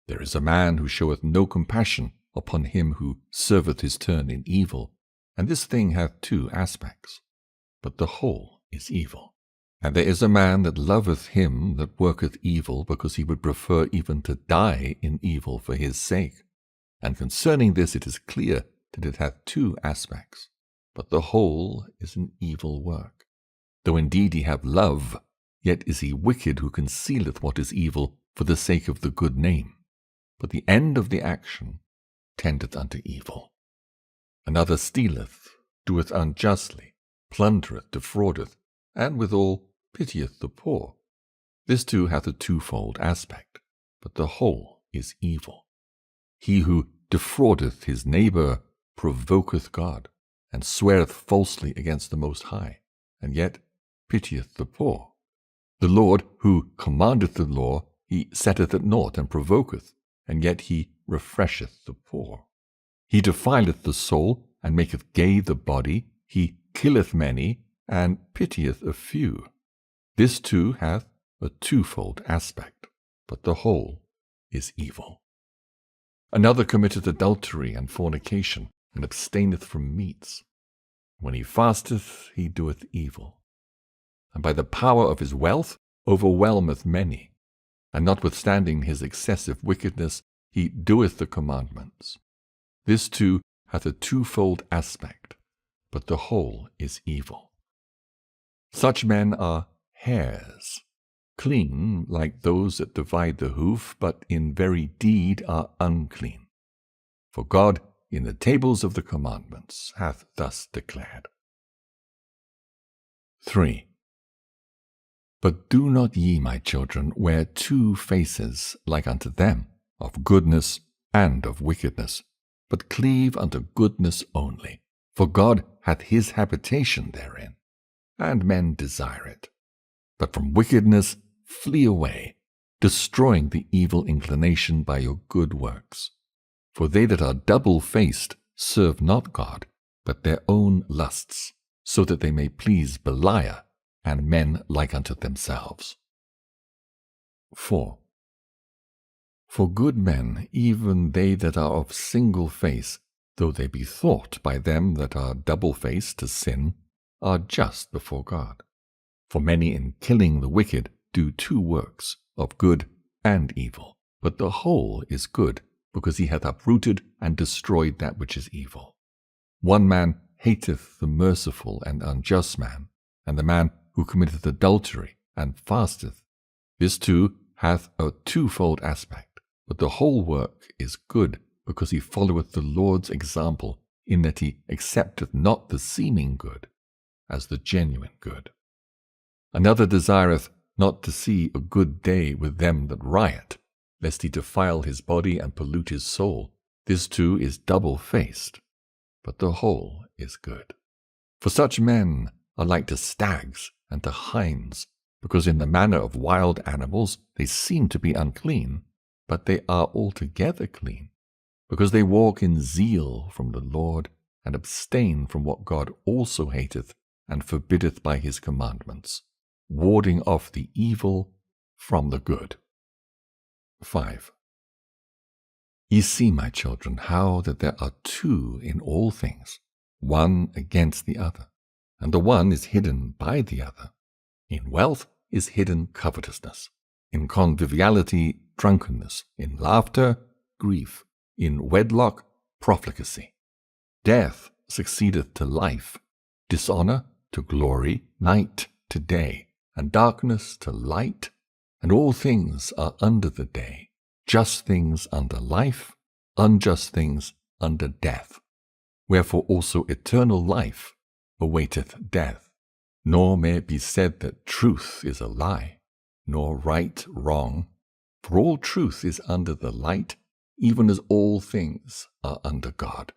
There is a man who showeth no compassion upon him who serveth his turn in evil, and this thing hath 2 aspects, but the whole is evil. And there is a man that loveth him that worketh evil, because he would prefer even to die in evil for his sake. And concerning this it is clear that it hath 2 aspects, but the whole is an evil work. Though indeed he have love, yet is he wicked who concealeth what is evil for the sake of the good name. But the end of the action tendeth unto evil. Another stealeth, doeth unjustly, plundereth, defraudeth, and withal pitieth the poor. This too hath a 2-fold aspect, but the whole is evil. He who defraudeth his neighbour provoketh God, and sweareth falsely against the Most High, and yet pitieth the poor. The Lord, who commandeth the law, he setteth at naught and provoketh, and yet he refresheth the poor. He defileth the soul, and maketh gay the body. He killeth many, and pitieth a few. This too hath a 2-fold aspect, but the whole is evil. Another committeth adultery and fornication, and abstaineth from meats. When he fasteth, he doeth evil, and by the power of his wealth overwhelmeth many. And notwithstanding his excessive wickedness, he doeth the commandments. This too hath a 2-fold aspect, but the whole is evil. Such men are hares, clean like those that divide the hoof, but in very deed are unclean. For God in the tables of the commandments hath thus declared. 3. But do not ye, my children, wear 2 faces like unto them. of goodness and of wickedness, but cleave unto goodness only. For God hath his habitation therein, and men desire it. But from wickedness flee away, destroying the evil inclination by your good works. For they that are double-faced serve not God, but their own lusts, so that they may please Belial, and men like unto themselves. 4. For good men, even they that are of single face, though they be thought by them that are double-faced to sin, are just before God. For many in killing the wicked do two works, of good and evil. But the whole is good, because he hath uprooted and destroyed that which is evil. One man hateth the merciful and unjust man, and the man who committeth adultery and fasteth. This too hath a twofold aspect, but the whole work is good, because he followeth the Lord's example, in that he accepteth not the seeming good, as the genuine good. Another desireth not to see a good day with them that riot, lest he defile his body and pollute his soul. This too is double-faced, but the whole is good. For such men are like to stags and to hinds, because in the manner of wild animals they seem to be unclean, but they are altogether clean, because they walk in zeal from the Lord, and abstain from what God also hateth and forbiddeth by his commandments, warding off the evil from the good. 5. Ye see, my children, how that there are two in all things, one against the other, and the one is hidden by the other. In wealth is hidden covetousness, in conviviality drunkenness, in laughter grief, in wedlock profligacy. Death succeedeth to life, dishonour to glory, night to day, and darkness to light, and all things are under the day, just things under life, unjust things under death. Wherefore also eternal life awaiteth death. Nor may it be said that truth is a lie, nor right wrong, for all truth is under the light, even as all things are under God.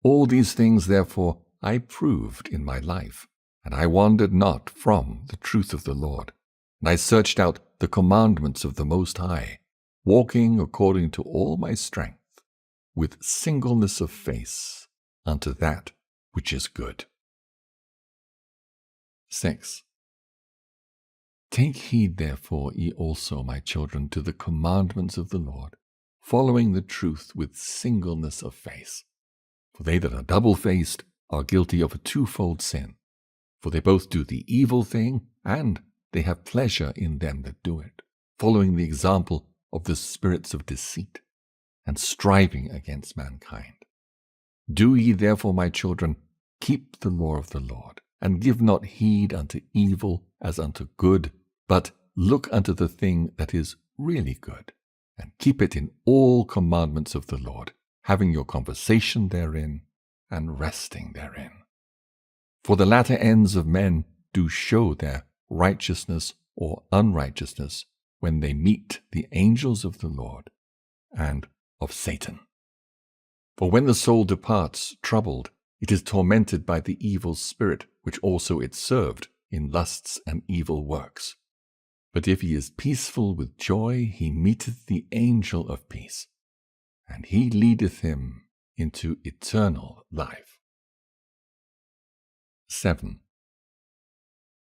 All these things, therefore, I proved in my life, and I wandered not from the truth of the Lord. And I searched out the commandments of the Most High, walking according to all my strength, with singleness of face, unto that which is good. 6. Take heed, therefore, ye also, my children, to the commandments of the Lord, following the truth with singleness of face. For they that are double-faced are guilty of a twofold sin. For they both do the evil thing, and they have pleasure in them that do it, following the example of the spirits of deceit, and striving against mankind. Do ye therefore, my children, keep the law of the Lord, and give not heed unto evil as unto good, but look unto the thing that is really good, and keep it in all commandments of the Lord, having your conversation therein, and resting therein. For the latter ends of men do show their righteousness or unrighteousness when they meet the angels of the Lord and of Satan. For when the soul departs troubled, it is tormented by the evil spirit which also it served in lusts and evil works. But if he is peaceful with joy, he meeteth the angel of peace, and he leadeth him into eternal life. 7.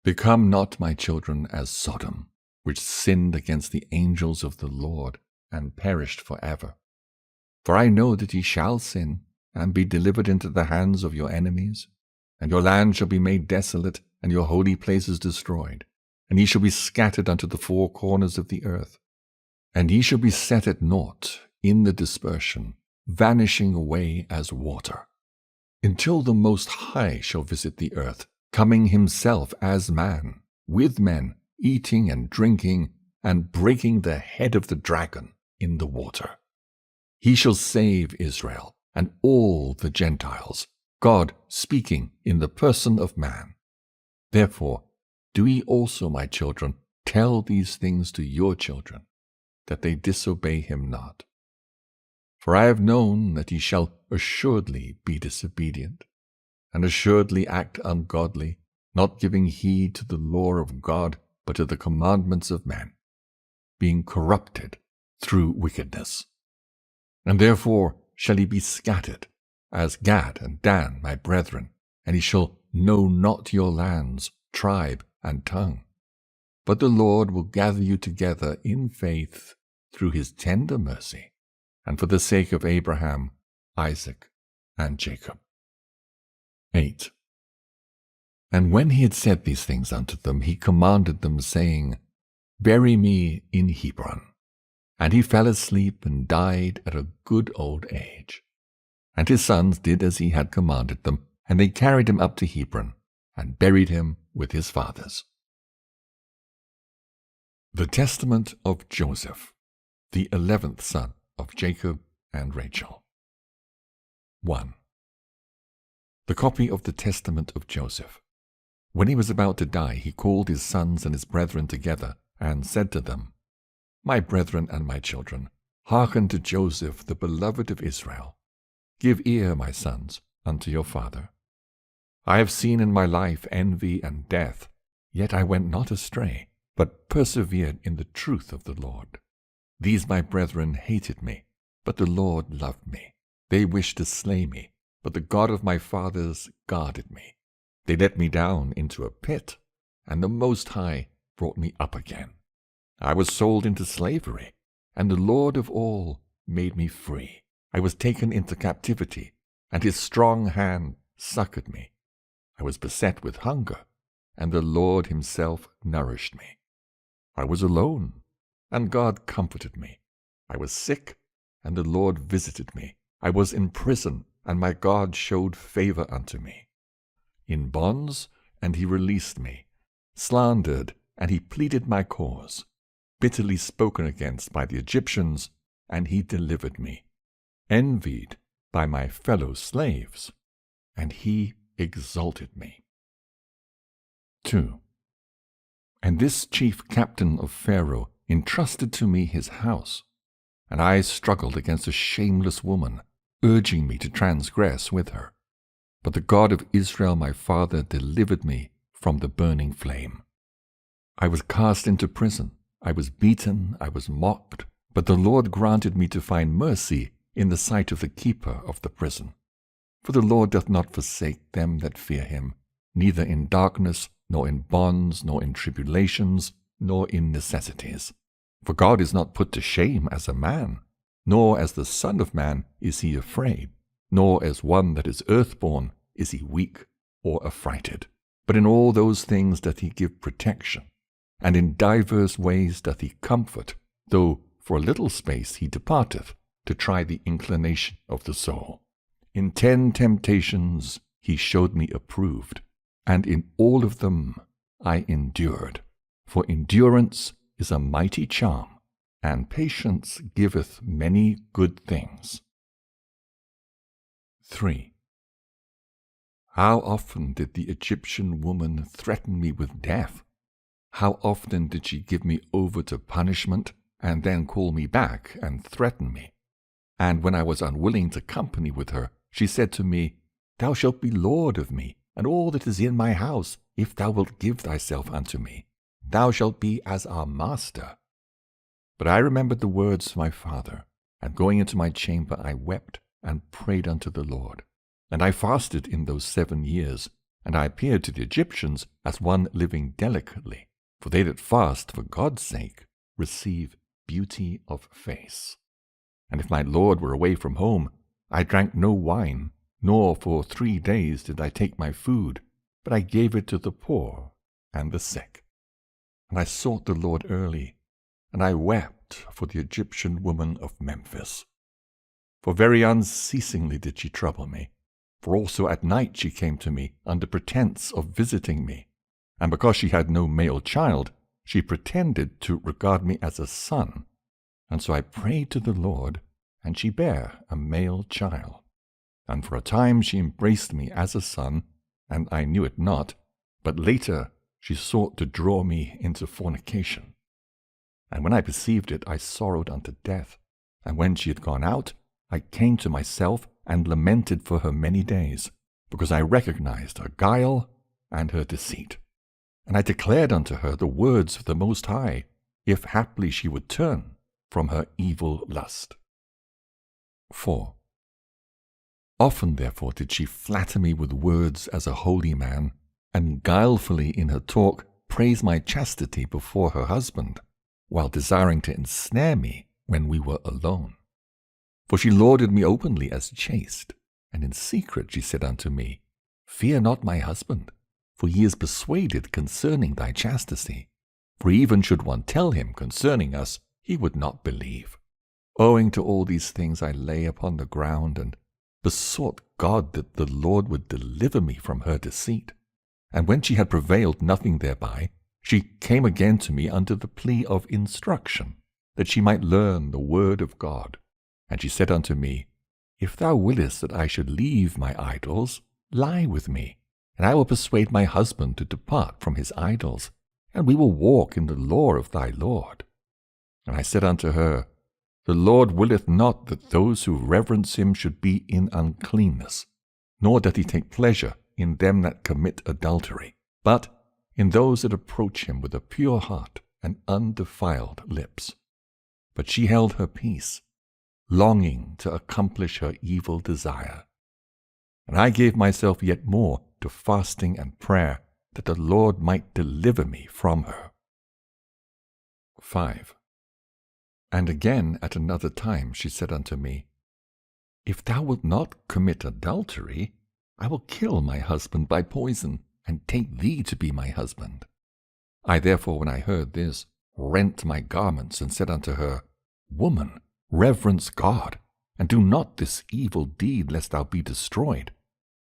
Become not, my children, as Sodom, which sinned against the angels of the Lord, and perished for ever. For I know that ye shall sin, and be delivered into the hands of your enemies, and your land shall be made desolate, and your holy places destroyed, and ye shall be scattered unto the four corners of the earth. And ye shall be set at naught in the dispersion, vanishing away as water, until the Most High shall visit the earth, coming himself as man, with men, eating and drinking, and breaking the head of the dragon in the water. He shall save Israel and all the Gentiles, God speaking in the person of man. Therefore, do ye also, my children, tell these things to your children, that they disobey him not. For I have known that he shall assuredly be disobedient, and assuredly act ungodly, not giving heed to the law of God, but to the commandments of men, being corrupted through wickedness. And therefore shall he be scattered, as Gad and Dan my brethren, and he shall know not your lands, tribe, and tongue. But the Lord will gather you together in faith through his tender mercy, and for the sake of Abraham, Isaac, and Jacob. 8. And when he had said these things unto them, he commanded them, saying, Bury me in Hebron. And he fell asleep and died at a good old age. And his sons did as he had commanded them, and they carried him up to Hebron, and buried him with his fathers. The Testament of Joseph, the 11th son of Jacob and Rachel. 1. The copy of the Testament of Joseph. When he was about to die, he called his sons and his brethren together, and said to them, My brethren and my children, hearken to Joseph, the beloved of Israel. Give ear, my sons, unto your father. I have seen in my life envy and death, yet I went not astray, but persevered in the truth of the Lord. These my brethren hated me, but the Lord loved me. They wished to slay me, but the God of my fathers guarded me. They let me down into a pit, and the Most High brought me up again. I was sold into slavery, and the Lord of all made me free. I was taken into captivity, and his strong hand succored me. I was beset with hunger, and the Lord himself nourished me. I was alone, and God comforted me. I was sick, and the Lord visited me. I was in prison, and my God showed favor unto me. In bonds, and he released me. Slandered, and he pleaded my cause. Bitterly spoken against by the Egyptians, and he delivered me. Envied by my fellow slaves, and he exalted me. 2. And this chief captain of Pharaoh entrusted to me his house, and I struggled against a shameless woman, urging me to transgress with her. But the God of Israel my father delivered me from the burning flame. I was cast into prison, I was beaten, I was mocked, but the Lord granted me to find mercy in the sight of the keeper of the prison. For the Lord doth not forsake them that fear him, neither in darkness, nor in bonds, nor in tribulations, nor in necessities. For God is not put to shame as a man, nor as the Son of Man is he afraid, nor as one that is earthborn is he weak or affrighted. But in all those things doth he give protection, and in divers ways doth he comfort, though for a little space he departeth, to try the inclination of the soul. In 10 temptations he showed me approved, and in all of them I endured. For endurance is a mighty charm, and patience giveth many good things. 3. How often did the Egyptian woman threaten me with death? How often did she give me over to punishment, and then call me back and threaten me? And when I was unwilling to company with her, she said to me, Thou shalt be lord of me, and all that is in my house, if thou wilt give thyself unto me. Thou shalt be as our master. But I remembered the words of my father, and going into my chamber I wept and prayed unto the Lord. And I fasted in those 7 years, and I appeared to the Egyptians as one living delicately, for they that fast for God's sake receive beauty of face. And if my Lord were away from home, I drank no wine, nor for 3 days did I take my food, but I gave it to the poor and the sick. And I sought the Lord early, and I wept for the Egyptian woman of Memphis. For very unceasingly did she trouble me, for also at night she came to me under pretense of visiting me, and because she had no male child, she pretended to regard me as a son. And so I prayed to the Lord, and she bare a male child. And for a time she embraced me as a son, and I knew it not, but later she sought to draw me into fornication. And when I perceived it, I sorrowed unto death. And when she had gone out, I came to myself and lamented for her many days, because I recognized her guile and her deceit. And I declared unto her the words of the Most High, if haply she would turn from her evil lust. 4. Often therefore did she flatter me with words as a holy man, and guilefully in her talk praise my chastity before her husband, while desiring to ensnare me when we were alone. For she lauded me openly as chaste, and in secret she said unto me, Fear not my husband, for he is persuaded concerning thy chastity. For even should one tell him concerning us, he would not believe. Owing to all these things I lay upon the ground, and besought God that the Lord would deliver me from her deceit. And when she had prevailed nothing thereby, she came again to me under the plea of instruction, that she might learn the word of God. And she said unto me, If thou willest that I should leave my idols, lie with me, and I will persuade my husband to depart from his idols, and we will walk in the law of thy Lord. And I said unto her, The Lord willeth not that those who reverence him should be in uncleanness, nor doth he take pleasure in them that commit adultery, but in those that approach him with a pure heart and undefiled lips. But she held her peace, longing to accomplish her evil desire. And I gave myself yet more to fasting and prayer, that the Lord might deliver me from her. 5. And again at another time she said unto me, If thou wilt not commit adultery, I will kill my husband by poison, and take thee to be my husband. I therefore, when I heard this, rent my garments, and said unto her, Woman, reverence God, and do not this evil deed, lest thou be destroyed.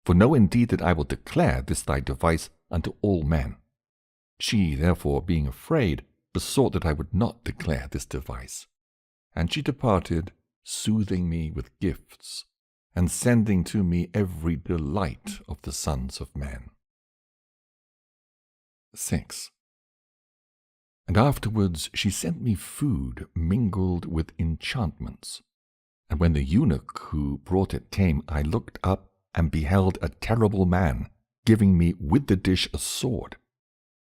For know indeed that I will declare this thy device unto all men. She, therefore, being afraid, besought that I would not declare this device. And she departed, soothing me with gifts, and sending to me every delight of the sons of men. 6. And afterwards she sent me food mingled with enchantments. And when the eunuch who brought it came, I looked up and beheld a terrible man, giving me with the dish a sword.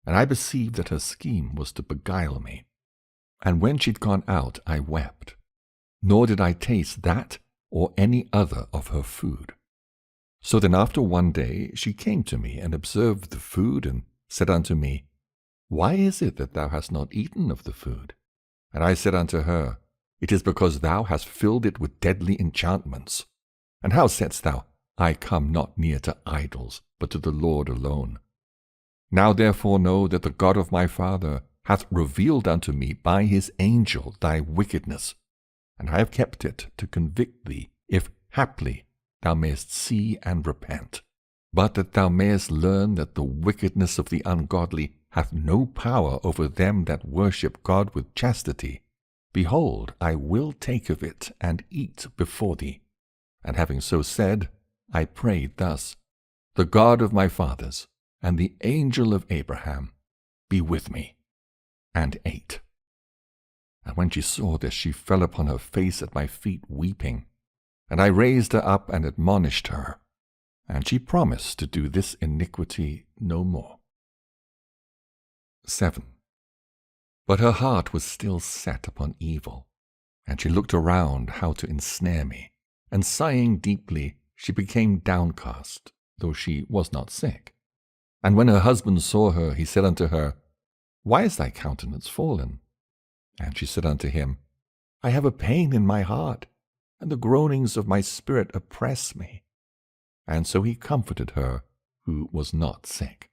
And I perceived that her scheme was to beguile me. And when she'd gone out, I wept, nor did I taste that or any other of her food. So then after one day she came to me, and observed the food, and said unto me, Why is it that thou hast not eaten of the food? And I said unto her, It is because thou hast filled it with deadly enchantments. And how saidst thou, I come not near to idols, but to the Lord alone? Now therefore know that the God of my father hath revealed unto me by his angel thy wickedness, and I have kept it to convict thee, if haply thou mayest see and repent. But that thou mayest learn that the wickedness of the ungodly hath no power over them that worship God with chastity, behold, I will take of it and eat before thee. And having so said, I prayed thus, The God of my fathers, and the angel of Abraham, be with me, and ate. And when she saw this, she fell upon her face at my feet weeping. And I raised her up and admonished her, and she promised to do this iniquity no more. 7. But her heart was still set upon evil, and she looked around how to ensnare me, and sighing deeply, she became downcast, though she was not sick. And when her husband saw her, he said unto her, Why is thy countenance fallen? And she said unto him, I have a pain in my heart, and the groanings of my spirit oppress me. And so he comforted her who was not sick.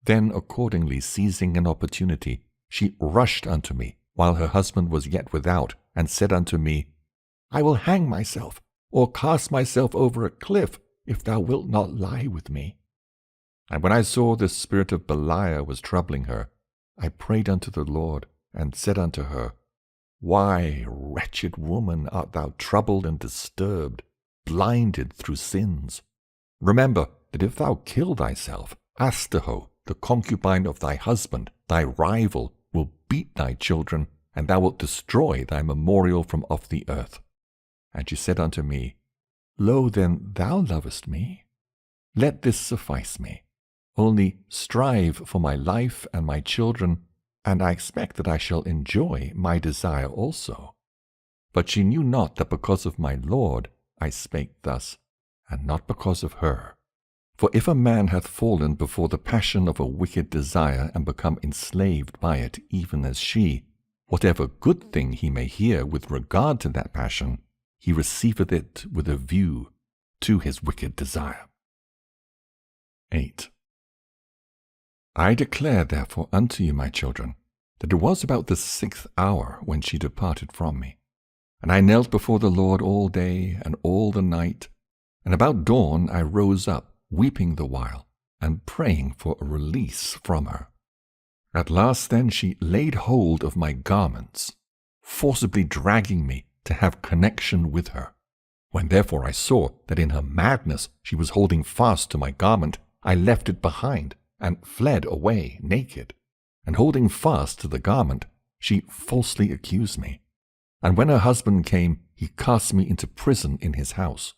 Then accordingly, seizing an opportunity, she rushed unto me, while her husband was yet without, and said unto me, I will hang myself, or cast myself over a cliff, if thou wilt not lie with me. And when I saw the spirit of Belial was troubling her, I prayed unto the Lord, and said unto her, Why, wretched woman, art thou troubled and disturbed, blinded through sins? Remember that if thou kill thyself, Astaho, the concubine of thy husband, thy rival, will beat thy children, and thou wilt destroy thy memorial from off the earth. And she said unto me, Lo, then thou lovest me? Let this suffice me. Only strive for my life and my children, and I expect that I shall enjoy my desire also. But she knew not that because of my Lord I spake thus, and not because of her. For if a man hath fallen before the passion of a wicked desire, and become enslaved by it, even as she, whatever good thing he may hear with regard to that passion, he receiveth it with a view to his wicked desire. 8. I declare therefore unto you, my children, that it was about the 6th hour when she departed from me. And I knelt before the Lord all day and all the night, and about dawn I rose up, weeping the while, and praying for a release from her. At last then she laid hold of my garments, forcibly dragging me to have connection with her. When therefore I saw that in her madness she was holding fast to my garment, I left it behind, and fled away naked. And holding fast to the garment, she falsely accused me. And when her husband came, he cast me into prison in his house.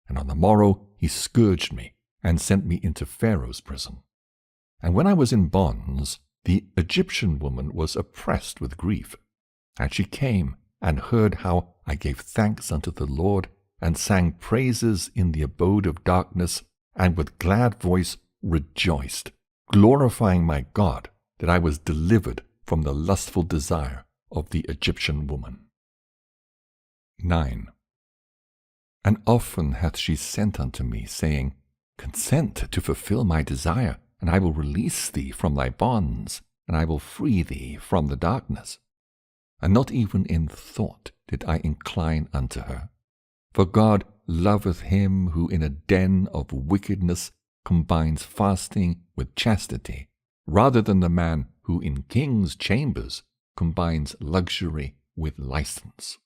And on the morrow he scourged me, and sent me into Pharaoh's prison. And when I was in bonds, the Egyptian woman was oppressed with grief. And she came, and heard how I gave thanks unto the Lord, and sang praises in the abode of darkness, and with glad voice rejoiced, glorifying my God, that I was delivered from the lustful desire of the Egyptian woman. 9. And often hath she sent unto me, saying, Consent to fulfill my desire, and I will release thee from thy bonds, and I will free thee from the darkness. And not even in thought did I incline unto her. For God loveth him who in a den of wickedness combines fasting with chastity, rather than the man who in king's chambers combines luxury with license.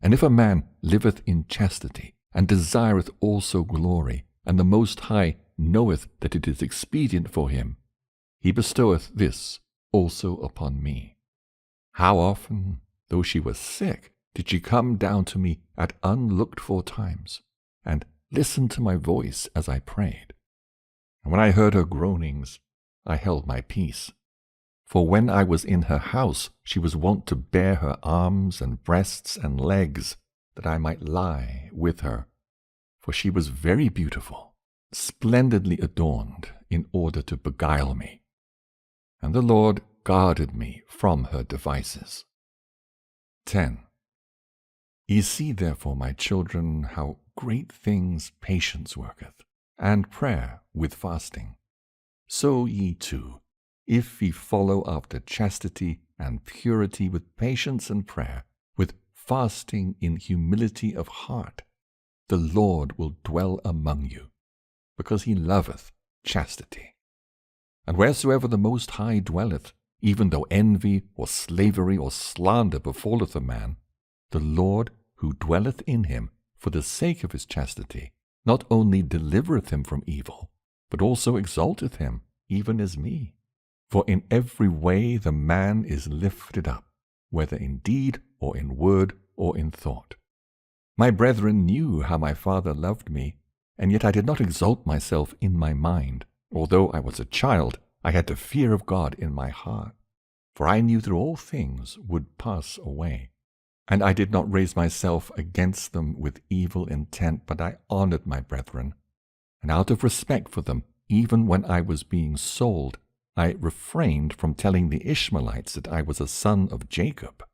And if a man liveth in chastity, and desireth also glory, and the Most High knoweth that it is expedient for him, he bestoweth this also upon me. How often, though she was sick, did she come down to me at unlooked-for times, and listen to my voice as I prayed. And when I heard her groanings, I held my peace. For when I was in her house, she was wont to bare her arms and breasts and legs, that I might lie with her. For she was very beautiful, splendidly adorned, in order to beguile me. And the Lord guarded me from her devices. 10. Ye see therefore, my children, how great things patience worketh, and prayer with fasting. So ye too, if ye follow after chastity and purity with patience and prayer, with fasting in humility of heart, the Lord will dwell among you, because he loveth chastity. And wheresoever the Most High dwelleth, even though envy or slavery or slander befalleth a man, the Lord who dwelleth in him for the sake of his chastity not only delivereth him from evil, but also exalteth him, even as me. For in every way the man is lifted up, whether in deed or in word or in thought. My brethren knew how my father loved me, and yet I did not exalt myself in my mind. Although I was a child, I had the fear of God in my heart. For I knew that all things would pass away. And I did not raise myself against them with evil intent, but I honored my brethren. And out of respect for them, even when I was being sold, I refrained from telling the Ishmaelites that I was a son of Jacob,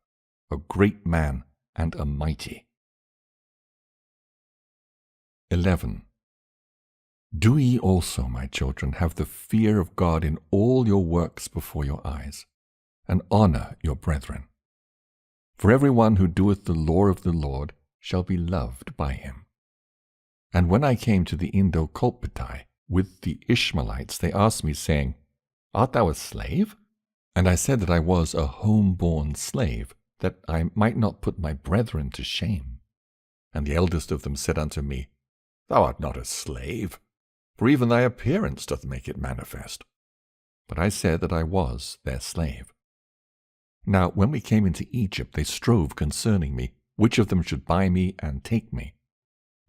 a great man and a mighty. 11. Do ye also, my children, have the fear of God in all your works before your eyes, and honor your brethren. For every one who doeth the law of the Lord shall be loved by him. And when I came to the Indo-Colpiti with the Ishmaelites, they asked me, saying, Art thou a slave? And I said that I was a home-born slave, that I might not put my brethren to shame. And the eldest of them said unto me, Thou art not a slave, for even thy appearance doth make it manifest. But I said that I was their slave. Now when we came into Egypt, they strove concerning me, which of them should buy me and take me.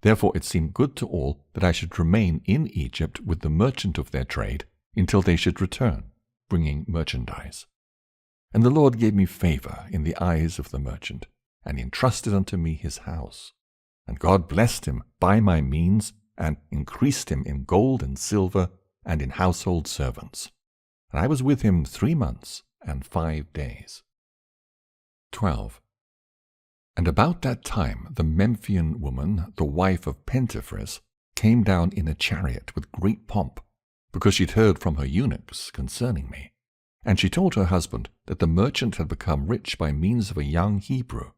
Therefore it seemed good to all that I should remain in Egypt with the merchant of their trade until they should return, bringing merchandise. And the Lord gave me favor in the eyes of the merchant, and entrusted unto me his house. And God blessed him by my means, and increased him in gold and silver, and in household servants. And I was with him 3 months and 5 days. 12. And about that time the Memphian woman, the wife of Pentephris, came down in a chariot with great pomp, because she'd heard from her eunuchs concerning me. And she told her husband that the merchant had become rich by means of a young Hebrew,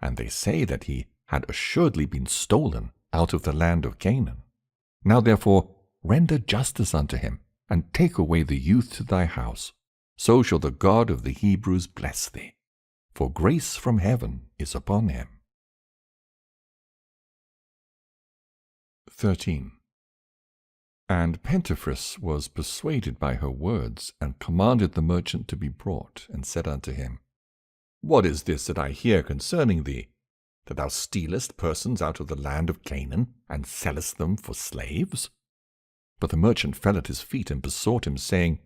and they say that he had assuredly been stolen out of the land of Canaan. Now therefore render justice unto him, and take away the youth to thy house. So shall the God of the Hebrews bless thee, for grace from heaven is upon him. 13. And Pentephris was persuaded by her words, and commanded the merchant to be brought, and said unto him, What is this that I hear concerning thee, that thou stealest persons out of the land of Canaan, and sellest them for slaves? But the merchant fell at his feet, and besought him, saying,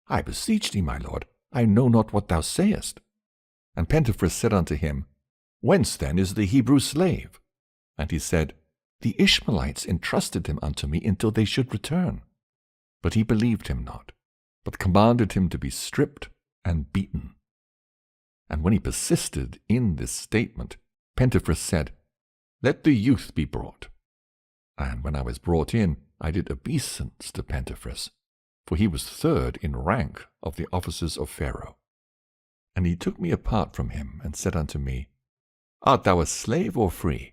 I beseech thee, my lord, I know not what thou sayest. And Pentephris said unto him, Whence then is the Hebrew slave? And he said, The Ishmaelites entrusted him unto me until they should return. But he believed him not, but commanded him to be stripped and beaten. And when he persisted in this statement, Pentephris said, Let the youth be brought. And when I was brought in, I did obeisance to Pentephris, for he was third in rank of the officers of Pharaoh. And he took me apart from him, and said unto me, Art thou a slave or free?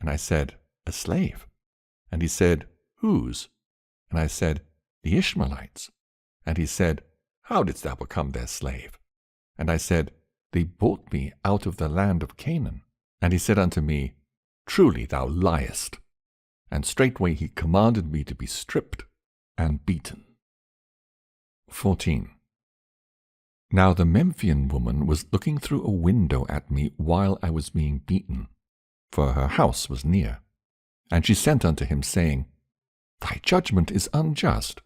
And I said, A slave. And he said, Whose? And I said, The Ishmaelites. And he said, How didst thou become their slave? And I said, They bought me out of the land of Canaan. And he said unto me, Truly thou liest. And straightway he commanded me to be stripped and beaten. 14. Now the Memphian woman was looking through a window at me while I was being beaten, for her house was near. And she sent unto him, saying, Thy judgment is unjust,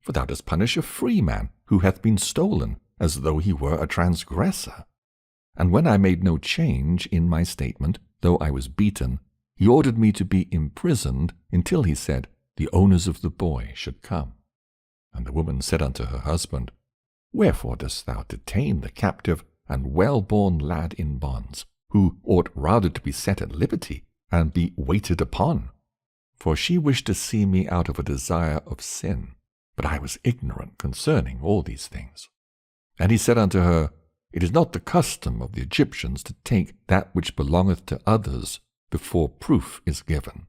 for thou dost punish a free man who hath been stolen, as though he were a transgressor. And when I made no change in my statement, though I was beaten, he ordered me to be imprisoned until he said, The owners of the boy should come. And the woman said unto her husband, Wherefore dost thou detain the captive and well-born lad in bonds, who ought rather to be set at liberty and be waited upon? For she wished to see me out of a desire of sin, but I was ignorant concerning all these things. And he said unto her, It is not the custom of the Egyptians to take that which belongeth to others before proof is given.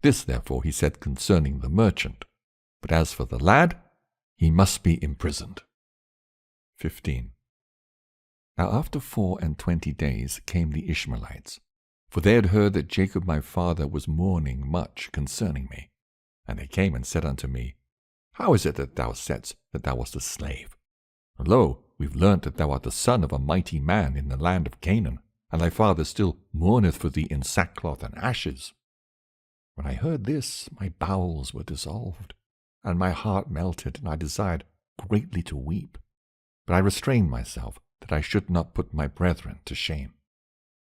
This therefore he said concerning the merchant, but as for the lad, he must be imprisoned. 15. Now after 24 days came the Ishmaelites, for they had heard that Jacob my father was mourning much concerning me. And they came and said unto me, How is it that thou saidst that thou wast a slave? Lo, we've learnt that thou art the son of a mighty man in the land of Canaan, and thy father still mourneth for thee in sackcloth and ashes. When I heard this, my bowels were dissolved, and my heart melted, and I desired greatly to weep. But I restrained myself, that I should not put my brethren to shame.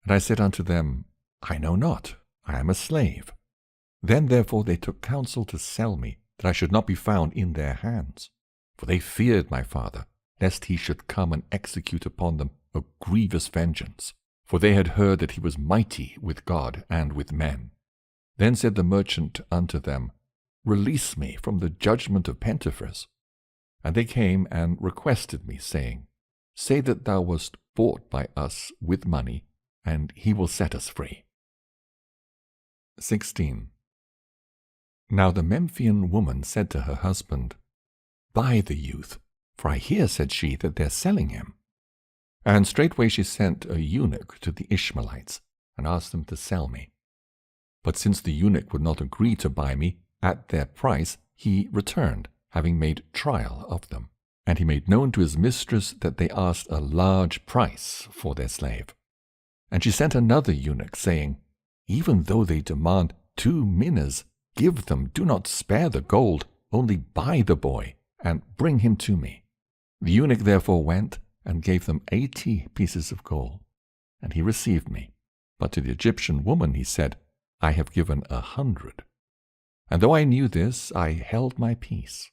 And I said unto them, I know not, I am a slave. Then therefore they took counsel to sell me, that I should not be found in their hands. For they feared my father, lest he should come and execute upon them a grievous vengeance. For they had heard that he was mighty with God and with men. Then said the merchant unto them, Release me from the judgment of Pentephris. And they came and requested me, saying, Say that thou wast bought by us with money, and he will set us free. 16. Now the Memphian woman said to her husband, Buy the youth, for I hear, said she, that they're selling him. And straightway she sent a eunuch to the Ishmaelites, and asked them to sell me. But since the eunuch would not agree to buy me at their price, he returned, having made trial of them. And he made known to his mistress that they asked a large price for their slave. And she sent another eunuch, saying, Even though they demand 2 minas, give them, do not spare the gold, only buy the boy, and bring him to me. The eunuch therefore went, and gave them 80 pieces of gold. And he received me. But to the Egyptian woman he said, I have given 100. And though I knew this, I held my peace,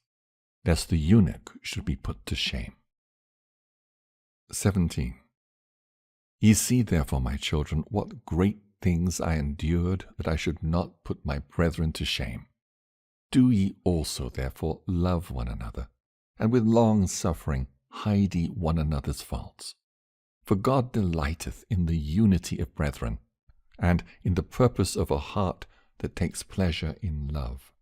lest the eunuch should be put to shame. 17. Ye see therefore, my children, what great things I endured, that I should not put my brethren to shame. Do ye also therefore love one another, and with long suffering hide ye one another's faults. For God delighteth in the unity of brethren, and in the purpose of a heart that takes pleasure in love.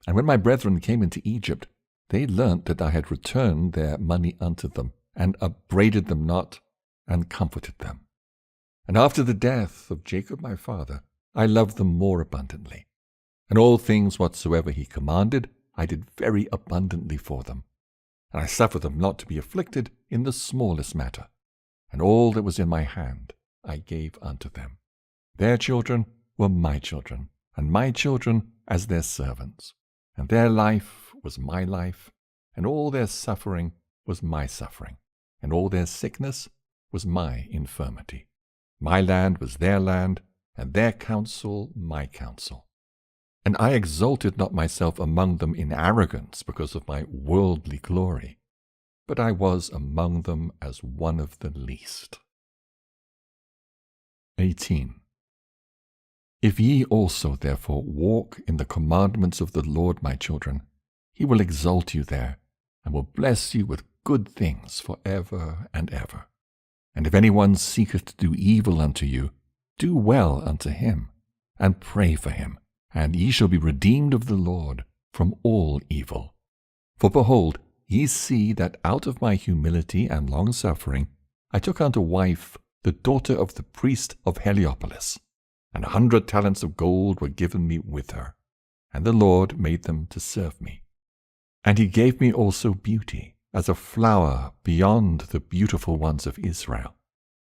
And when my brethren came into Egypt, they learnt that I had returned their money unto them, and upbraided them not, and comforted them. And after the death of Jacob my father, I loved them more abundantly. And all things whatsoever he commanded, I did very abundantly for them. And I suffered them not to be afflicted in the smallest matter. And all that was in my hand I gave unto them. Their children were my children, and my children as their servants. And their life was my life, and all their suffering was my suffering, and all their sickness was my infirmity. My land was their land, and their counsel my counsel. And I exalted not myself among them in arrogance because of my worldly glory, but I was among them as one of the least. 18. If ye also therefore walk in the commandments of the Lord, my children, he will exalt you there, and will bless you with good things for ever and ever. And if any one seeketh to do evil unto you, do well unto him, and pray for him, and ye shall be redeemed of the Lord from all evil. For behold, ye see that out of my humility and longsuffering I took unto wife the daughter of the priest of Heliopolis, and 100 talents of gold were given me with her, and the Lord made them to serve me. And he gave me also beauty, as a flower beyond the beautiful ones of Israel,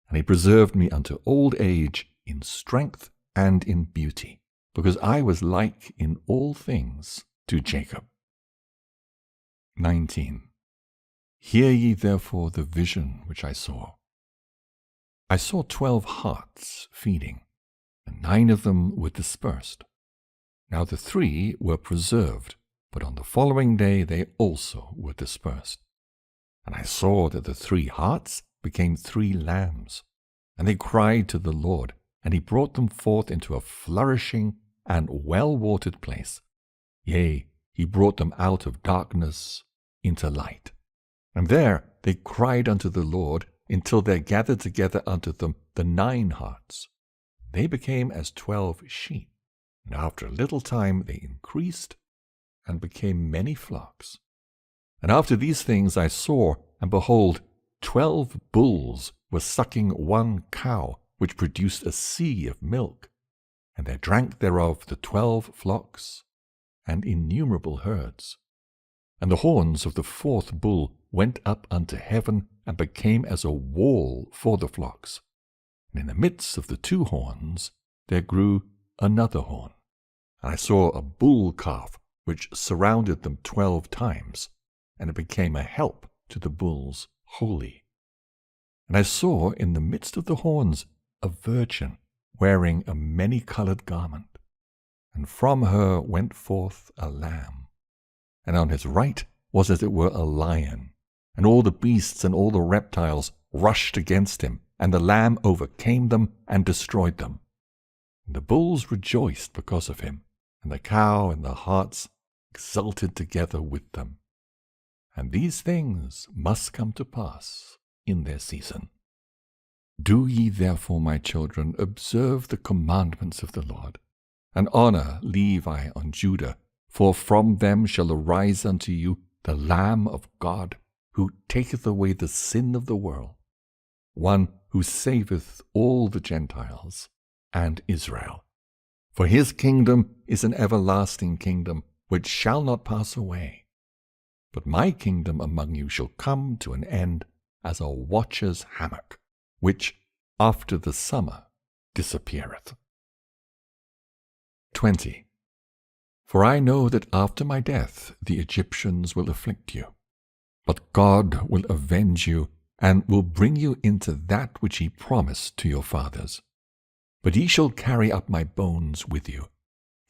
and he preserved me unto old age in strength and in beauty, because I was like in all things to Jacob. 19. Hear ye therefore the vision which I saw. I saw 12 harts feeding, and 9 of them were dispersed. Now the 3 were preserved, but on the following day they also were dispersed. And I saw that the 3 harts became 3 lambs, and they cried to the Lord, and he brought them forth into a flourishing and well-watered place. Yea, he brought them out of darkness into light. And there they cried unto the Lord, until there gathered together unto them the 9 harts. They became as 12 sheep, and after a little time they increased, and became many flocks. And after these things I saw, and behold, 12 bulls were sucking 1 cow, which produced a sea of milk. And there drank thereof the 12 flocks, and innumerable herds. And the horns of the 4th bull went up unto heaven, and became as a wall for the flocks. And in the midst of the 2 horns there grew another horn. And I saw a bull calf, which surrounded them 12 times, and it became a help to the bulls wholly. And I saw in the midst of the horns a virgin wearing a many-colored garment, and from her went forth a lamb, and on his right was as it were a lion, and all the beasts and all the reptiles rushed against him, and the lamb overcame them and destroyed them. And the bulls rejoiced because of him, and the cow and the harts exulted together with them. And these things must come to pass in their season. Do ye therefore, my children, observe the commandments of the Lord, and honor Levi on Judah, for from them shall arise unto you the Lamb of God, who taketh away the sin of the world, one who saveth all the Gentiles and Israel. For his kingdom is an everlasting kingdom, which shall not pass away, But my kingdom among you shall come to an end as a watcher's hammock, which after the summer disappeareth. 20. For I know that after my death the Egyptians will afflict you, but God will avenge you, and will bring you into that which he promised to your fathers. But ye shall carry up my bones with you,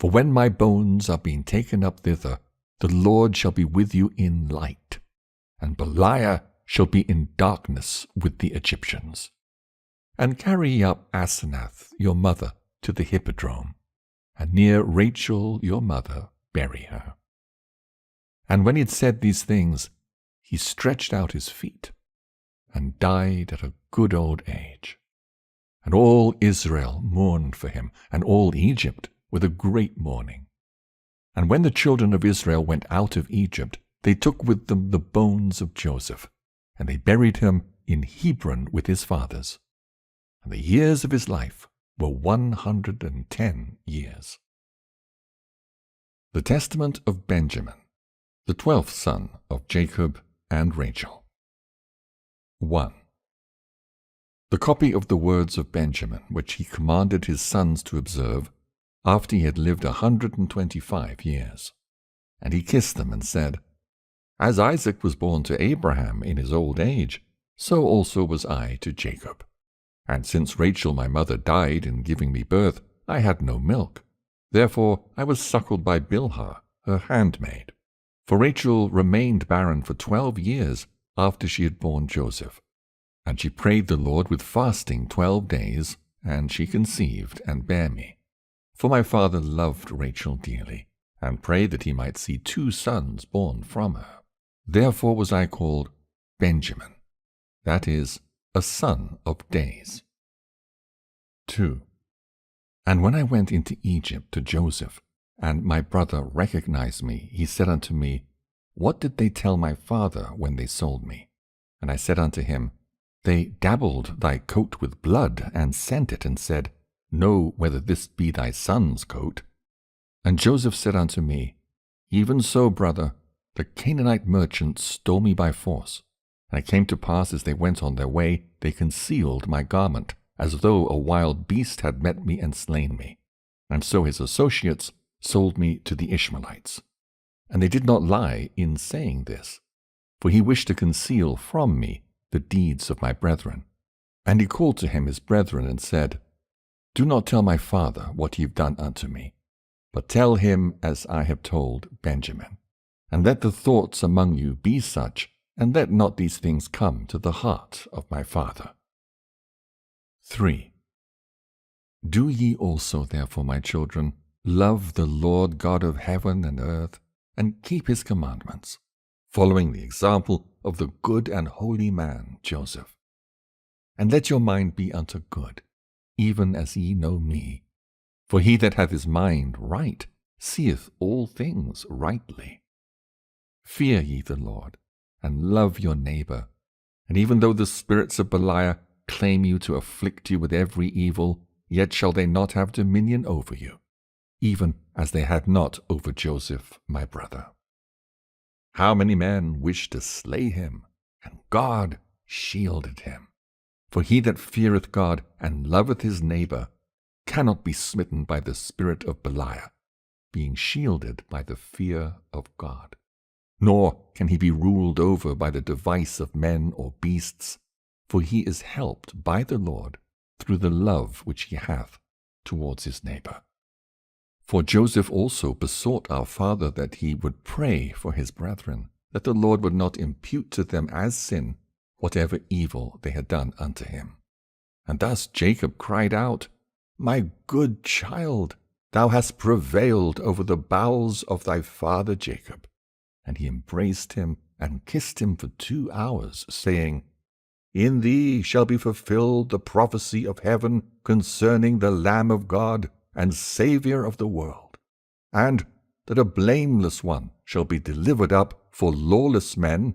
for when my bones are being taken up thither, the Lord shall be with you in light, and Beliar shall be in darkness with the Egyptians. And carry ye up Asenath your mother to the hippodrome, and near Rachel your mother bury her. And when he had said these things, he stretched out his feet, and died at a good old age. And all Israel mourned for him, and all Egypt with a great mourning. And when the children of Israel went out of Egypt, they took with them the bones of Joseph, and they buried him in Hebron with his fathers. And the years of his life were 110 years. The Testament of Benjamin, the 12th son of Jacob and Rachel. 1. The copy of the words of Benjamin, which he commanded his sons to observe, after he had lived 125 years. And he kissed them and said, As Isaac was born to Abraham in his old age, so also was I to Jacob. And since Rachel my mother died in giving me birth, I had no milk. Therefore I was suckled by Bilhah, her handmaid. For Rachel remained barren for 12 years after she had borne Joseph. And she prayed the Lord with fasting 12 days, and she conceived and bare me. For my father loved Rachel dearly, and prayed that he might see 2 sons born from her. Therefore was I called Benjamin, that is, a son of days. 2. And when I went into Egypt to Joseph, and my brother recognized me, he said unto me, What did they tell my father when they sold me? And I said unto him, They dabbled thy coat with blood, and sent it, and said, Know whether this be thy son's coat. And Joseph said unto me, Even so, brother, the Canaanite merchants stole me by force. And it came to pass as they went on their way, they concealed my garment, as though a wild beast had met me and slain me. And so his associates sold me to the Ishmaelites. And they did not lie in saying this, for he wished to conceal from me the deeds of my brethren. And he called to him his brethren, and said, Do not tell my father what ye have done unto me, but tell him as I have told Benjamin. And let the thoughts among you be such, and let not these things come to the heart of my father. 3. Do ye also, therefore, my children, love the Lord God of heaven and earth, and keep his commandments, following the example of the good and holy man Joseph. And let your mind be unto good, even as ye know me. For he that hath his mind right seeth all things rightly. Fear ye the Lord, and love your neighbor. And even though the spirits of Beliar claim you to afflict you with every evil, yet shall they not have dominion over you, even as they had not over Joseph my brother. How many men wished to slay him, and God shielded him. For he that feareth God and loveth his neighbor cannot be smitten by the spirit of Beliar, being shielded by the fear of God. Nor can he be ruled over by the device of men or beasts, for he is helped by the Lord through the love which he hath towards his neighbor. For Joseph also besought our father that he would pray for his brethren, that the Lord would not impute to them as sin whatever evil they had done unto him. And thus Jacob cried out, My good child, thou hast prevailed over the bowels of thy father Jacob. And he embraced him and kissed him for 2 hours, saying, In thee shall be fulfilled the prophecy of heaven concerning the Lamb of God and Saviour of the world, and that a blameless one shall be delivered up for lawless men,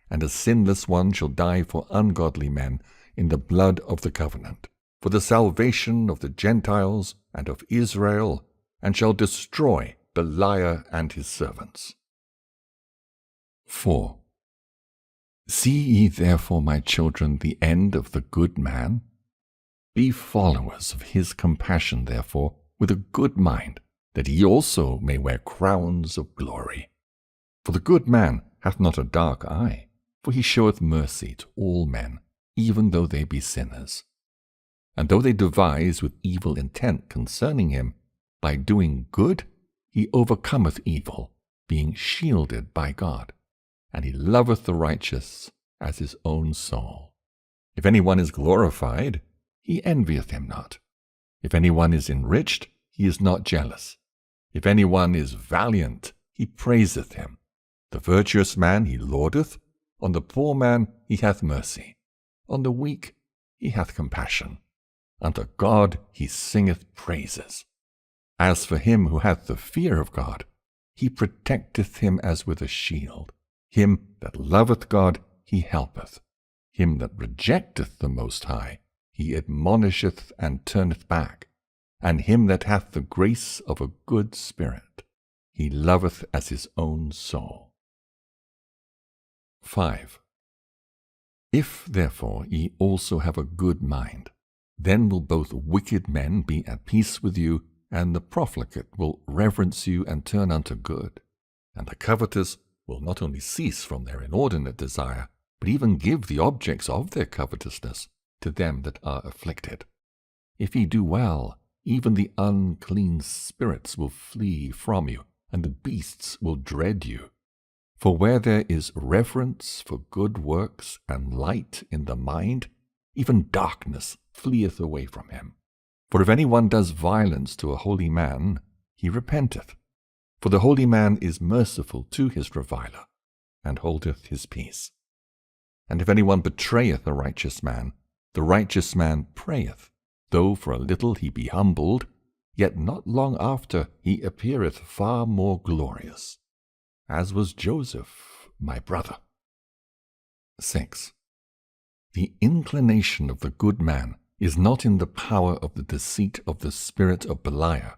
and a sinless one shall die for ungodly men in the blood of the covenant, for the salvation of the Gentiles and of Israel, and shall destroy Beliar and his servants. 4. See ye therefore, my children, the end of the good man? Be followers of his compassion, therefore, with a good mind, that ye also may wear crowns of glory. For the good man hath not a dark eye, for he showeth mercy to all men, even though they be sinners. And though they devise with evil intent concerning him, by doing good he overcometh evil, being shielded by God. And he loveth the righteous as his own soul. If any one is glorified, he envieth him not. If any one is enriched, he is not jealous. If any one is valiant, he praiseth him. The virtuous man he laudeth, on the poor man he hath mercy. On the weak he hath compassion. Unto God he singeth praises. As for him who hath the fear of God, he protecteth him as with a shield. Him that loveth God he helpeth. Him that rejecteth the Most High he admonisheth and turneth back. And him that hath the grace of a good spirit he loveth as his own soul. 5. If therefore ye also have a good mind, then will both wicked men be at peace with you, and the profligate will reverence you and turn unto good, and the covetous will not only cease from their inordinate desire, but even give the objects of their covetousness to them that are afflicted. If ye do well, even the unclean spirits will flee from you, and the beasts will dread you. For where there is reverence for good works and light in the mind, even darkness fleeth away from him. For if any one does violence to a holy man, he repenteth. For the holy man is merciful to his reviler, and holdeth his peace. And if any one betrayeth a righteous man, the righteous man prayeth, though for a little he be humbled, yet not long after he appeareth far more glorious, as was Joseph, my brother. 6. The inclination of the good man is not in the power of the deceit of the spirit of Beliar.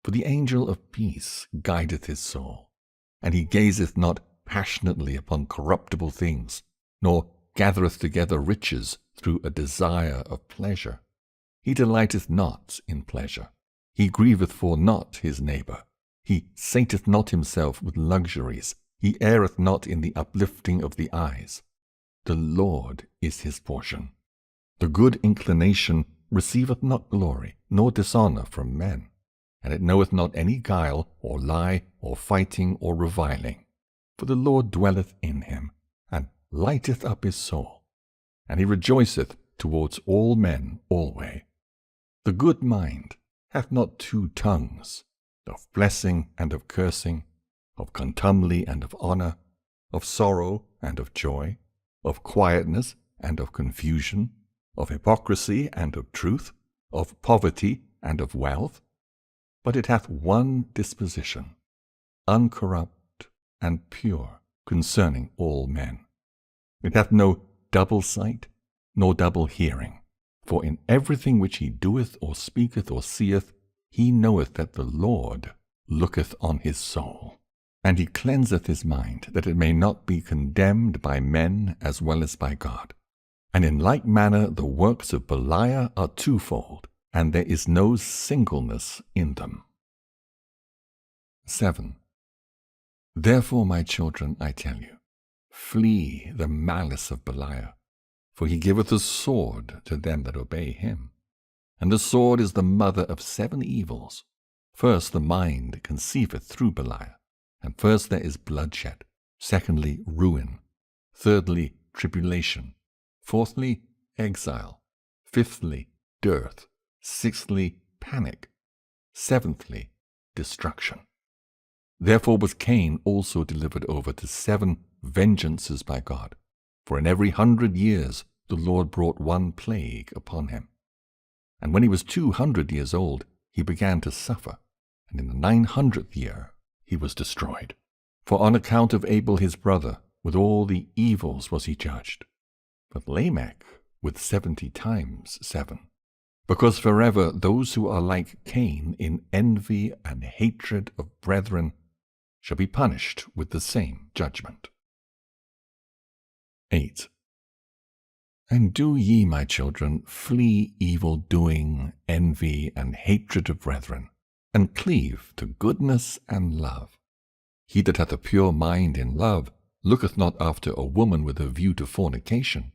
For the angel of peace guideth his soul, and he gazeth not passionately upon corruptible things, nor gathereth together riches through a desire of pleasure. He delighteth not in pleasure. He grieveth for not his neighbour. He sateth not himself with luxuries. He erreth not in the uplifting of the eyes. The Lord is his portion. The good inclination receiveth not glory, nor dishonour from men. And it knoweth not any guile, or lie, or fighting, or reviling. For the Lord dwelleth in him, and lighteth up his soul. And he rejoiceth towards all men alway. The good mind hath not two tongues, of blessing and of cursing, of contumely and of honour, of sorrow and of joy, of quietness and of confusion, of hypocrisy and of truth, of poverty and of wealth. But it hath one disposition, uncorrupt and pure concerning all men. It hath no double sight, nor double hearing. For in everything which he doeth or speaketh or seeth, he knoweth that the Lord looketh on his soul. And he cleanseth his mind, that it may not be condemned by men as well as by God. And in like manner the works of Beliar are twofold, and there is no singleness in them. 7. Therefore, my children, I tell you, flee the malice of Beliar, for he giveth a sword to them that obey him. And the sword is the mother of 7 evils. First, the mind conceiveth through Beliar, and first there is bloodshed, secondly, ruin, thirdly, tribulation, fourthly, exile, fifthly, dearth, sixthly, panic, seventhly, destruction. Therefore was Cain also delivered over to 7 vengeances by God. For in every 100 years the Lord brought one plague upon him. And when he was 200 years old, he began to suffer, and in the 900th year he was destroyed. For on account of Abel his brother, with all the evils was he judged. But Lamech with 70 times 7. Because forever those who are like Cain in envy and hatred of brethren shall be punished with the same judgment. 8. And do ye, my children, flee evil doing, envy, and hatred of brethren, and cleave to goodness and love. He that hath a pure mind in love looketh not after a woman with a view to fornication,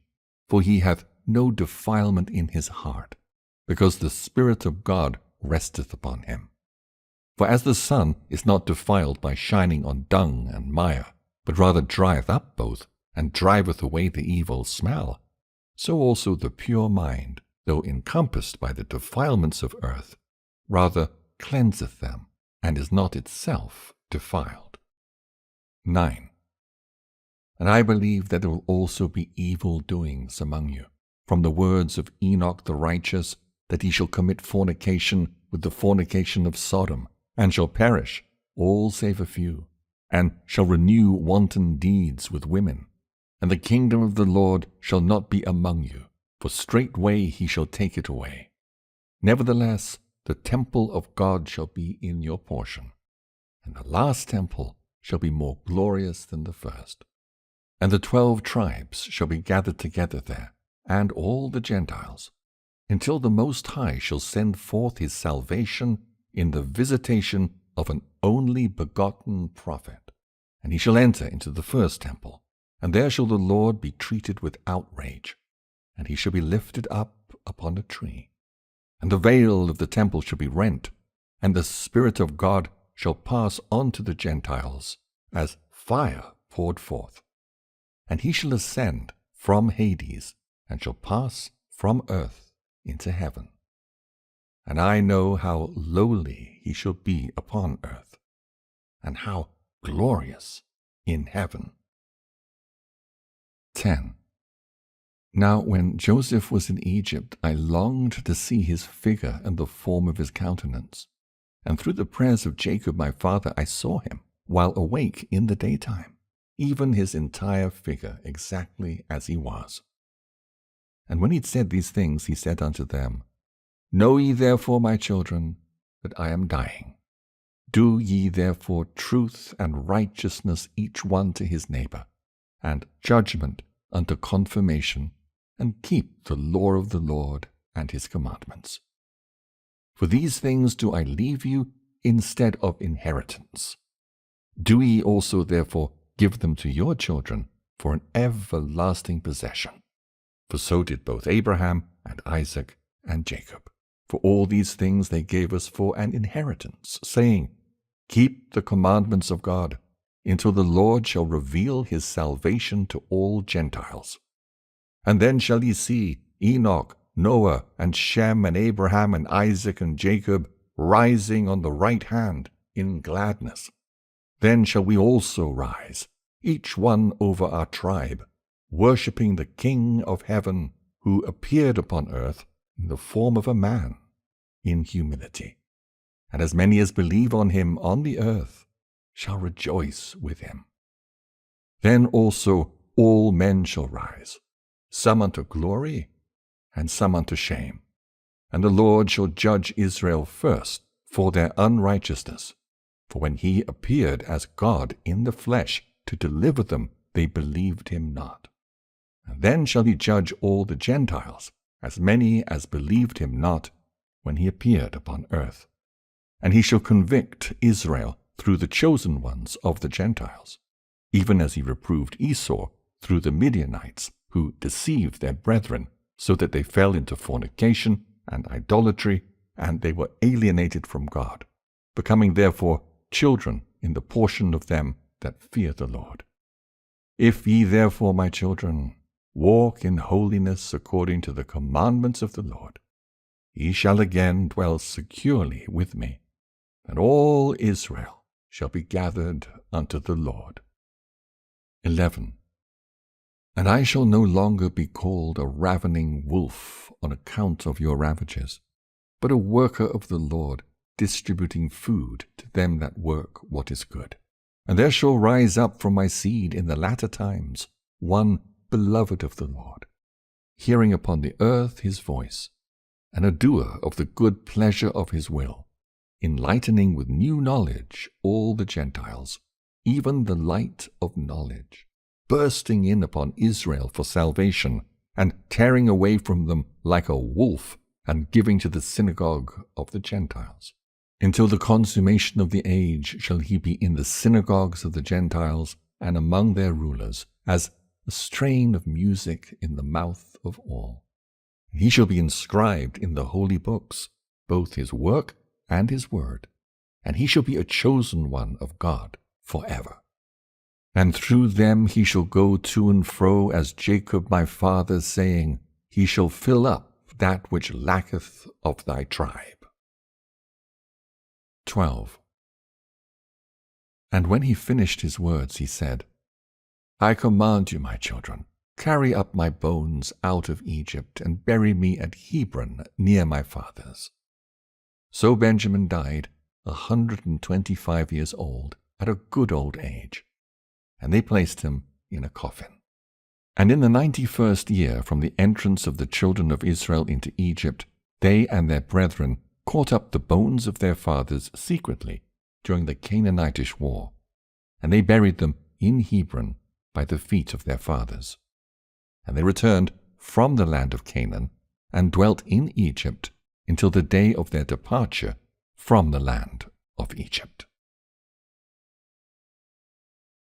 for he hath no defilement in his heart, because the Spirit of God resteth upon him. For as the sun is not defiled by shining on dung and mire, but rather drieth up both, and driveth away the evil smell, so also the pure mind, though encompassed by the defilements of earth, rather cleanseth them, and is not itself defiled. 9. And I believe that there will also be evil doings among you, from the words of Enoch the righteous, that he shall commit fornication with the fornication of Sodom, and shall perish, all save a few, and shall renew wanton deeds with women. And the kingdom of the Lord shall not be among you, for straightway he shall take it away. Nevertheless, the temple of God shall be in your portion, and the last temple shall be more glorious than the first. And the 12 tribes shall be gathered together there, and all the Gentiles, until the Most High shall send forth his salvation in the visitation of an only begotten prophet. And he shall enter into the first temple, and there shall the Lord be treated with outrage, and he shall be lifted up upon a tree. And the veil of the temple shall be rent, and the Spirit of God shall pass on to the Gentiles, as fire poured forth. And he shall ascend from Hades, and shall pass from earth into heaven. And I know how lowly he shall be upon earth, and how glorious in heaven. 10. Now when Joseph was in Egypt, I longed to see his figure and the form of his countenance. And through the prayers of Jacob my father I saw him, while awake in the daytime, even his entire figure exactly as he was. And when he had said these things, he said unto them, Know ye therefore, my children, that I am dying. Do ye therefore truth and righteousness each one to his neighbor, and judgment unto confirmation, and keep the law of the Lord and his commandments. For these things do I leave you instead of inheritance. Do ye also therefore give them to your children for an everlasting possession. For so did both Abraham and Isaac and Jacob. For all these things they gave us for an inheritance, saying, Keep the commandments of God, until the Lord shall reveal his salvation to all Gentiles. And then shall ye see Enoch, Noah, and Shem, and Abraham, and Isaac, and Jacob, rising on the right hand in gladness. Then shall we also rise, each one over our tribe, worshipping the King of heaven, who appeared upon earth in the form of a man, in humility. And as many as believe on him on the earth shall rejoice with him. Then also all men shall rise, some unto glory, and some unto shame. And the Lord shall judge Israel first for their unrighteousness. For when he appeared as God in the flesh to deliver them, they believed him not. And then shall he judge all the Gentiles, as many as believed him not, when he appeared upon earth. And he shall convict Israel through the chosen ones of the Gentiles, even as he reproved Esau through the Midianites, who deceived their brethren, so that they fell into fornication and idolatry, and they were alienated from God, becoming therefore children in the portion of them that fear the Lord. If ye therefore, my children, walk in holiness according to the commandments of the Lord, ye shall again dwell securely with me, and all Israel shall be gathered unto the Lord. 11. And I shall no longer be called a ravening wolf on account of your ravages, but a worker of the Lord, distributing food to them that work what is good. And there shall rise up from my seed in the latter times one beloved of the Lord, hearing upon the earth his voice, and a doer of the good pleasure of his will, enlightening with new knowledge all the Gentiles, even the light of knowledge, bursting in upon Israel for salvation, and tearing away from them like a wolf, and giving to the synagogue of the Gentiles. Until the consummation of the age shall he be in the synagogues of the Gentiles, and among their rulers, as a strain of music in the mouth of all. And he shall be inscribed in the holy books, both his work and his word, and he shall be a chosen one of God forever. And through them he shall go to and fro as Jacob my father, saying, He shall fill up that which lacketh of thy tribe. 12. And when he finished his words, he said, I command you, my children, carry up my bones out of Egypt, and bury me at Hebron near my fathers. So Benjamin died 125 years old, at a good old age, and they placed him in a coffin. And in the 91st year from the entrance of the children of Israel into Egypt, they and their brethren caught up the bones of their fathers secretly during the Canaanitish war, and they buried them in Hebron by the feet of their fathers. And they returned from the land of Canaan, and dwelt in Egypt until the day of their departure from the land of Egypt.